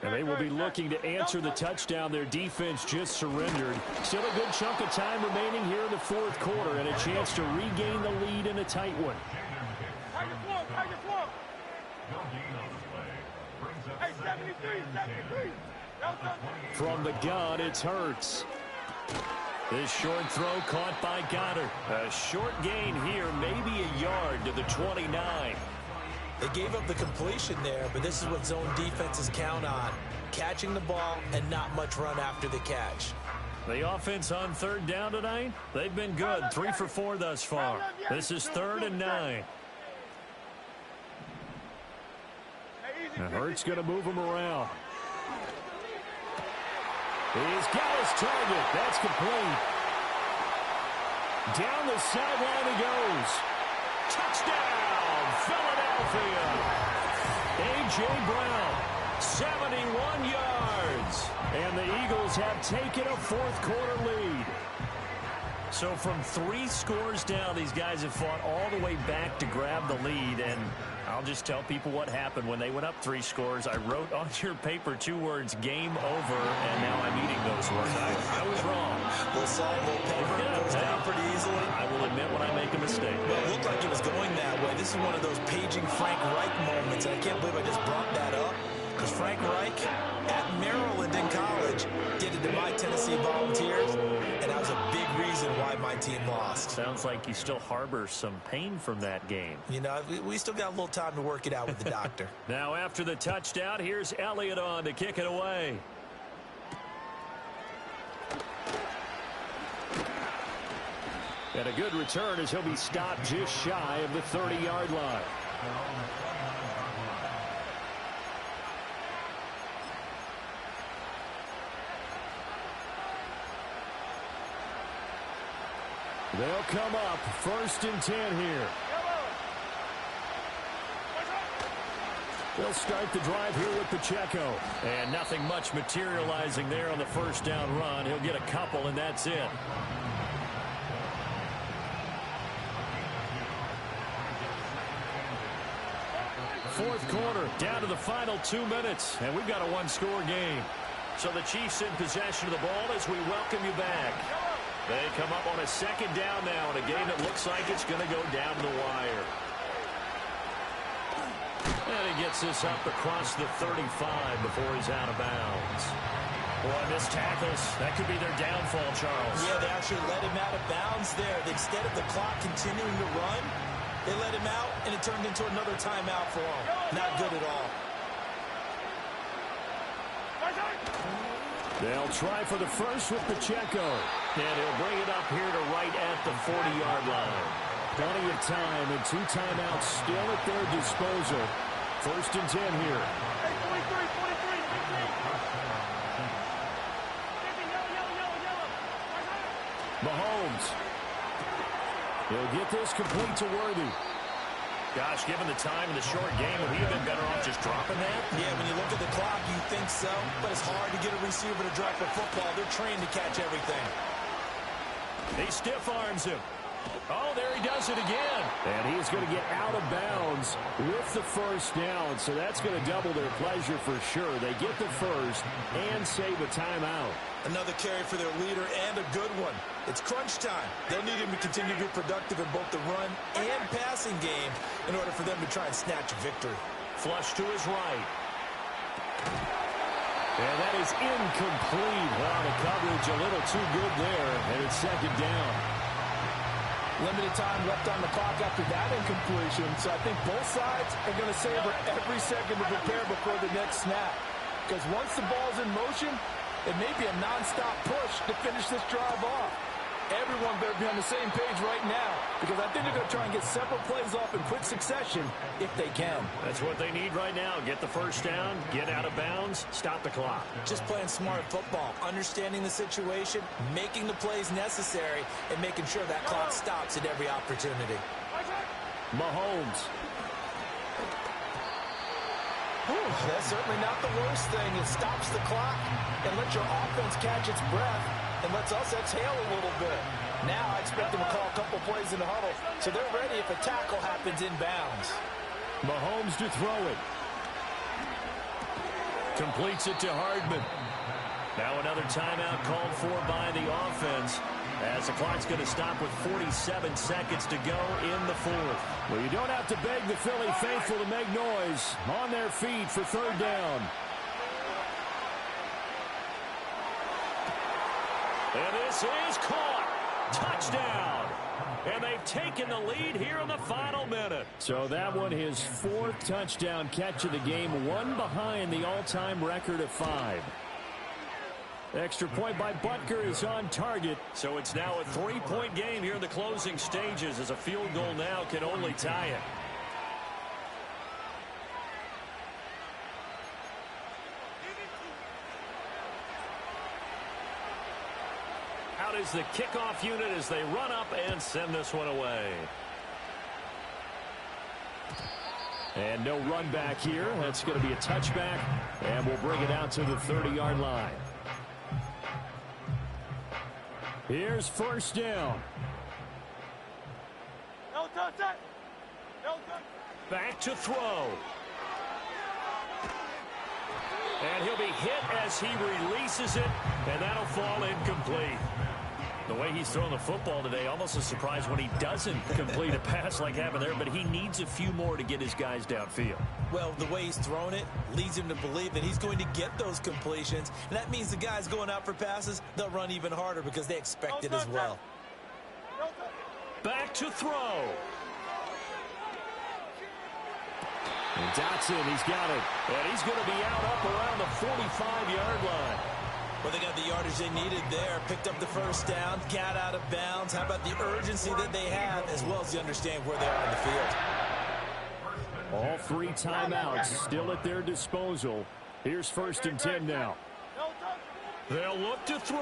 And they will be looking to answer the touchdown their defense just surrendered. Still a good chunk of time remaining here in the 4th quarter and a chance to regain the lead in a tight one. Hey, 73. From the gun, it's Hurts. This short throw caught by Goddard. A short gain here, maybe a yard to the 29. They gave up the completion there, but this is what zone defenses count on. Catching the ball and not much run after the catch. The offense on 3rd down tonight, they've been good. 3 for 4 thus far. This is 3rd and 9. Now Hurts going to move him around. He's got his target. That's complete. Down the sideline he goes. Touchdown, Philadelphia. A.J. Brown, 71 yards. And the Eagles have taken a 4th quarter lead. So from 3 scores down, these guys have fought all the way back to grab the lead. And I'll just tell people what happened when they went up 3 scores. I wrote on your paper 2 words, game over, and now I'm eating those words. I was wrong. Little salt, little pepper, goes down pretty easily. I will admit when I make a mistake. Well, it looked like it was going that way. This is one of those paging Frank Reich moments, and I can't believe I just brought that up. Because Frank Reich, at Maryland in college, did it to my Tennessee Volunteers, and that was a big reason why my team lost. Sounds like you still harbor some pain from that game. You know, we still got a little time to work it out with the doctor. Now after the touchdown, here's Elliott on to kick it away. And a good return as he'll be stopped just shy of the 30-yard line. They'll come up 1st and 10 here. They'll start the drive here with Pacheco. And nothing much materializing there on the 1st down run. He'll get a couple, and that's it. Fourth quarter, down to the final 2 minutes, and we've got a 1-score game. So the Chiefs in possession of the ball as we welcome you back. They come up on a 2nd down now in a game that looks like it's going to go down the wire. And he gets this up across the 35 before he's out of bounds. Boy, missed tackles. That could be their downfall, Charles. Yeah, they actually let him out of bounds there. Instead of the clock continuing to run, They let him out, and it turned into another timeout for him. Not good at all. They'll try for the first with Pacheco. And he'll bring it up here to right at the 40-yard line. Plenty of time and 2 timeouts still at their disposal. 1st and 10 here. Hey, 43, 43, 15. Mahomes. He'll get this complete to Worthy. Gosh, given the time in the short game, would he have been better off just dropping that? Yeah, when you look at the clock, you think so. But it's hard to get a receiver to drop a football. They're trained to catch everything. He stiff arms him. Oh, there he does it again. And he's going to get out of bounds with the first down. So that's going to double their pleasure for sure. They get the first and save a timeout. Another carry for their leader and a good one. It's crunch time. They'll need him to continue to be productive in both the run and passing game in order for them to try and snatch a victory. Flush to his right. And that is incomplete. Wow, the coverage a little too good there. And it's 2nd down. Limited time left on the clock after that incompletion. So I think both sides are going to savor every second to prepare before the next snap. Because once the ball's in motion, it may be a nonstop push to finish this drive off. Everyone better be on the same page right now, because I think they're going to try and get several plays off in quick succession if they can. That's what they need right now. Get the first down, get out of bounds, stop the clock. Just playing smart football, understanding the situation, making the plays necessary, and making sure that clock stops at every opportunity. Mahomes. That's certainly not the worst thing. It stops the clock and lets your offense catch its breath and lets us exhale a little bit. Now I expect them to call a couple plays in the huddle, so they're ready if a tackle happens inbounds. Mahomes to throw it. Completes it to Hardman. Now another timeout called for by the offense, as the clock's going to stop with 47 seconds to go in the 4th. Well, you don't have to beg the Philly faithful to make noise. On their feet for 3rd down. And this is caught. Touchdown. And they've taken the lead here in the final minute. So that one, his 4th touchdown catch of the game, one behind the all-time record of 5. Extra point by Butker is on target. So it's now a 3-point game here in the closing stages, as a field goal now can only tie it. Out is the kickoff unit as they run up and send this one away. And no run back here. That's going to be a touchback, and we'll bring it out to the 30-yard line. Here's 1st down. No touch that. No touch. Back to throw. And he'll be hit as he releases it, and that'll fall incomplete. The way he's throwing the football today, almost a surprise when he doesn't complete a pass like happened there, but he needs a few more to get his guys downfield. Well, the way he's thrown it leads him to believe that he's going to get those completions, and that means the guys going out for passes, they'll run even harder because they expect it as well. Back to throw. And Dotson, he's got it. And he's going to be out up around the 45-yard line. Well, they got the yardage they needed there. Picked up the first down, got out of bounds. How about the urgency that they have, as well as the understand where they are on the field? All 3 timeouts still at their disposal. Here's 1st and 10 now. They'll look to throw.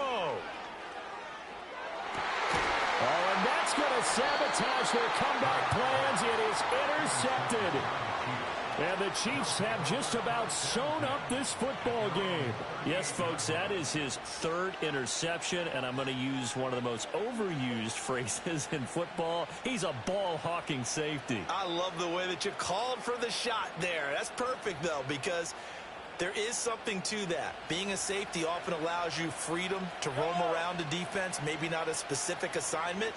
Oh, and that's going to sabotage their comeback plans. It is intercepted. And the Chiefs have just about sewn up this football game. Yes, folks, that is his 3rd interception, and I'm going to use one of the most overused phrases in football. He's a ball-hawking safety. I love the way that you called for the shot there. That's perfect, though, because there is something to that. Being a safety often allows you freedom to roam around a defense, maybe not a specific assignment.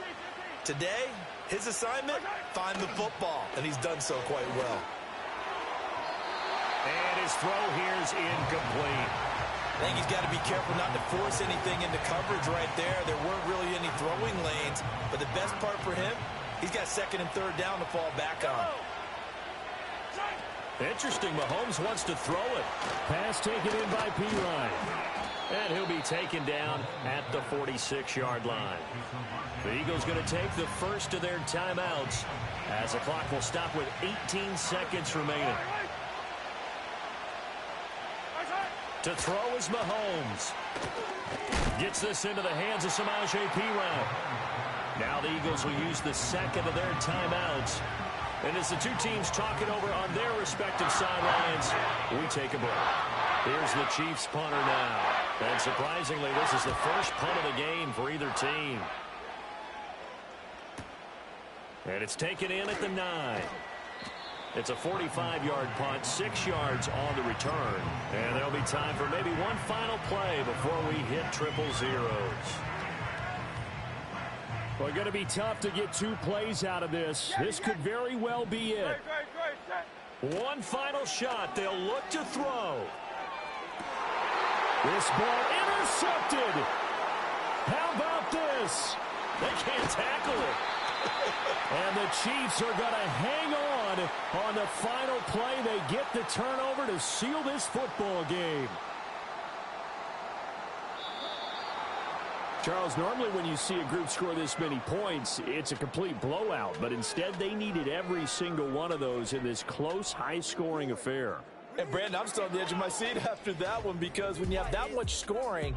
Today, his assignment, find the football, and he's done so quite well. And his throw here is incomplete. I think he's got to be careful not to force anything into coverage right there. There weren't really any throwing lanes, but the best part for him, He's got second and third down to fall back on. Interesting. Mahomes wants to throw it. Pass taken in by Pirine. And he'll be taken down at the 46-yard line. The Eagles going to take the first of their timeouts as the clock will stop with 18 seconds remaining. To throw is Mahomes. Gets this into the hands of Samaje Perine. Now the Eagles will use the second of their timeouts. And as the two teams talk it over on their respective sidelines, we take a break. Here's the Chiefs punter now. And surprisingly, this is the first punt of the game for either team. And it's taken in at the 9. It's a 45-yard punt, 6 yards on the return. And there'll be time for maybe one final play before we hit triple zeros. Well, going to be tough to get 2 plays out of this. This could very well be it. One final shot. They'll look to throw. This ball intercepted. How about this? They can't tackle it. And the Chiefs are going to hang on the final play. They get the turnover to seal this football game. Charles, normally when you see a group score this many points, it's a complete blowout. But instead, they needed every single one of those in this close, high-scoring affair. And, Brandon, I'm still on the edge of my seat after that one because when you have that much scoring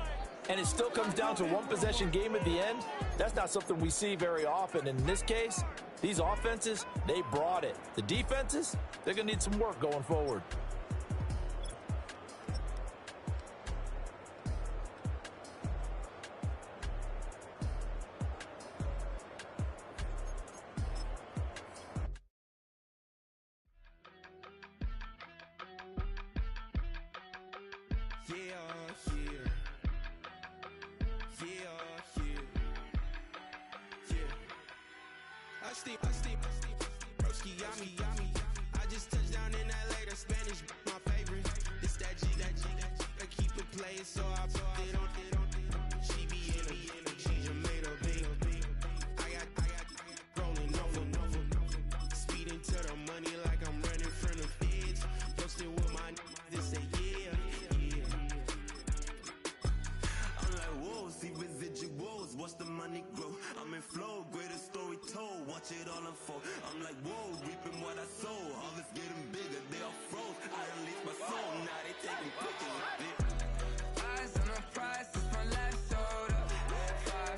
and it still comes down to one possession game at the end, that's not something we see very often. In this case, these offenses, they brought it. The defenses, they're going to need some work going forward. I just touched down in LA, the Spanish, my favorite. This that G, I keep it playing, so I put it on. She be in the she made a beat. I got rolling over, speeding to the money like I'm running from the feds. Posted with my this say yeah. I'm like, whoa, see residuals, watch the money grow. I'm in flow, greatest story told, watch it all unfold. I'm like, whoa, reaping what I sow. Harvest getting bigger, they all froze. I unleashed my soul, now they taking pictures of it. Eyes on the price, it's my life sold up.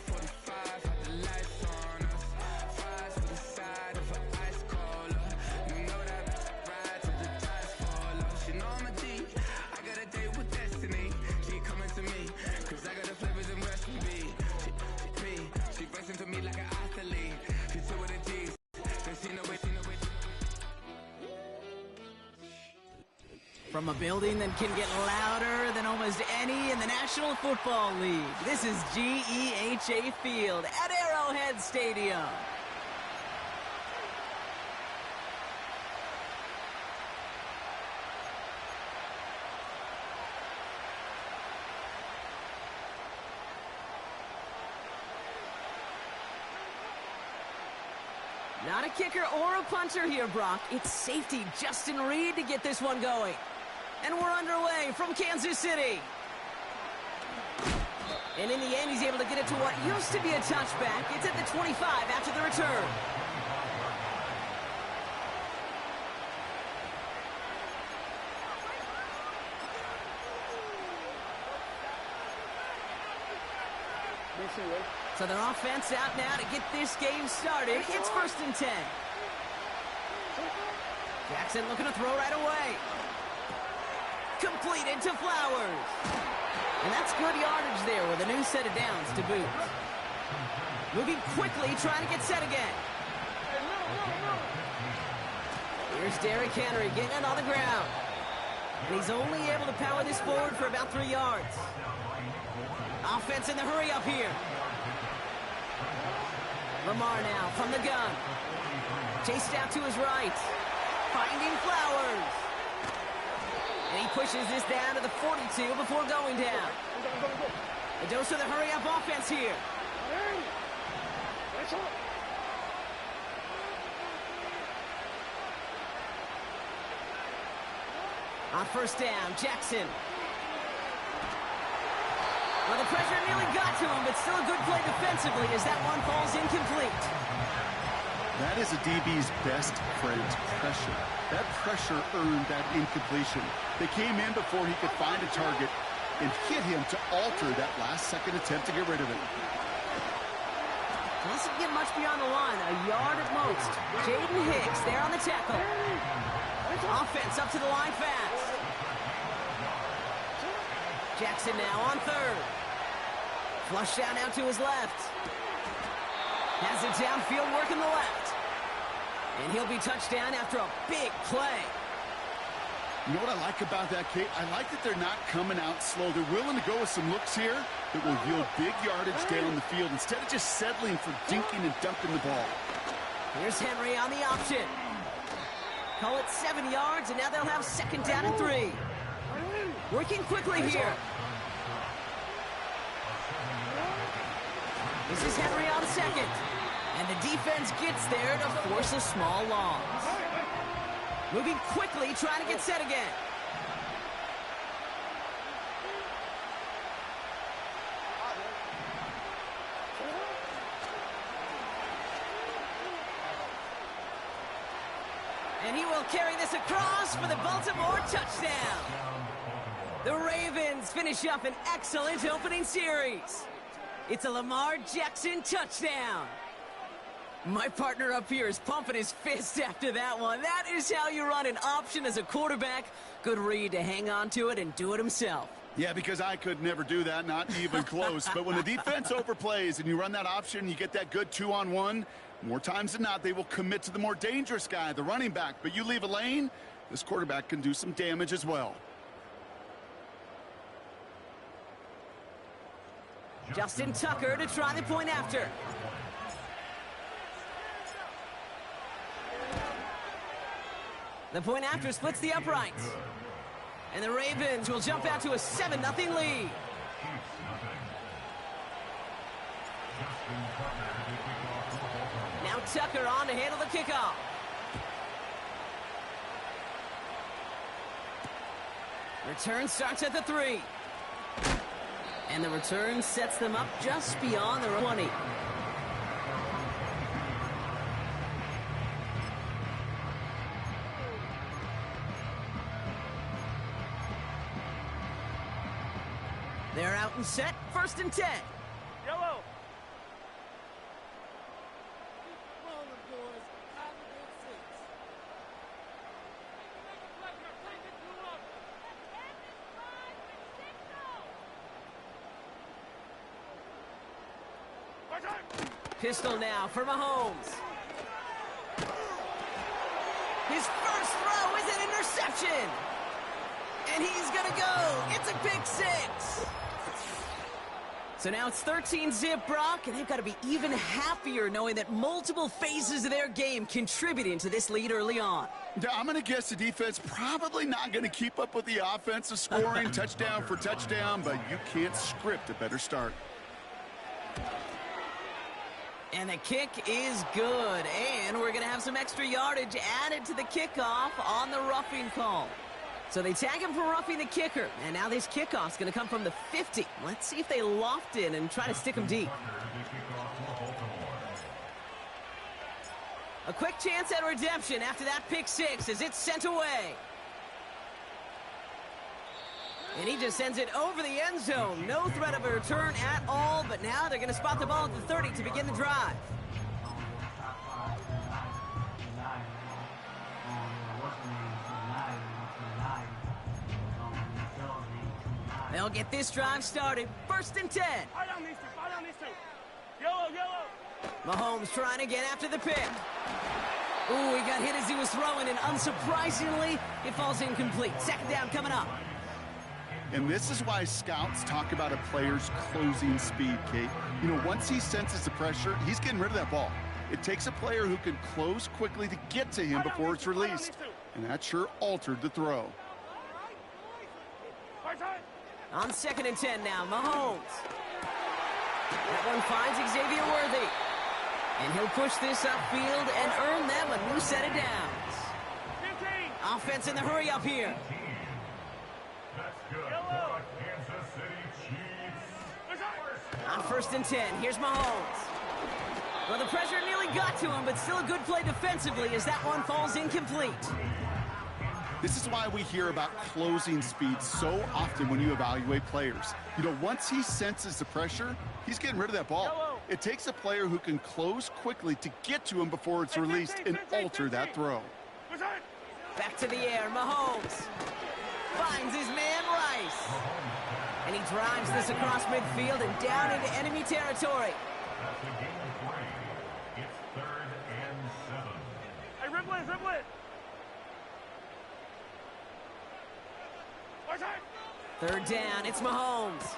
545, had the lights on us. Fries for the side of an ice cola. You know that ride till the tires fall off. She know I'm a G, I got a date with destiny. She coming to me, cause I got the flavors and recipes. She racing to me like an athlete. She took with the G's. From a building that can get louder than almost any in the National Football League, this is GEHA Field at Arrowhead Stadium. Not a kicker or a punter here, Brock. It's safety Justin Reed to get this one going. And we're underway from Kansas City. And in the end, he's able to get it to what used to be a touchback. It's at the 25 after the return. So their offense out now to get this game started. It's 1st and 10. Jackson looking to throw right away. Completed to Flowers. And that's good yardage there with a new set of downs to boot. Moving quickly, trying to get set again. Here's Derrick Henry getting it on the ground. And he's only able to power this forward for about 3 yards. Offense in the hurry up here. Lamar now from the gun. Chased out to his right. Finding Flowers. And he pushes this down to the 42 before going down. A dose of the hurry-up offense here. On first down, Jackson. Well, the pressure nearly got to him, but still a good play defensively as that one falls incomplete. That is a DB's best friend, pressure. That pressure earned that incompletion. They came in before he could find a target and hit him to alter that last-second attempt to get rid of it. Doesn't get much beyond the line, a yard at most. Jaden Hicks there on the tackle. Offense up to the line fast. Jackson now on third. Flush down out to his left. Has it downfield, working the left. And he'll be touchdown after a big play. You know what I like about that, Kate? I like that they're not coming out slow. They're willing to go with some looks here that will yield big yardage down the field instead of just settling for dinking and dunking the ball. Here's Henry on the option. Call it 7 yards, and now they'll have second down and 3. Working quickly here. This is Henry on second. And the defense gets there to force a small loss. Moving quickly, trying to get set again. And he will carry this across for the Baltimore touchdown. The Ravens finish up an excellent opening series. It's a Lamar Jackson touchdown. My partner up here is pumping his fist after that one. That is how you run an option as a quarterback. Good read to hang on to it and do it himself. Yeah, because I could never do that, not even close. But when the defense overplays and you run that option, you get that good 2-on-1, more times than not, they will commit to the more dangerous guy, the running back. But you leave a lane, this quarterback can do some damage as well. Justin Tucker to try the point after. The point after splits the uprights. And the Ravens will jump out to a 7-0 lead. Now Tucker on to handle the kickoff. Return starts at the 3. And the return sets them up just beyond the 20. They're out and set, 1st and 10. Yellow. Pistol now for Mahomes. His first throw is an interception. And he's going to go. It's a pick 6. So now it's 13-zip, Brock, and they've got to be even happier knowing that multiple phases of their game contributing to this lead early on. Yeah, I'm going to guess the defense probably not going to keep up with the offensive scoring touchdown for touchdown, but you can't script a better start. And the kick is good, and we're going to have some extra yardage added to the kickoff on the roughing call. So they tag him for roughing the kicker, and now this kickoff's going to come from the 50. Let's see if they loft in and try to stick him deep. A quick chance at redemption after that pick 6 as it's sent away. And he just sends it over the end zone. No threat of a return at all, but now they're going to spot the ball at the 30 to begin the drive. They'll get this drive started. 1st and 10. Fire down these two. Yellow. Mahomes trying to get after the pick. Ooh, he got hit as he was throwing, and unsurprisingly, it falls incomplete. 2nd down coming up. And this is why scouts talk about a player's closing speed, Kate. You know, once he senses the pressure, he's getting rid of that ball. It takes a player who can close quickly to get to him before it's released. And that sure altered the throw. On 2nd and 10 now, Mahomes. That one finds Xavier Worthy. And he'll push this upfield and earn them a new set of downs. Offense in the hurry up here. On 1st and 10, here's Mahomes. Well, the pressure nearly got to him, but still a good play defensively as that one falls incomplete. This is why we hear about closing speed so often when you evaluate players. You know, once he senses the pressure, he's getting rid of that ball. It takes a player who can close quickly to get to him before it's released and alter that throw. Back to the air, Mahomes finds his man Rice. And he drives this across midfield and down into enemy territory. That's the game of 3. It's 3rd and 7. Hey, rip it. What's that? 3rd down, it's Mahomes.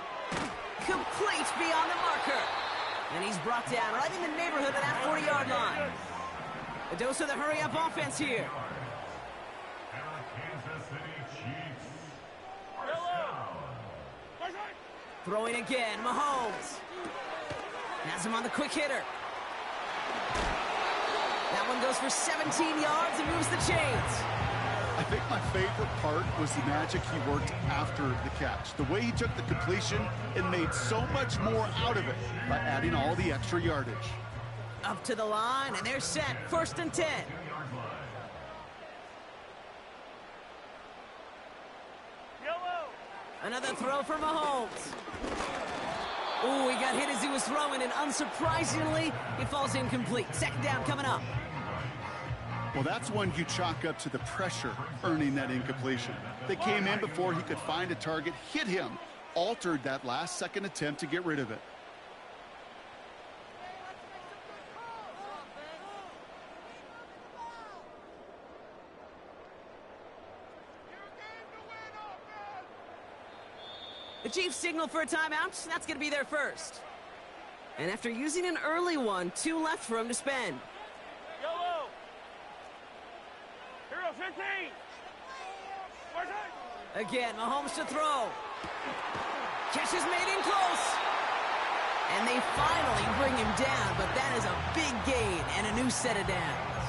Complete beyond the marker. And he's brought down right in the neighborhood of that 40-yard line. A dose of the hurry-up offense here. And the Kansas City Chiefs. First down. Throwing again, Mahomes. Has him on the quick hitter. That one goes for 17 yards and moves the chains. I think my favorite part was the magic he worked after the catch. The way he took the completion and made so much more out of it by adding all the extra yardage. Up to the line, and they're set. 1st and 10. Another throw for Mahomes. Ooh, he got hit as he was throwing, and unsurprisingly, he falls incomplete. 2nd down coming up. Well, that's one you chalk up to the pressure earning that incompletion. They came in before he could find a target, hit him, altered that last-second attempt to get rid of it. The Chiefs signal for a timeout. That's going to be their first. And after using an early one, 2 left for him to spend. Yellow. Hero 15. Again, Mahomes to throw. Catch is made in close. And they finally bring him down, but that is a big gain and a new set of downs.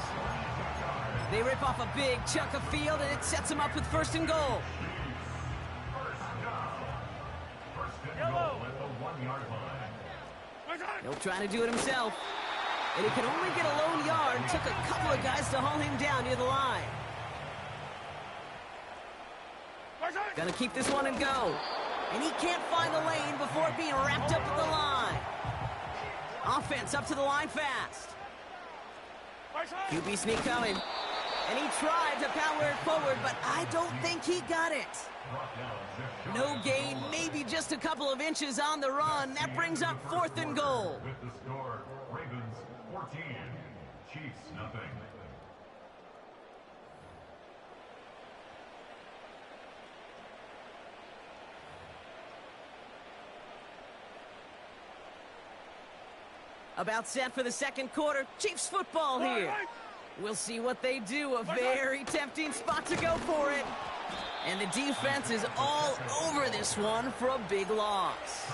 They rip off a big chunk of field, and it sets them up with 1st and goal. He'll try to do it himself. And he could only get a lone yard. Took a couple of guys to haul him down near the line. Gonna keep this one and go. And he can't find the lane before it being wrapped up at the line. Offense up to the line fast. QB sneak coming. And he tried to power it forward, but I don't think he got it. No gain, maybe just a couple of inches on the run. That brings up 4th and goal. With the score, Ravens 14, Chiefs nothing. About set for the 2nd quarter. Chiefs football here. We'll see what they do. A very tempting spot to go for it. And the defense is all over this one for a big loss.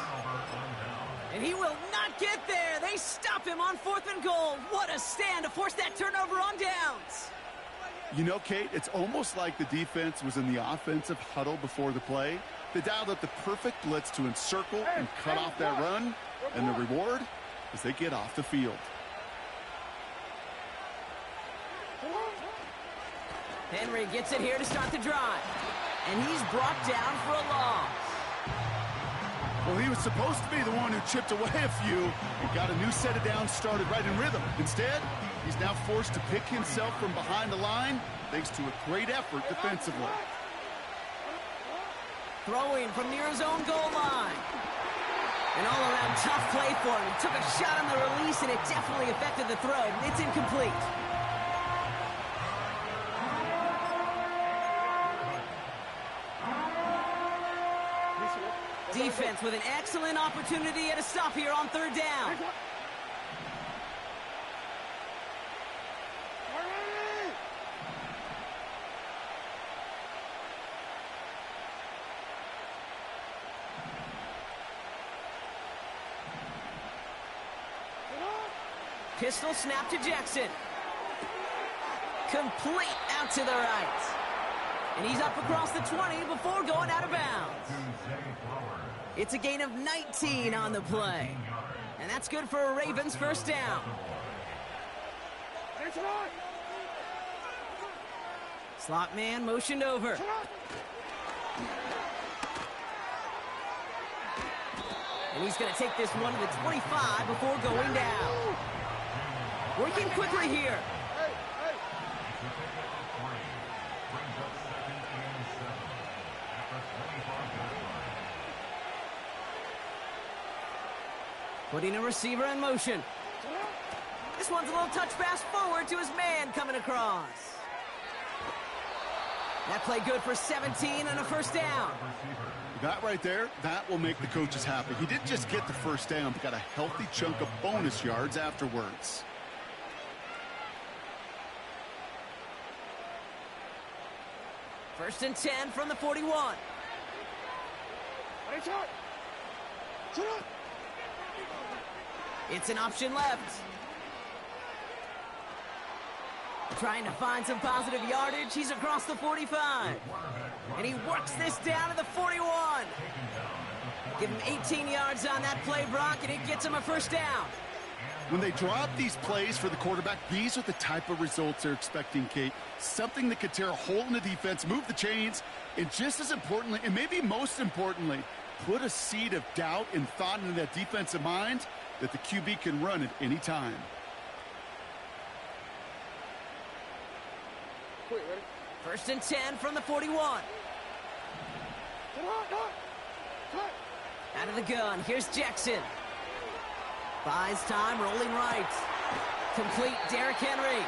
And he will not get there. They stop him on 4th and goal. What a stand to force that turnover on downs. You know, Kate, it's almost like the defense was in the offensive huddle before the play. They dialed up the perfect blitz to encircle and cut off that run. And the reward is they get off the field. Henry gets it here to start the drive. And he's brought down for a loss. Well, he was supposed to be the one who chipped away a few and got a new set of downs started right in rhythm. Instead, he's now forced to pick himself from behind the line thanks to a great effort defensively. Throwing from near his own goal line. An all-around tough play for him. He took a shot on the release, and it definitely affected the throw. It's incomplete. Defense with an excellent opportunity at a stop here on 3rd down. Pistol snap to Jackson. Complete out to the right. And he's up across the 20 before going out of bounds. It's a gain of 19 on the play. And that's good for a Ravens first down. Slot man motioned over. And he's going to take this one to the 25 before going down. Working quickly here. Putting a receiver in motion. This one's a little touch pass forward to his man coming across. That play good for 17 and a first down. That right there, that will make the coaches happy. He didn't just get the first down, but got a healthy chunk of bonus yards afterwards. First and 10 from the 41. It's an option left. Trying to find some positive yardage. He's across the 45. And he works this down to the 41. Give him 18 yards on that play, Brock, and it gets him a first down. When they draw up these plays for the quarterback, these are the type of results they're expecting, Kate. Something that could tear a hole in the defense, move the chains, and just as importantly, and maybe most importantly, put a seed of doubt and thought into that defensive mind that the QB can run at any time. First and 10 from the 41. Out of the gun, here's Jackson. Buys time, rolling right. Complete, Derrick Henry.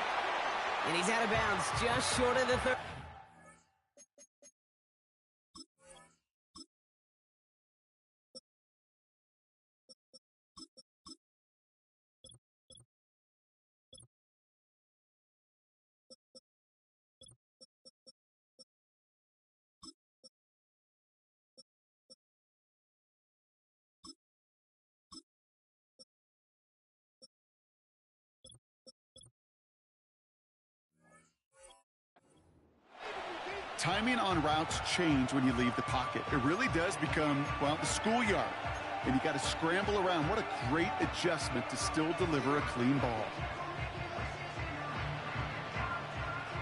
And he's out of bounds, just short of the 30. Timing on routes change when you leave the pocket. It really does become, well, the schoolyard. And you got to scramble around. What a great adjustment to still deliver a clean ball.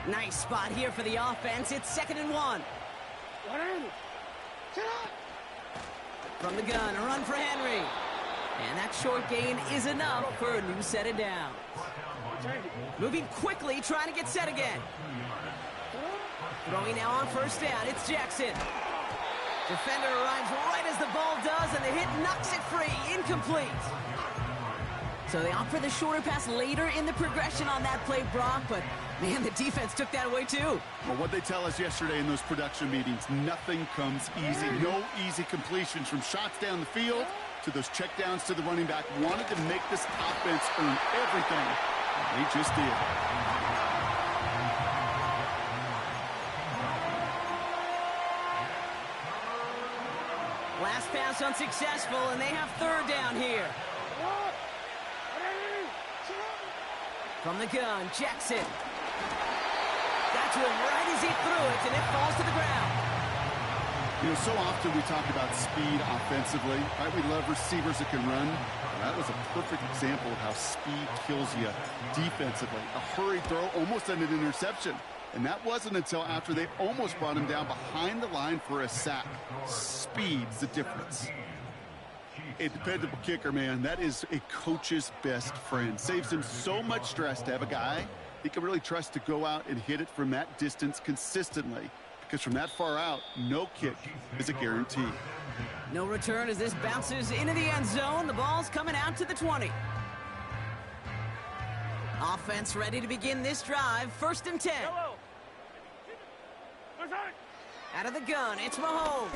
Nice spot here for the offense. It's 2nd and 1. From the gun, a run for Henry. And that short gain is enough for a new set of downs. Moving quickly, trying to get set again. Throwing now on first down, it's Jackson. Defender arrives right as the ball does, and the hit knocks it free, incomplete. So they opt for the shorter pass later in the progression on that play, Brock, but man, the defense took that away too. Well, what they tell us yesterday in those production meetings, nothing comes easy. No easy completions from shots down the field to those checkdowns to the running back. Wanted to make this offense earn everything. They just did. Last pass unsuccessful, and they have 3rd down here. From the gun, Jackson. Got to him right as he threw it, and it falls to the ground. You know, so often we talk about speed offensively, right? We love receivers that can run. That was a perfect example of how speed kills you defensively. A hurried throw, almost an interception. And that wasn't until after they almost brought him down behind the line for a sack. Speed's the difference. A dependable kicker, man, that is a coach's best friend. Saves him so much stress to have a guy he can really trust to go out and hit it from that distance consistently. Because from that far out, no kick is a guarantee. No return as this bounces into the end zone. The ball's coming out to the 20. Offense ready to begin this drive. 1st and 10. Out of the gun, it's Mahomes.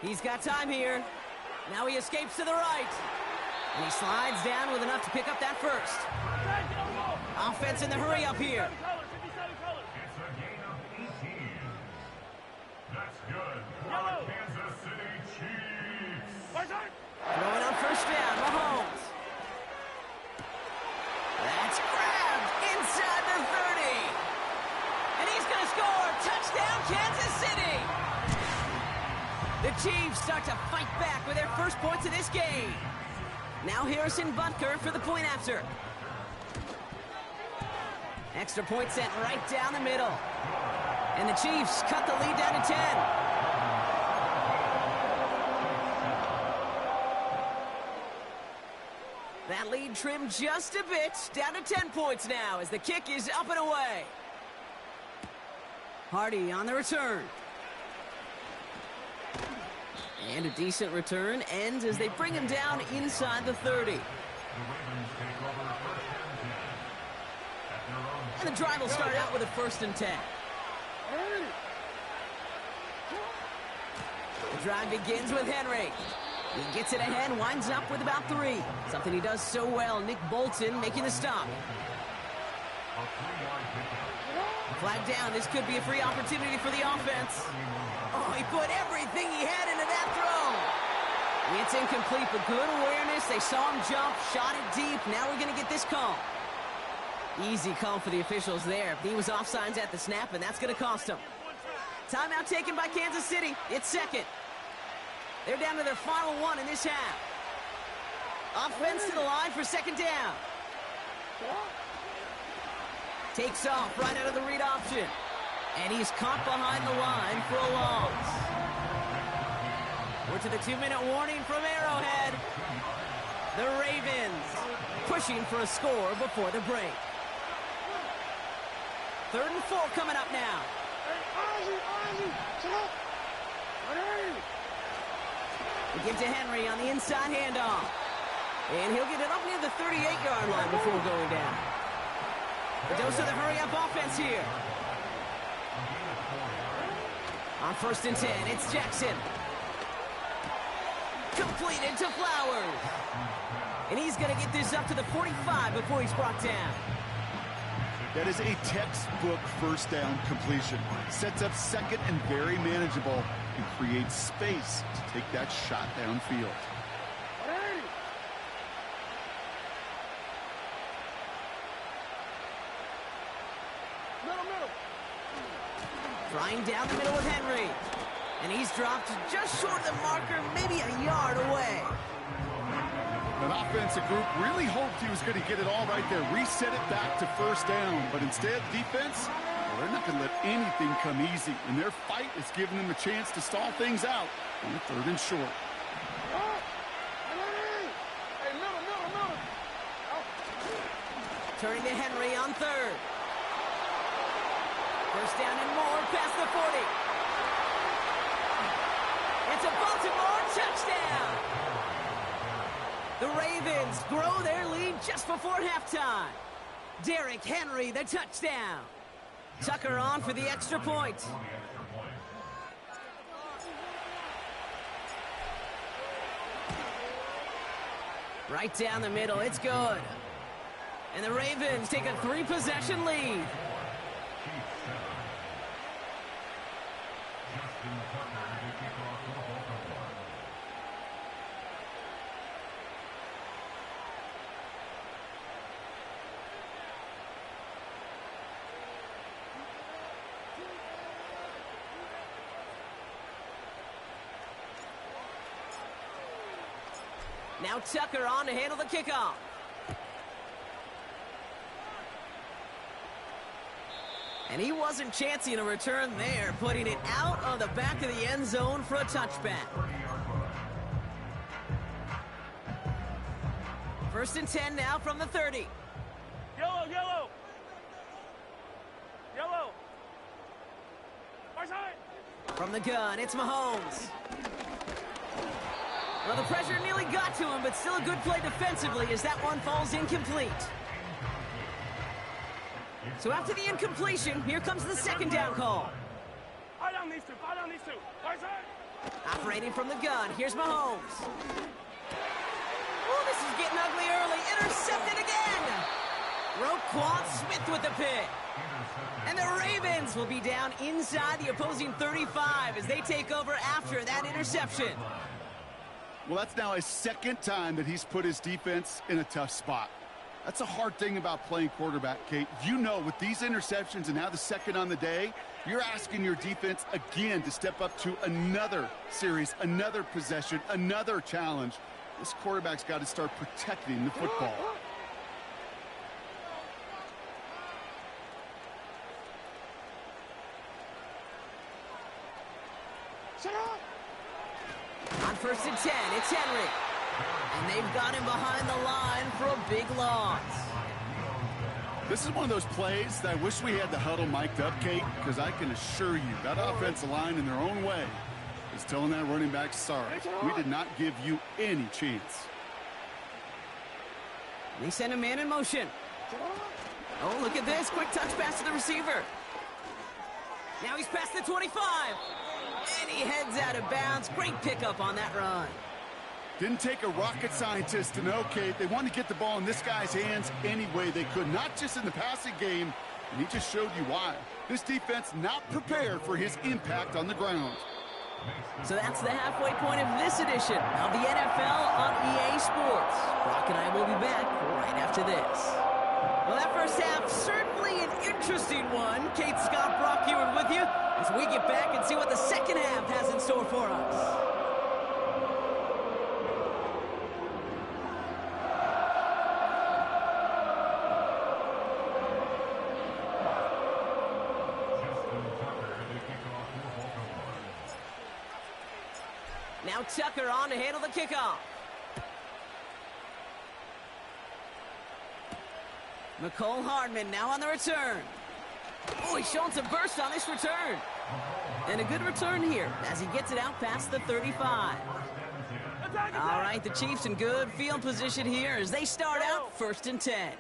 He's got time here. Now he escapes to the right. And he slides down with enough to pick up that first. Offense in the hurry up here. It's a gain of 18. That's good for the Kansas City Chiefs. Throwing on first down, Mahomes. That's grabbed inside the 30. And he's going to score. Touchdown! Kansas City! The Chiefs start to fight back with their first points of this game. Now Harrison Butker for the point after. Extra point sent right down the middle. And the Chiefs cut the lead down to 10. That lead trimmed just a bit, down to 10 points now as the kick is up and away. Hardy on the return. And a decent return ends as they bring him down inside the 30. And the drive will start out with a 1st and 10. The drive begins with Henry. He gets it ahead, winds up with about 3. Something he does so well. Nick Bolton making the stop. Flag down. This could be a free opportunity for the offense. Oh, he put everything he had into that throw. It's incomplete, but good awareness. They saw him jump, shot it deep. Now we're going to get this call. Easy call for the officials there. He was offsides at the snap, and that's going to cost him. Timeout taken by Kansas City. It's second. They're down to their final 1 in this half. Offense to the line for 2nd down. Takes off right out of the read option. And he's caught behind the line for a loss. We're to the 2-minute warning from Arrowhead. The Ravens pushing for a score before the break. 3rd and 4 coming up now. We give to Henry on the inside handoff. And he'll get it up near the 38-yard line before going down. A dose of the hurry-up offense here. On 1st and 10, it's Jackson. Completed to Flowers. And he's going to get this up to the 45 before he's brought down. That is a textbook 1st down completion. Sets up 2nd and very manageable and creates space to take that shot downfield. Flying down the middle with Henry. And he's dropped just short of the marker, maybe a yard away. An offensive group really hoped he was going to get it all right there, reset it back to 1st down. But instead, defense, well, they're not going to let anything come easy. And their fight is giving them a chance to stall things out on the 3rd and short. Turning to Henry on 3rd. 1st down and more past the 40. It's a Baltimore touchdown. The Ravens grow their lead just before halftime. Derrick Henry, the touchdown. Tucker on for the extra point. Right down the middle, it's good. And the Ravens take a 3-possession lead. Now Tucker on to handle the kickoff. And he wasn't chancing a return there, putting it out of the back of the end zone for a touchback. 1st and 10 now from the 30. Yellow, yellow. Yellow. Far side. From the gun, it's Mahomes. Well, the pressure nearly got to him, but still a good play defensively as that one falls incomplete. So after the incompletion, here comes the 2nd down call. Fire down these two. Fire down these two. Far side. Operating from the gun, here's Mahomes. Oh, this is getting ugly early. Intercepted again. Roquan Smith with the pick. And the Ravens will be down inside the opposing 35 as they take over after that interception. Well, that's now his 2nd time that he's put his defense in a tough spot. That's a hard thing about playing quarterback, Kate. You know, with these interceptions and now the second on the day, you're asking your defense again to step up to another series, another possession, another challenge. This quarterback's got to start protecting the football. On 1st and 10, it's Henry. And they've got him behind the line for a big loss. This is one of those plays that I wish we had the huddle mic'd up, Kate, because I can assure you that offensive line in their own way is telling that running back, sorry, we did not give you any chance. They send a man in motion. Oh, look at this. Quick touch pass to the receiver. Now he's past the 25. And he heads out of bounds. Great pickup on that run. Didn't take a rocket scientist to know, Kate. They wanted to get the ball in this guy's hands any way they could, not just in the passing game, and he just showed you why. This defense not prepared for his impact on the ground. So that's the halfway point of this edition of the NFL on EA Sports. Brock and I will be back right after this. Well, that first half, certainly an interesting one. Kate, Scott, Brock here with you as we get back and see what the second half has in store for us. Now Tucker on to handle the kickoff. Nicole Hardman now on the return. Oh, he's showing some burst on this return. And a good return here as he gets it out past the 35. All right, the Chiefs in good field position here as they start out 1st and 10.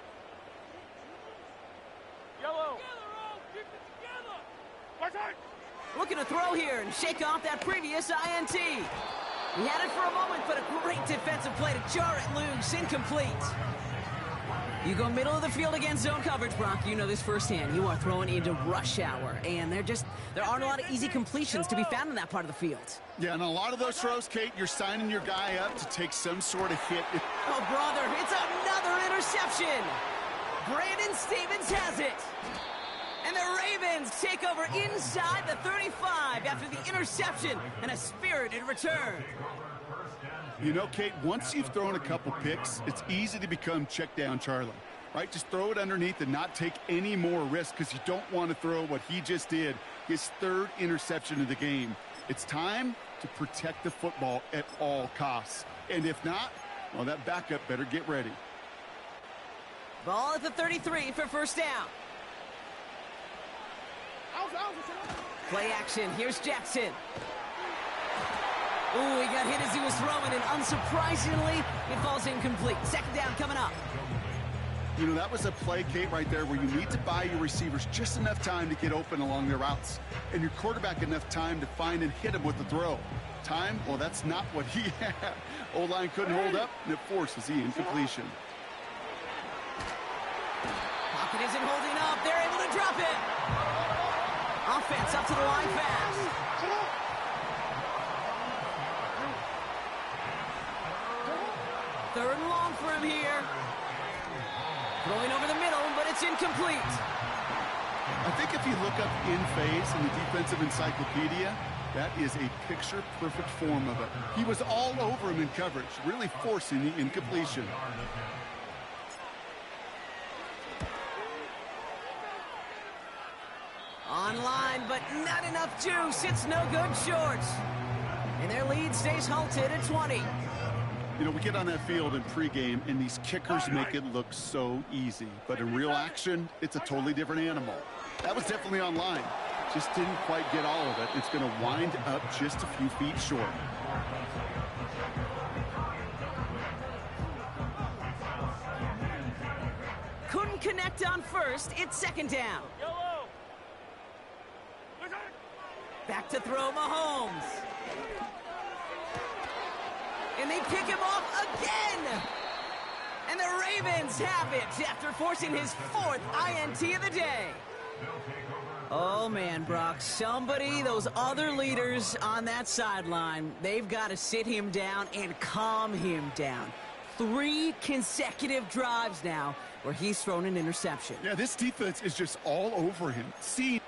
Yellow. Looking to throw here and shake off that previous INT. He had it for a moment, but a great defensive play to jar it loose, incomplete. You go middle of the field against zone coverage, Brock. You know this firsthand. You are throwing into rush hour, and there aren't a lot of easy completions to be found in that part of the field. Yeah, and a lot of those throws, Kate, you're signing your guy up to take some sort of hit. Oh, brother, it's another interception. Brandon Stevens has it. And the Ravens take over inside the 35 after the interception and a spirited return. You know, Kate, once you've thrown a couple picks, it's easy to become check down Charlie, right? Just throw it underneath and not take any more risk because you don't want to throw what he just did, his 3rd interception of the game. It's time to protect the football at all costs. And if not, well, that backup better get ready. Ball at the 33 for 1st down. Play action. Here's Jackson. Ooh, he got hit as he was throwing, and unsurprisingly, it falls incomplete. 2nd down coming up. You know, that was a play, Kate, right there where you need to buy your receivers just enough time to get open along their routes, and your quarterback enough time to find and hit him with the throw. Time? Well, that's not what he had. O-line couldn't hold up, and it forces the incompletion. Pocket isn't holding up. They're able to drop it. Offense up to the line fast. Third and long for him here. Throwing over the middle, but it's incomplete. I think if you look up in phase in the defensive encyclopedia, that is a picture-perfect form of it. He was all over him in coverage, really forcing the incompletion. Online, but not enough juice. It's no good short. And their lead stays halted at 20. You know, we get on that field in pregame, and these kickers make it look so easy. But in real action, it's a totally different animal. That was definitely online. Just didn't quite get all of it. It's going to wind up just a few feet short. Couldn't connect on 1st. It's 2nd down. Back to throw Mahomes. And they pick him off again. And the Ravens have it after forcing his 4th INT of the day. Oh, man, Brock, those other leaders on that sideline, they've got to sit him down and calm him down. 3 consecutive drives now where he's thrown an interception. Yeah, this defense is just all over him. See.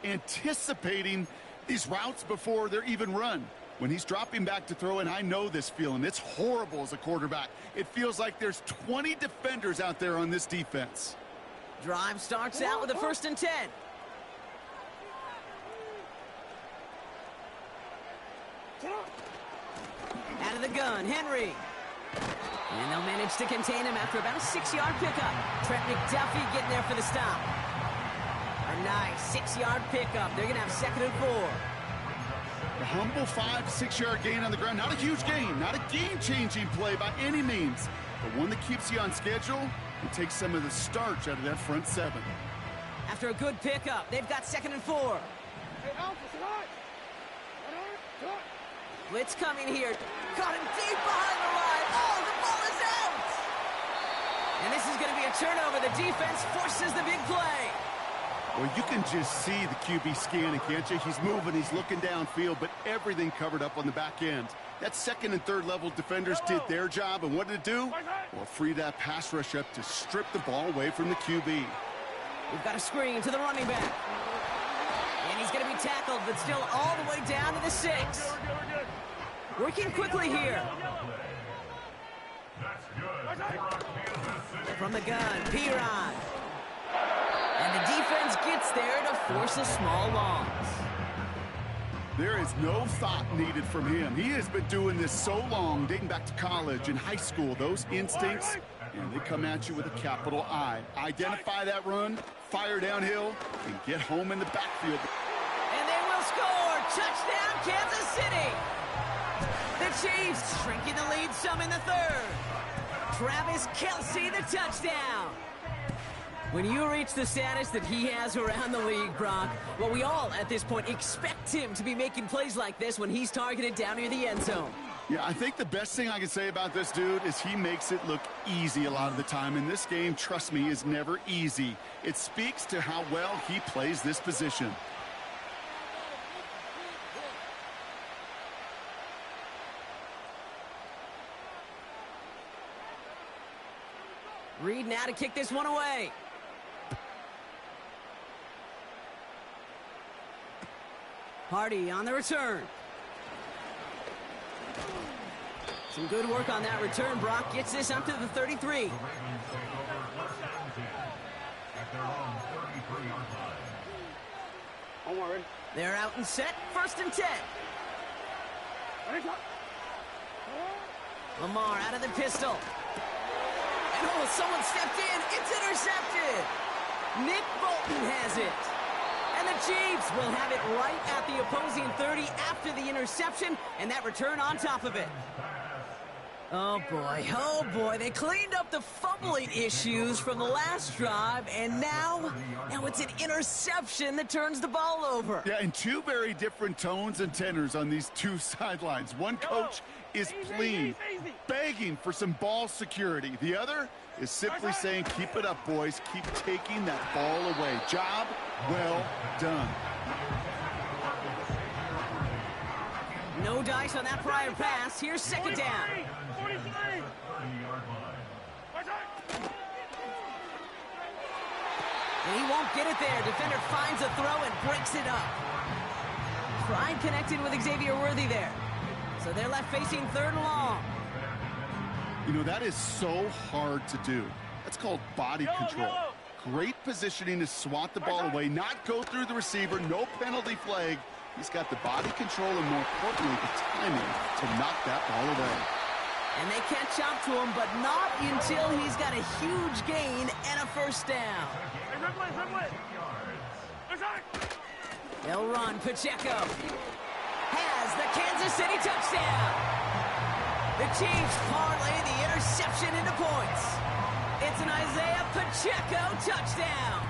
Anticipating these routes before they're even run. When he's dropping back to throw, and I know this feeling, it's horrible as a quarterback. It feels like there's 20 defenders out there on this defense. Drive starts out with a 1st and 10. Out of the gun, Henry. And they'll manage to contain him after about a 6-yard pickup. Trent McDuffie getting there for the stop. A nice 6-yard pickup. They're going to have 2nd and 4. A humble 5-6-yard gain on the ground. Not a huge gain, not a game-changing play by any means, but one that keeps you on schedule and takes some of the starch out of that front 7. After a good pickup, they've got 2nd and 4. Blitz coming here. Caught him deep behind the line. Oh, the ball is out! And this is going to be a turnover. The defense forces the big play. Well, you can just see the QB scanning, can't you? He's moving, he's looking downfield, but everything covered up on the back end. That 2nd and 3rd level defenders did their job, and what did it do? Well, free that pass rush up to strip the ball away from the QB. We've got a screen to the running back. And he's going to be tackled, but still all the way down to the 6. Working quickly here. From the gun, Piron. And the defense gets there to force a small loss. There is no thought needed from him. He has been doing this so long, dating back to college and high school. Those instincts, and they come at you with a capital I. Identify that run, fire downhill, and get home in the backfield. And they will score! Touchdown, Kansas City! The Chiefs shrinking the lead some in the 3rd. Travis Kelce, the touchdown. When you reach the status that he has around the league, Brock, well, we all at this point expect him to be making plays like this when he's targeted down near the end zone. Yeah, I think the best thing I can say about this dude is he makes it look easy a lot of the time. And this game, trust me, is never easy. It speaks to how well he plays this position. Reed now to kick this one away. Hardy on the return. Some good work on that return. Brock gets this up to the 33. They're out and set. 1st and 10. Lamar out of the pistol. And oh, someone stepped in. It's intercepted. Nick Bolton has it. And the Chiefs will have it right at the opposing 30 after the interception, and that return on top of it. Oh boy, they cleaned up the fumbling issues from the last drive, and now it's an interception that turns the ball over. Yeah, and 2 very different tones and tenors on these 2 sidelines. One coach is pleading, begging for some ball security. The other is simply saying, keep it up, boys. Keep taking that ball away. Job well done. No dice on that prior pass. Here's 2nd down. And he won't get it there. Defender finds a throw and breaks it up. Pride connected with Xavier Worthy there. So they're left facing 3rd and long. You know, that is so hard to do. That's called body control. Great positioning to swat the ball away, not go through the receiver, no penalty flag. He's got the body control and, more importantly, the timing to knock that ball away. And they catch up to him, but not until he's got a huge gain and a 1st down. They'll run. Pacheco has the Kansas City touchdown. The Chiefs parlay the interception into points. It's an Isaiah Pacheco touchdown.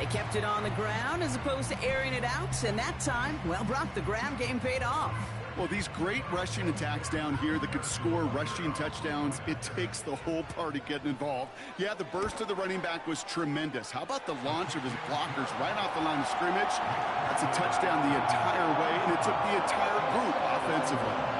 They kept it on the ground as opposed to airing it out, and that time, well, Brock, the ground game paid off. Well, these great rushing attacks down here that could score rushing touchdowns, it takes the whole party getting involved. Yeah, the burst of the running back was tremendous. How about the launch of his blockers right off the line of scrimmage? That's a touchdown the entire way, and it took the entire group offensively.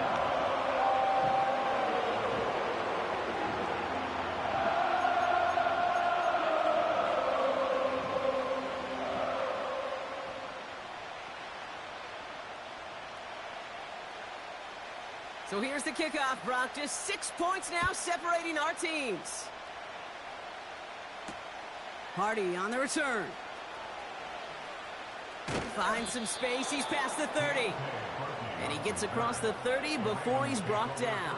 So here's the kickoff, Brock. Just 6 points now separating our teams. Hardy on the return. Finds some space. He's past the 30. And he gets across the 30 before he's brought down.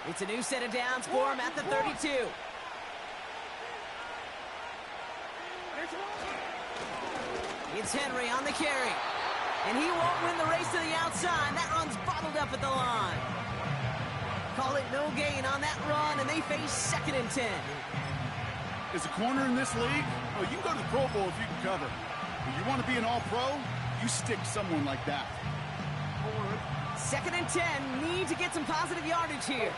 It's a new set of downs for him at the 32. It's Henry on the carry. And he won't win the race to the outside. That run's bottled up at the line. Call it no gain on that run, and they face 2nd and 10. As a corner in this league, well, you can go to the Pro Bowl if you can cover. If you want to be an all-pro, you stick someone like that. 2nd and 10. Need to get some positive yardage here.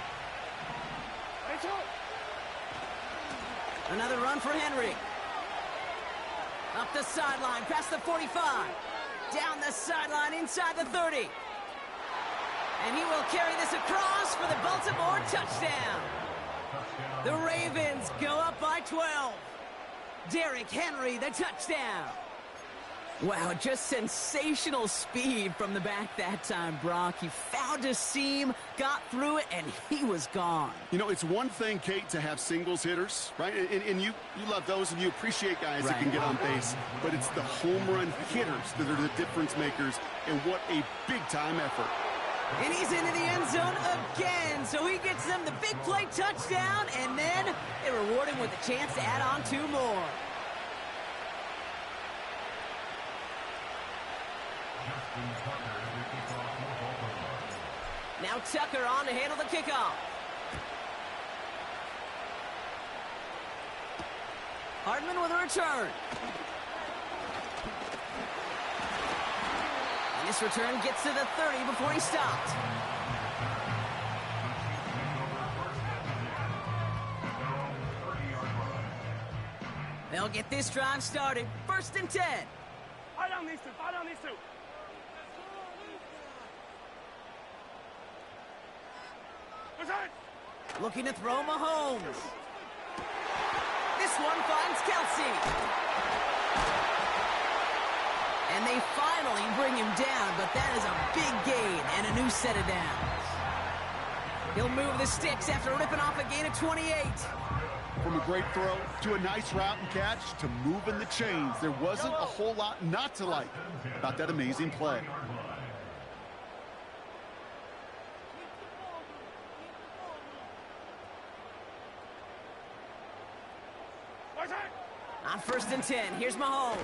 Another run for Henry. Up the sideline, past the 45. Down the sideline, inside the 30. And he will carry this across for the Baltimore touchdown. The Ravens go up by 12. Derrick Henry, the touchdown. Wow, just sensational speed from the back that time, Brock. He found a seam, got through it, and he was gone. You know, it's one thing, Kate, to have singles hitters, right? And you love those, and you appreciate guys that can get on base. But it's the home run hitters that are the difference makers, and what a big-time effort. And he's into the end zone again, so he gets them the big play touchdown, and then they reward him with a chance to add on 2 more. Now Tucker on to handle the kickoff. Hardman with a return. And this return gets to the 30 before he stopped. They'll get this drive started. 1st and 10. Fight on these two. Fight on these two. Looking to throw Mahomes. This one finds Kelsey. And they finally bring him down, but that is a big gain and a new set of downs. He'll move the sticks after ripping off a gain of 28. From a great throw to a nice route and catch to moving the chains, there wasn't a whole lot not to like about that amazing play. On 1st and 10, here's Mahomes.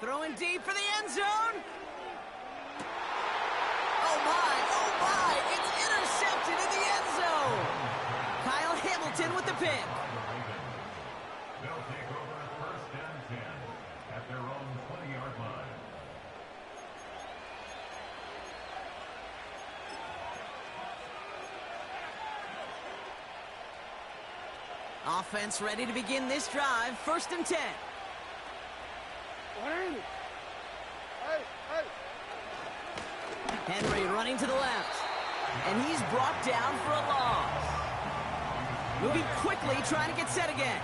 Throwing deep for the end zone. Oh my, it's intercepted in the end zone. Kyle Hamilton with the pick. They'll take over 1st and 10 at their own 20-yard line. Offense ready to begin this drive. 1st and 10. Henry running to the left. And he's brought down for a loss. Moving quickly, trying to get set again.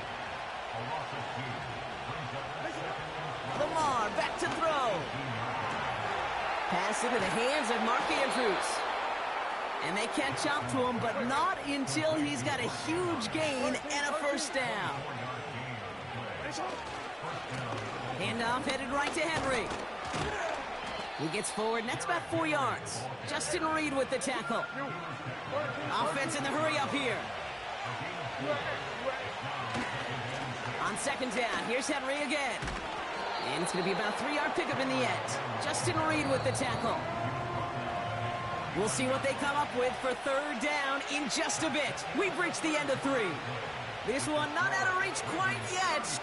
Lamar back to throw. Pass into the hands of Mark Andrews. And they catch up to him, but not until he's got a huge gain and a 1st down. Handoff headed right to Henry. He gets forward, and that's about 4 yards. Justin Reed with the tackle. Offense in the hurry up here. On On second down, here's Henry again. And it's going to be about a 3-yard pickup in the end. Justin Reed with the tackle. We'll see what they come up with for third down in just a bit. We've reached the end of 3. This one not out of reach quite yet.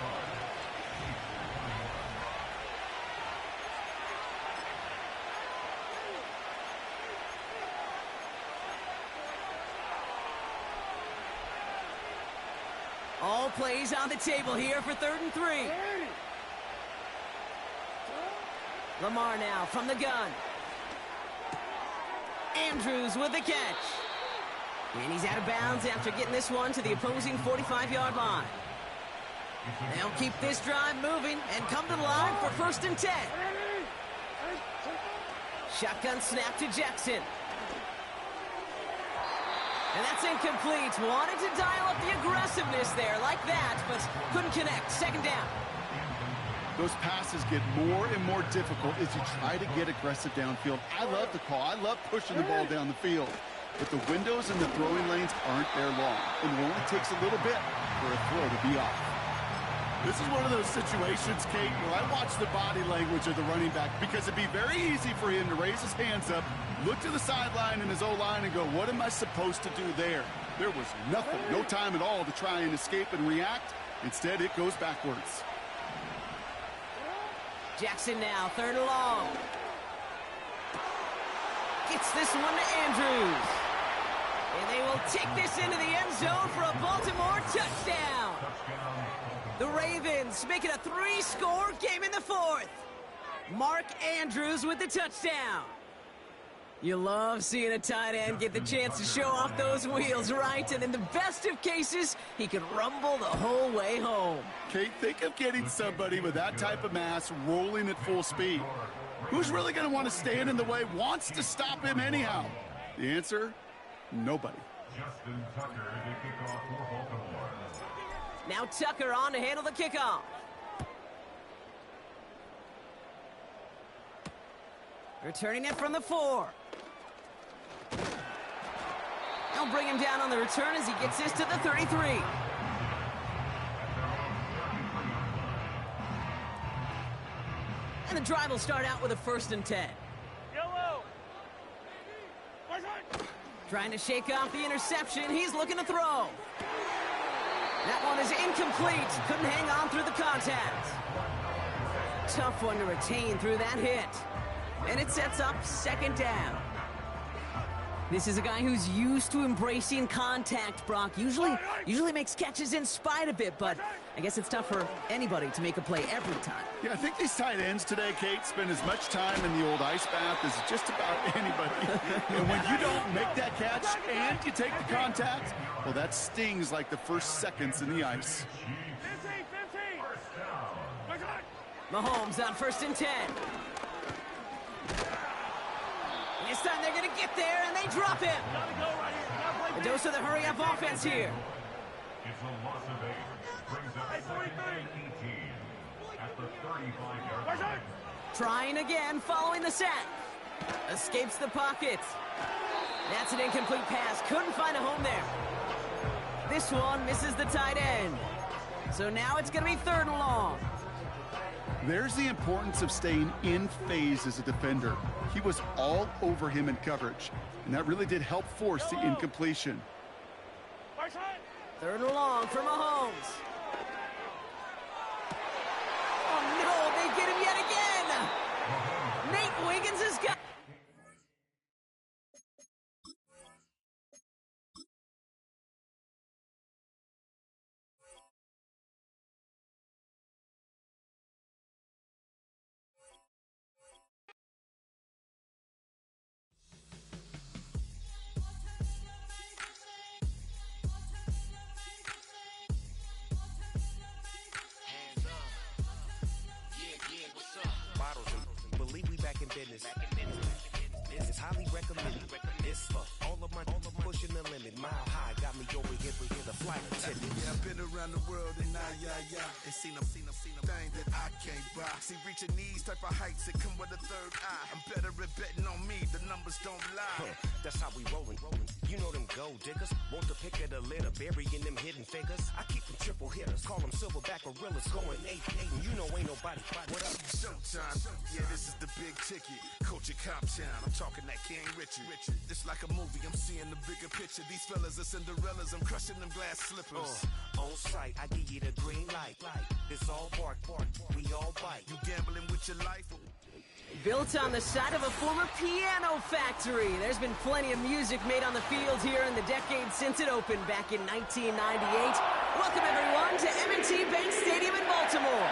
All plays on the table here for 3rd and 3. Lamar now from the gun. Andrews with the catch. And he's out of bounds after getting this one to the opposing 45-yard line. They'll keep this drive moving and come to the line for 1st and 10. Shotgun snap to Jackson. And that's incomplete. Wanted to dial up the aggressiveness there like that, but couldn't connect. 2nd down. Those passes get more and more difficult as you try to get aggressive downfield. I love the call. I love pushing the ball down the field. But the windows in the throwing lanes aren't there long. And it only takes a little bit for a throw to be off. This is one of those situations, Kate, where I watch the body language of the running back because it'd be very easy for him to raise his hands up, look to the sideline in his O-line and go, what am I supposed to do there? There was nothing, no time at all to try and escape and react. Instead, it goes backwards. Jackson now, 3rd and long. Gets this one to Andrews. And they will take this into the end zone for a Baltimore touchdown. The Ravens make it a 3-score game in the 4th. Mark Andrews with the touchdown. You love seeing a tight end get the chance to show off those wheels, right? And in the best of cases, he can rumble the whole way home. Kate, think of getting somebody with that type of mass rolling at full speed. Who's really going to want to stand in the way, wants to stop him anyhow? The answer, nobody. Justin Tucker to kick off for Baltimore. Now Tucker on to handle the kickoff. Returning it from the 4. They'll bring him down on the return as he gets this to the 33. And the drive will start out with a 1st and 10. Yellow. Trying to shake off the interception. He's looking to throw. That one is incomplete. Couldn't hang on through the contact. Tough one to retain through that hit. And it sets up 2nd down. This is a guy who's used to embracing contact, Brock. Usually makes catches in spite of it, but I guess it's tough for anybody to make a play every time. Yeah, I think these tight ends today, Kate, spend as much time in the old ice bath as just about anybody. And when you don't make that catch and you take the contact, well, that stings like the first seconds in the ice. 15. Mahomes on 1st and 10. This time they're going to get there, and they drop him. A dose of the hurry-up offense here. It's a loss of 8. Brings up 2nd and 18 at the 35-yard line. Trying again, following the sack. Escapes the pocket. That's an incomplete pass. Couldn't find a home there. This one misses the tight end. So now it's going to be 3rd and long. There's the importance of staying in phase as a defender. He was all over him in coverage, and that really did help force the incompletion. 3rd and long for Mahomes. Oh, no, they get him yet again. Nate Wiggins has got... business. This is highly recommended. It's for all of my pushing the limit. Mile high got me over here with the flight attendant. Yeah, I've been around the world and and seen them thing that I can't buy. See, reaching these type of heights, it come with a third eye. I'm better at betting on me, the numbers don't lie. That's how we rollin'. You know them gold diggers. Want to pick at a litter, burying them hidden figures. I keep them triple hitters. Call them silverback gorillas. Going 8-8, and you know ain't nobody. What up? Showtime. Yeah, this is the big ticket. Coach at Comptown. I'm talking that King Richard. It's like a movie. I'm seeing the bigger picture. These fellas are Cinderellas. I'm crushing them glass slippers. On sight, I give you the green light. It's all bark. We all bite. You gambling with your life? Built on the side of a former piano factory, there's been plenty of music made on the field here in the decade since it opened back in 1998. Welcome, everyone, to M&T Bank Stadium in Baltimore.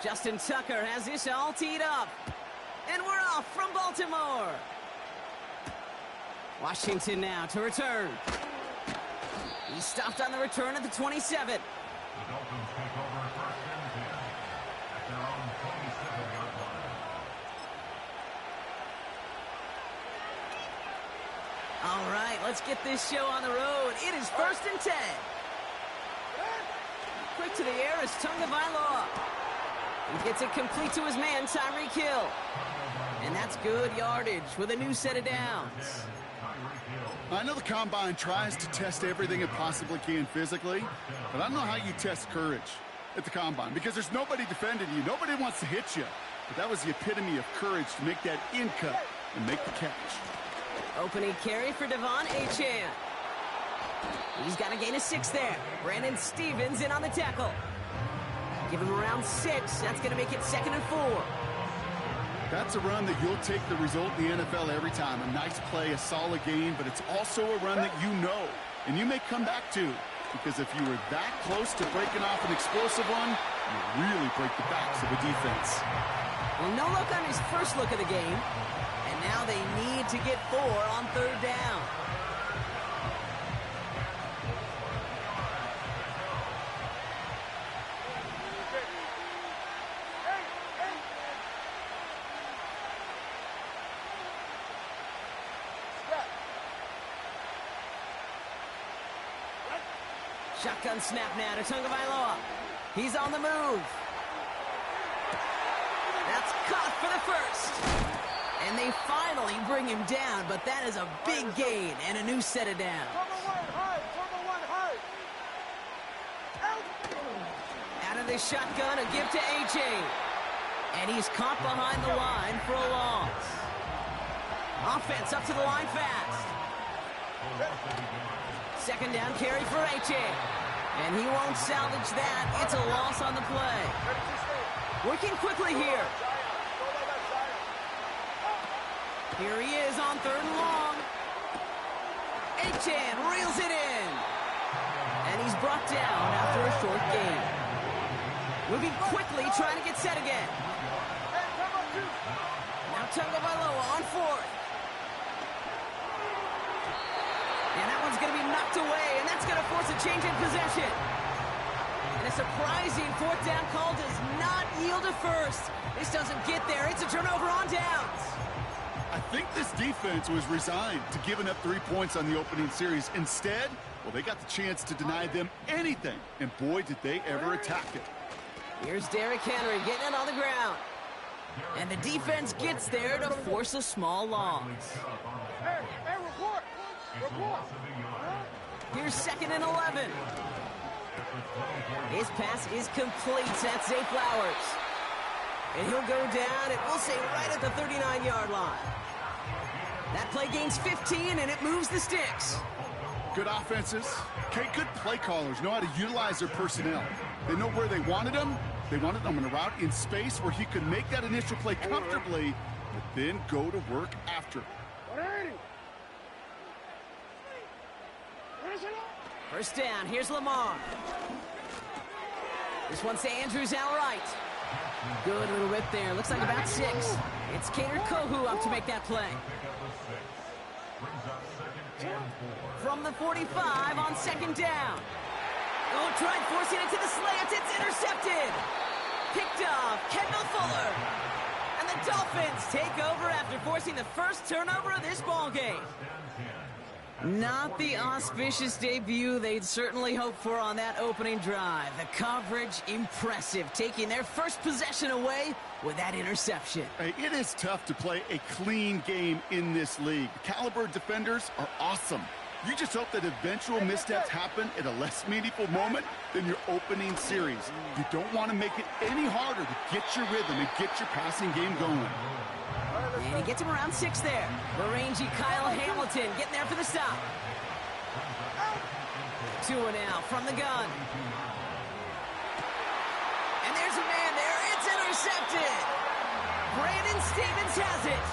Justin Tucker has this all teed up. And we're off from Baltimore. Washington now to return. He's stopped on the return at the 27. The Dolphins take over first and 10 at their own 27-yard line. All right, let's get this show on the road. It is first and 10. Quick to the air is Tagovailoa. He gets it complete to his man, Tyreek Hill. And that's good yardage with a new set of downs. I know the Combine tries to test everything it possibly can physically, but I don't know how you test courage at the Combine because there's nobody defending you. Nobody wants to hit you. But that was the epitome of courage to make that in cut and make the catch. Opening carry for Devon Achane. He's got a gain of 6 there. Brandon Stevens in on the tackle. Give him around 6. That's going to make it 2nd and 4. That's a run that you'll take the result in the NFL every time. A nice play, a solid game, but it's also a run that you know and you may come back to, because if you were that close to breaking off an explosive one, you really break the backs of a defense. Well, no look on his first look of the game, and now they need to get 4 on 3rd down. Shotgun snap now to Tagovailoa. He's on the move. That's caught for the first. And they finally bring him down, but that is a big gain and a new set of downs. Out of this shotgun, a give to A.J. And he's caught behind the line for a loss. Offense up to the line fast. 2nd down carry for A.J. And he won't salvage that. It's a loss on the play. Working quickly here. Here he is on 3rd and long. A.J. reels it in. And he's brought down after a short gain. Moving quickly, trying to get set again. Now Tagovailoa on 4th. And that one's going to be knocked away, and that's going to force a change in possession. And a surprising 4th down call does not yield a first. This doesn't get there. It's a turnover on downs. I think this defense was resigned to giving up 3 points on the opening series. Instead, well, they got the chance to deny them anything, and boy, did they ever attack it. Here's Derrick Henry getting it on the ground. And the defense gets there to force a small loss. Here's 2nd and 11. His pass is complete. That's Zay Flowers. And he'll go down, and we'll say right at the 39-yard line. That play gains 15, and it moves the sticks. Good offenses. Okay, good play callers know how to utilize their personnel. They know where they wanted them. They wanted them in a route in space where he could make that initial play comfortably, but then go to work after. First down, here's Lamar. This one's to Andrews out right. Good little rip there, looks like about 6. It's Kader Kohu up to make that play. From the 45 on 2nd down. Oh, tried forcing it to the slant, it's intercepted. picked off. Kendall Fuller. And the Dolphins take over after forcing the first turnover of this ball game. Not the auspicious debut they'd certainly hoped for on that opening drive. The coverage, impressive, taking their first possession away with that interception. Hey, it is tough to play a clean game in this league. The caliber of defenders are awesome. You just hope that eventual missteps happen at a less meaningful moment than your opening series. You don't want to make it any harder to get your rhythm and get your passing game going. And he gets him around 6 there. The rangy Kyle Hamilton getting there for the stop. 2 now from the gun. And there's a man there. It's intercepted. Brandon Stevens has it.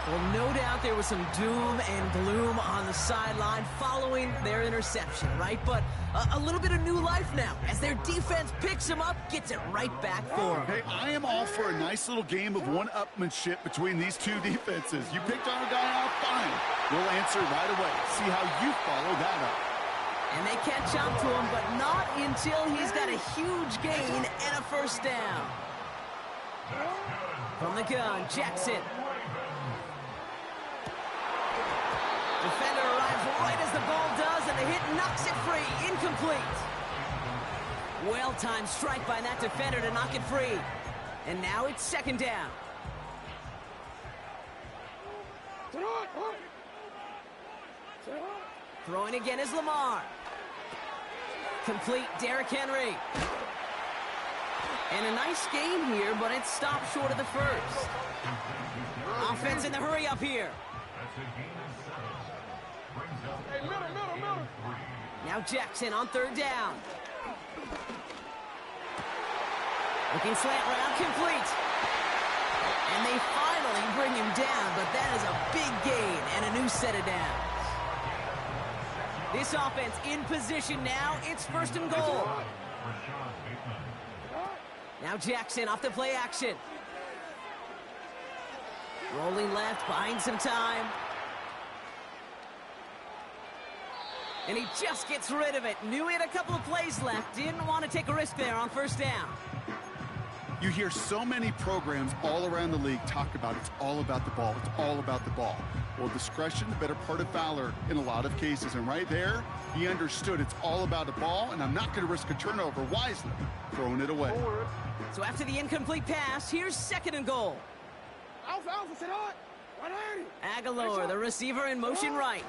Well, no doubt there was some doom and gloom on the sideline following their interception, right? But a little bit of new life now as their defense picks him up, gets it right back for him. Hey, I am all for a nice little game of one-upmanship between these two defenses. You picked on a guy out, fine. We'll answer right away. See how you follow that up. And they catch up to him, but not until he's got a huge gain and a first down. From the gun, Jackson. Defender arrives right as the ball does, and the hit knocks it free. Incomplete. Well-timed strike by that defender to knock it free. And now it's second down. Throwing again is Lamar. Complete, Derrick Henry. And a nice game here, but it stopped short of the first. Offense in the hurry up here. Now Jackson on third down. Looking slant route, complete. And they finally bring him down, but that is a big gain and a new set of downs. This offense in position now. It's first and goal. Now Jackson off the play action. Rolling left, buying some time. And he just gets rid of it. Knew he had a couple of plays left. Didn't want to take a risk there on first down. You hear so many programs all around the league talk about it's all about the ball. It's all about the ball. Well, discretion, the better part of valor in a lot of cases. And right there, he understood it's all about the ball, and I'm not going to risk a turnover wisely, throwing it away. So after the incomplete pass, here's second and goal. Aguilar, the receiver in motion right.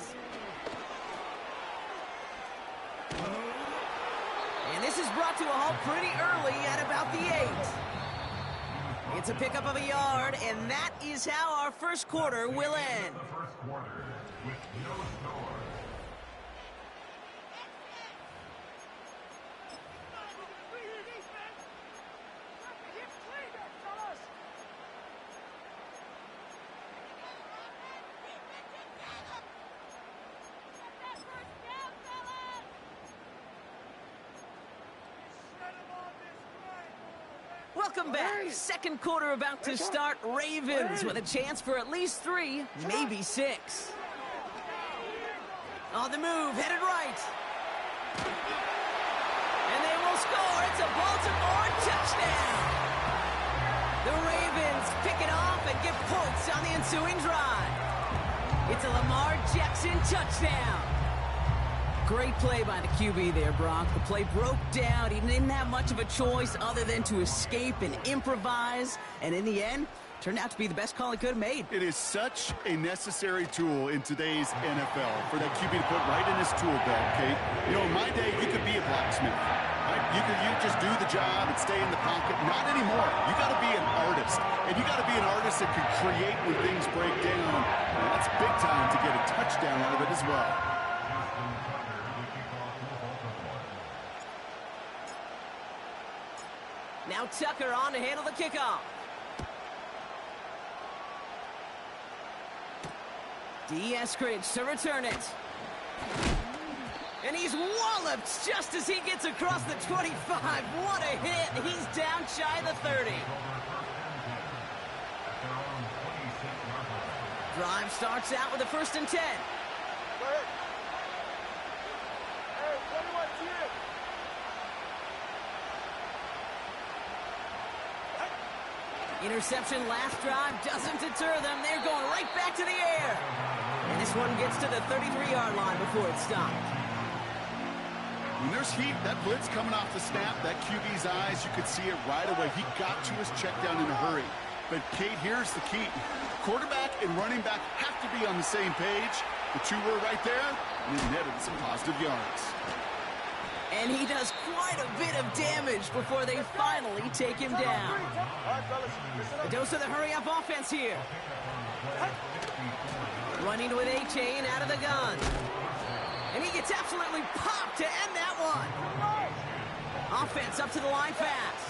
And this is brought to a halt pretty early at about the 8. It's a pickup of a yard, and that is how our first quarter will end. Welcome back. Second quarter about to start. Ravens with a chance for at least 3, maybe 6. On the move, headed right. And they will score. It's a Baltimore touchdown. The Ravens pick it off and give points on the ensuing drive. It's a Lamar Jackson touchdown. Great play by the QB there, Brock. The play broke down. He didn't have much of a choice other than to escape and improvise. And in the end, turned out to be the best call he could have made. It is such a necessary tool in today's NFL for that QB to put right in his tool belt, Kate. You know, in my day, you could be a blacksmith. Right? You just do the job and stay in the pocket. Not anymore. You got to be an artist. And you got to be an artist that can create when things break down. And that's big time to get a touchdown out of it as well. Now Tucker on to handle the kickoff. Eskridge to return it. And he's walloped just as he gets across the 25. What a hit. He's down shy of the 30. Drive starts out with a 1st and 10. Interception last drive doesn't deter them. They're going right back to the air. And this one gets to the 33-yard line before it's stopped. When there's heat, that blitz coming off the snap, that QB's eyes, you could see it right away. He got to his check down in a hurry. But, Kate, here's the key. Quarterback and running back have to be on the same page. The two were right there, and it netted some positive yards. And he does quite a bit of damage before they finally take him down. A dose of the hurry-up offense here. Running with A-Chain out of the gun. And he gets absolutely popped to end that one. Offense up to the line fast.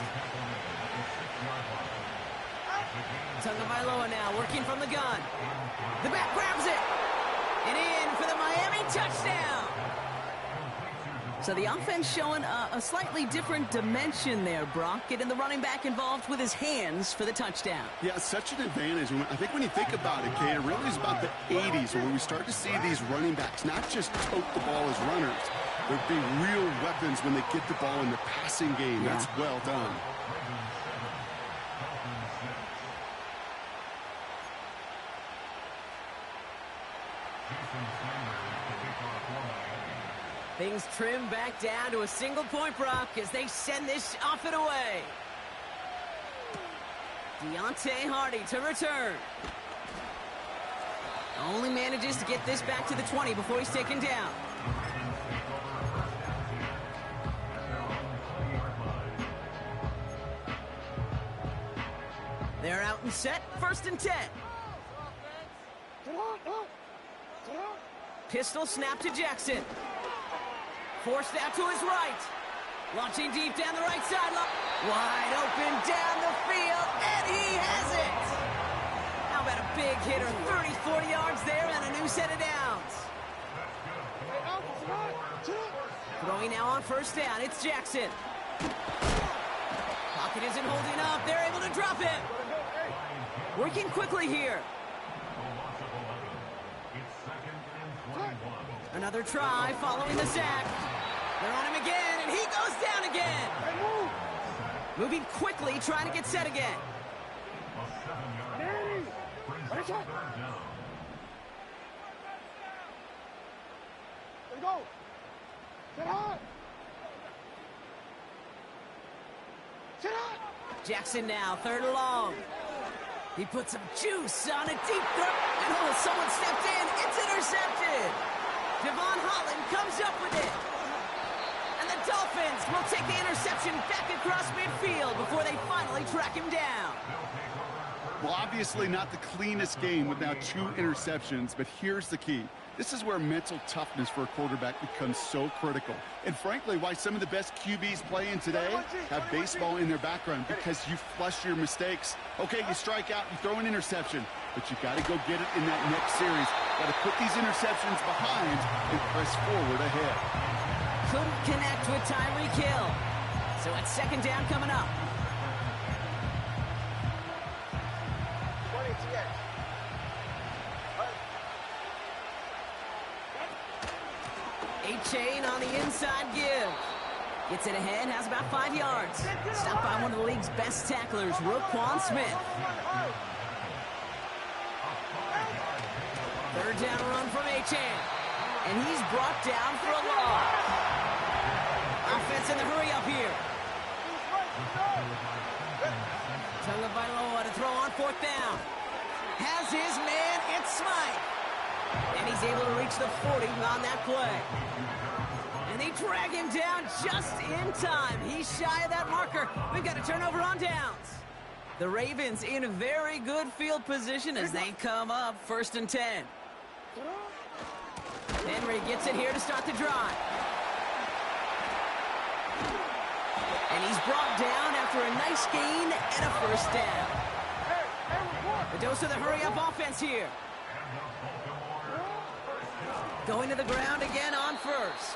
Tagovailoa now working from the gun. The back grabs it. And in for the Miami touchdown. So the offense showing a slightly different dimension there, Brock. Getting the running back involved with his hands for the touchdoal. Yeah, such an advantage. I think when you think about it, Kate, it really is about the 80s where we start to see these running backs not just tote the ball as runners, but be real weapons when they get the ball in the passing game. Yeah. That's well done. Things trim back down to a single point, Brock, as they send this off and away. Deontay Hardy to return. Only manages to get this back to the 20 before he's taken down. They're out and set, 1st and 10. Pistol snap to Jackson. Forced out to his right. Launching deep down the right side. Wide open down the field, and he has it. How about a big hitter? 30, 40 yards there and a new set of downs. Throwing now on 1st down. It's Jackson. Pocket isn't holding up. They're able to drop him. Working quickly here. Another try following the sack. They're on him again, and he goes down again. Moving quickly, trying to get set again. Let's go. Sit high. Sit high. Jackson now, 3rd and long. He puts some juice on a deep throw. And someone stepped in. It's intercepted. Devon Holland comes up with it. And the Dolphins will take the interception back across midfield before they finally track him down. Well, obviously not the cleanest game with now 2 interceptions, but here's the key. This is where mental toughness for a quarterback becomes so critical. And frankly, why some of the best QBs playing today have baseball in their background, because you flush your mistakes. Okay, you strike out, you throw an interception, but you got to go get it in that next series. Got to put these interceptions behind and press forward ahead. Couldn't connect with Tyreek Hill. So it's 2nd down coming up. A-Chain on the inside give. Gets it ahead, has about 5 yards. Stopped by one of the league's best tacklers, Roquan Smith. 3rd down run from A-Chain. And he's brought down for a loss. Offense in the hurry up here. Tagovailoa to throw on 4th down. Has his man, it's Smythe. And he's able to reach the 40 on that play. And they drag him down just in time. He's shy of that marker. We've got a turnover on downs. The Ravens in a very good field position as they come up 1st and 10. Henry gets it here to start the drive. And he's brought down after a nice gain and a 1st down. The dose of the hurry-up offense here. Going to the ground again on 1st.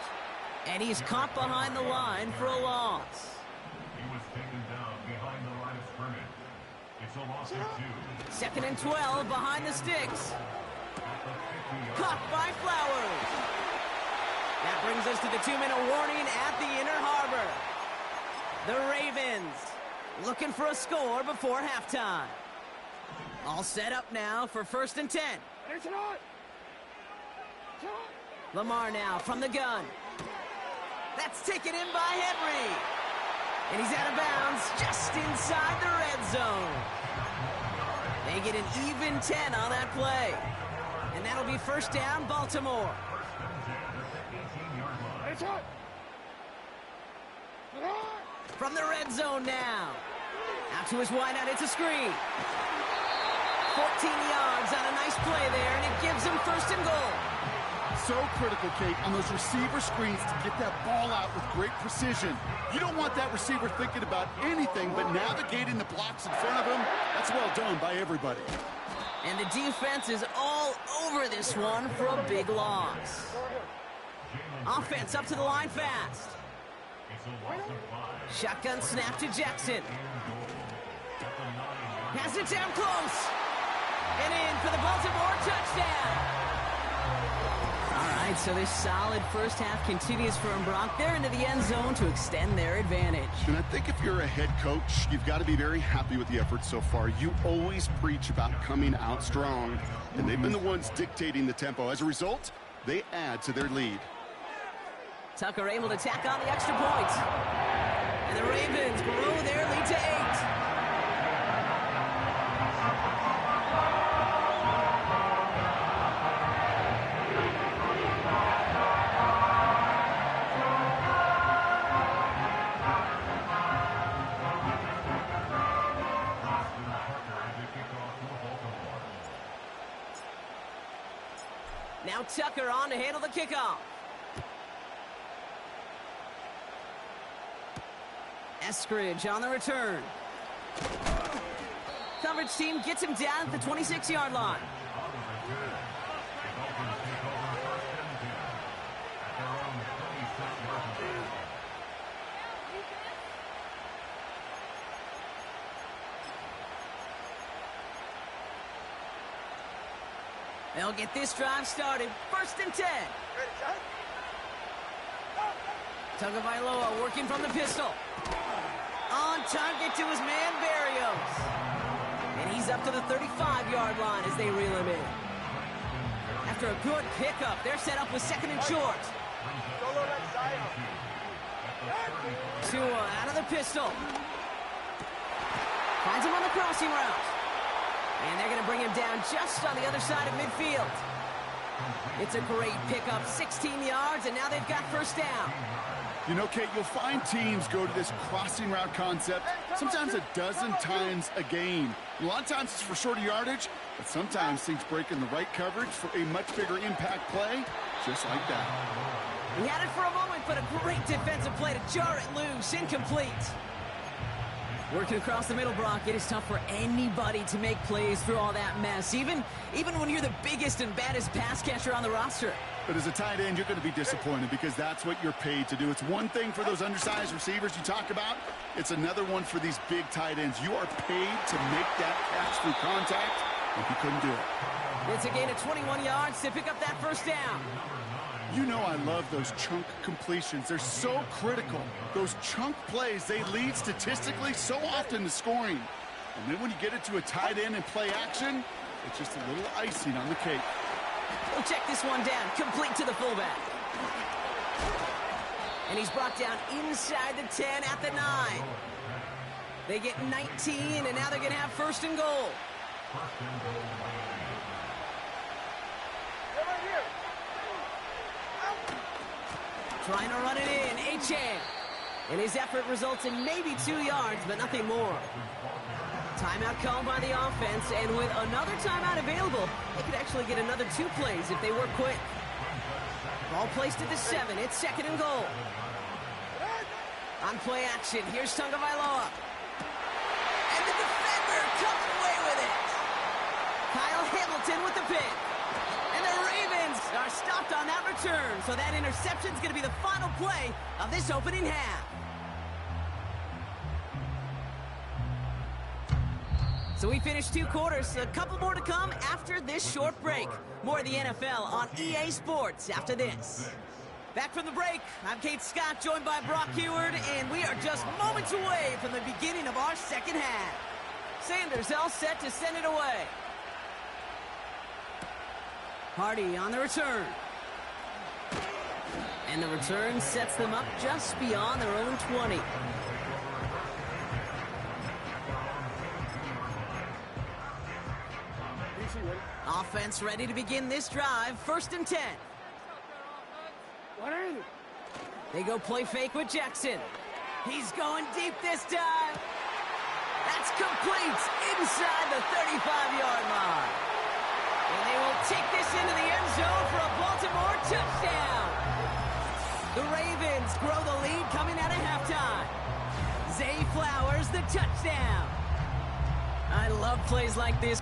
And he's caught behind the line for a loss. He was taken down behind the line of scrimmage. It's a loss of 2. 2nd and 12 behind the sticks. Caught by Flowers. That brings us to the 2-minute warning at the Inner Harbor. The Ravens Looking for a score before halftime. All set up now for 1st and 10. Lamar now from the gun. That's taken in by Henry. And he's out of bounds just inside the red zone. They get an even 10 on that play. And that'll be 1st down, Baltimore. From the red zone now. Out to his wideout, it's a screen. 14 yards on a nice play there, and it gives him 1st and goal. So critical, Kate, on those receiver screens to get that ball out with great precision. You don't want that receiver thinking about anything but navigating the blocks in front of him. That's well done by everybody. And the defense is all over this one for a big loss. Offense up to the line fast. Shotgun snap to Jackson. Has it down close. And in for the Baltimore touchdown. All right, so this solid first half continues for Brock. They're into the end zone to extend their advantage. And I think if you're a head coach, you've got to be very happy with the effort so far. You always preach about coming out strong, and they've been the ones dictating the tempo. As a result, they add to their lead. Tucker able to tack on the extra point. And the Ravens grow their lead to 8. Now Tucker on to handle the kickoff. Eskridge on the return. Coverage team gets him down at the 26-yard line. They'll get this drive started. 1st and 10. Tagovailoa working from the pistol. On target to his man, Berrios. And he's up to the 35-yard line as they reel him in. After a good pickup, they're set up with 2nd and short. Tua out of the pistol. Finds him on the crossing route. And they're going to bring him down just on the other side of midfield. It's a great pickup, 16 yards, and now they've got 1st down. You know, Kate, you'll find teams go to this crossing route concept sometimes a dozen times a game. A lot of times it's for shorter yardage, but sometimes things break in the right coverage for a much bigger impact play, just like that. He had it for a moment, but a great defensive play to jar it loose, incomplete. Working across the middle, Brock, it is tough for anybody to make plays through all that mess, even when you're the biggest and baddest pass catcher on the roster. But as a tight end, you're going to be disappointed because that's what you're paid to do. It's one thing for those undersized receivers you talk about. It's another one for these big tight ends. You are paid to make that catch through contact, and he couldn't do it. It's a gain of 21 yards to pick up that 1st down. You know I love those chunk completions. They're so critical. Those chunk plays, they lead statistically so often to scoring. And then when you get it to a tight end and play action, it's just a little icing on the cake. We'll check this one down, complete to the fullback. And he's brought down inside the 10 at the 9. They get 19, and now they're going to have 1st and goal. Trying to run it in, Achane. And his effort results in maybe 2 yards, but nothing more. Timeout called by the offense, and with another timeout available, they could actually get another 2 plays if they work quick. Ball placed at the 7. It's 2nd and goal. On play action, here's Tagovailoa. And the defender comes away with it. Kyle Hamilton with the pick. And the Ravens are stopped on that return, so that interception's going to be the final play of this opening half. So we finished 2 quarters, a couple more to come after this short break. More of the NFL on EA Sports after this. Back from the break, I'm Kate Scott, joined by Brock Heward, and we are just moments away from the beginning of our second half. Sanders all set to send it away. Hardy on the return. And the return sets them up just beyond their own 20. Offense ready to begin this drive, 1st and 10. They go play fake with Jackson. He's going deep this time. That's complete inside the 35-yard line. And they will take this into the end zone for a Baltimore touchdown. The Ravens grow the lead coming out of halftime. Zay Flowers, the touchdown. I love plays like this.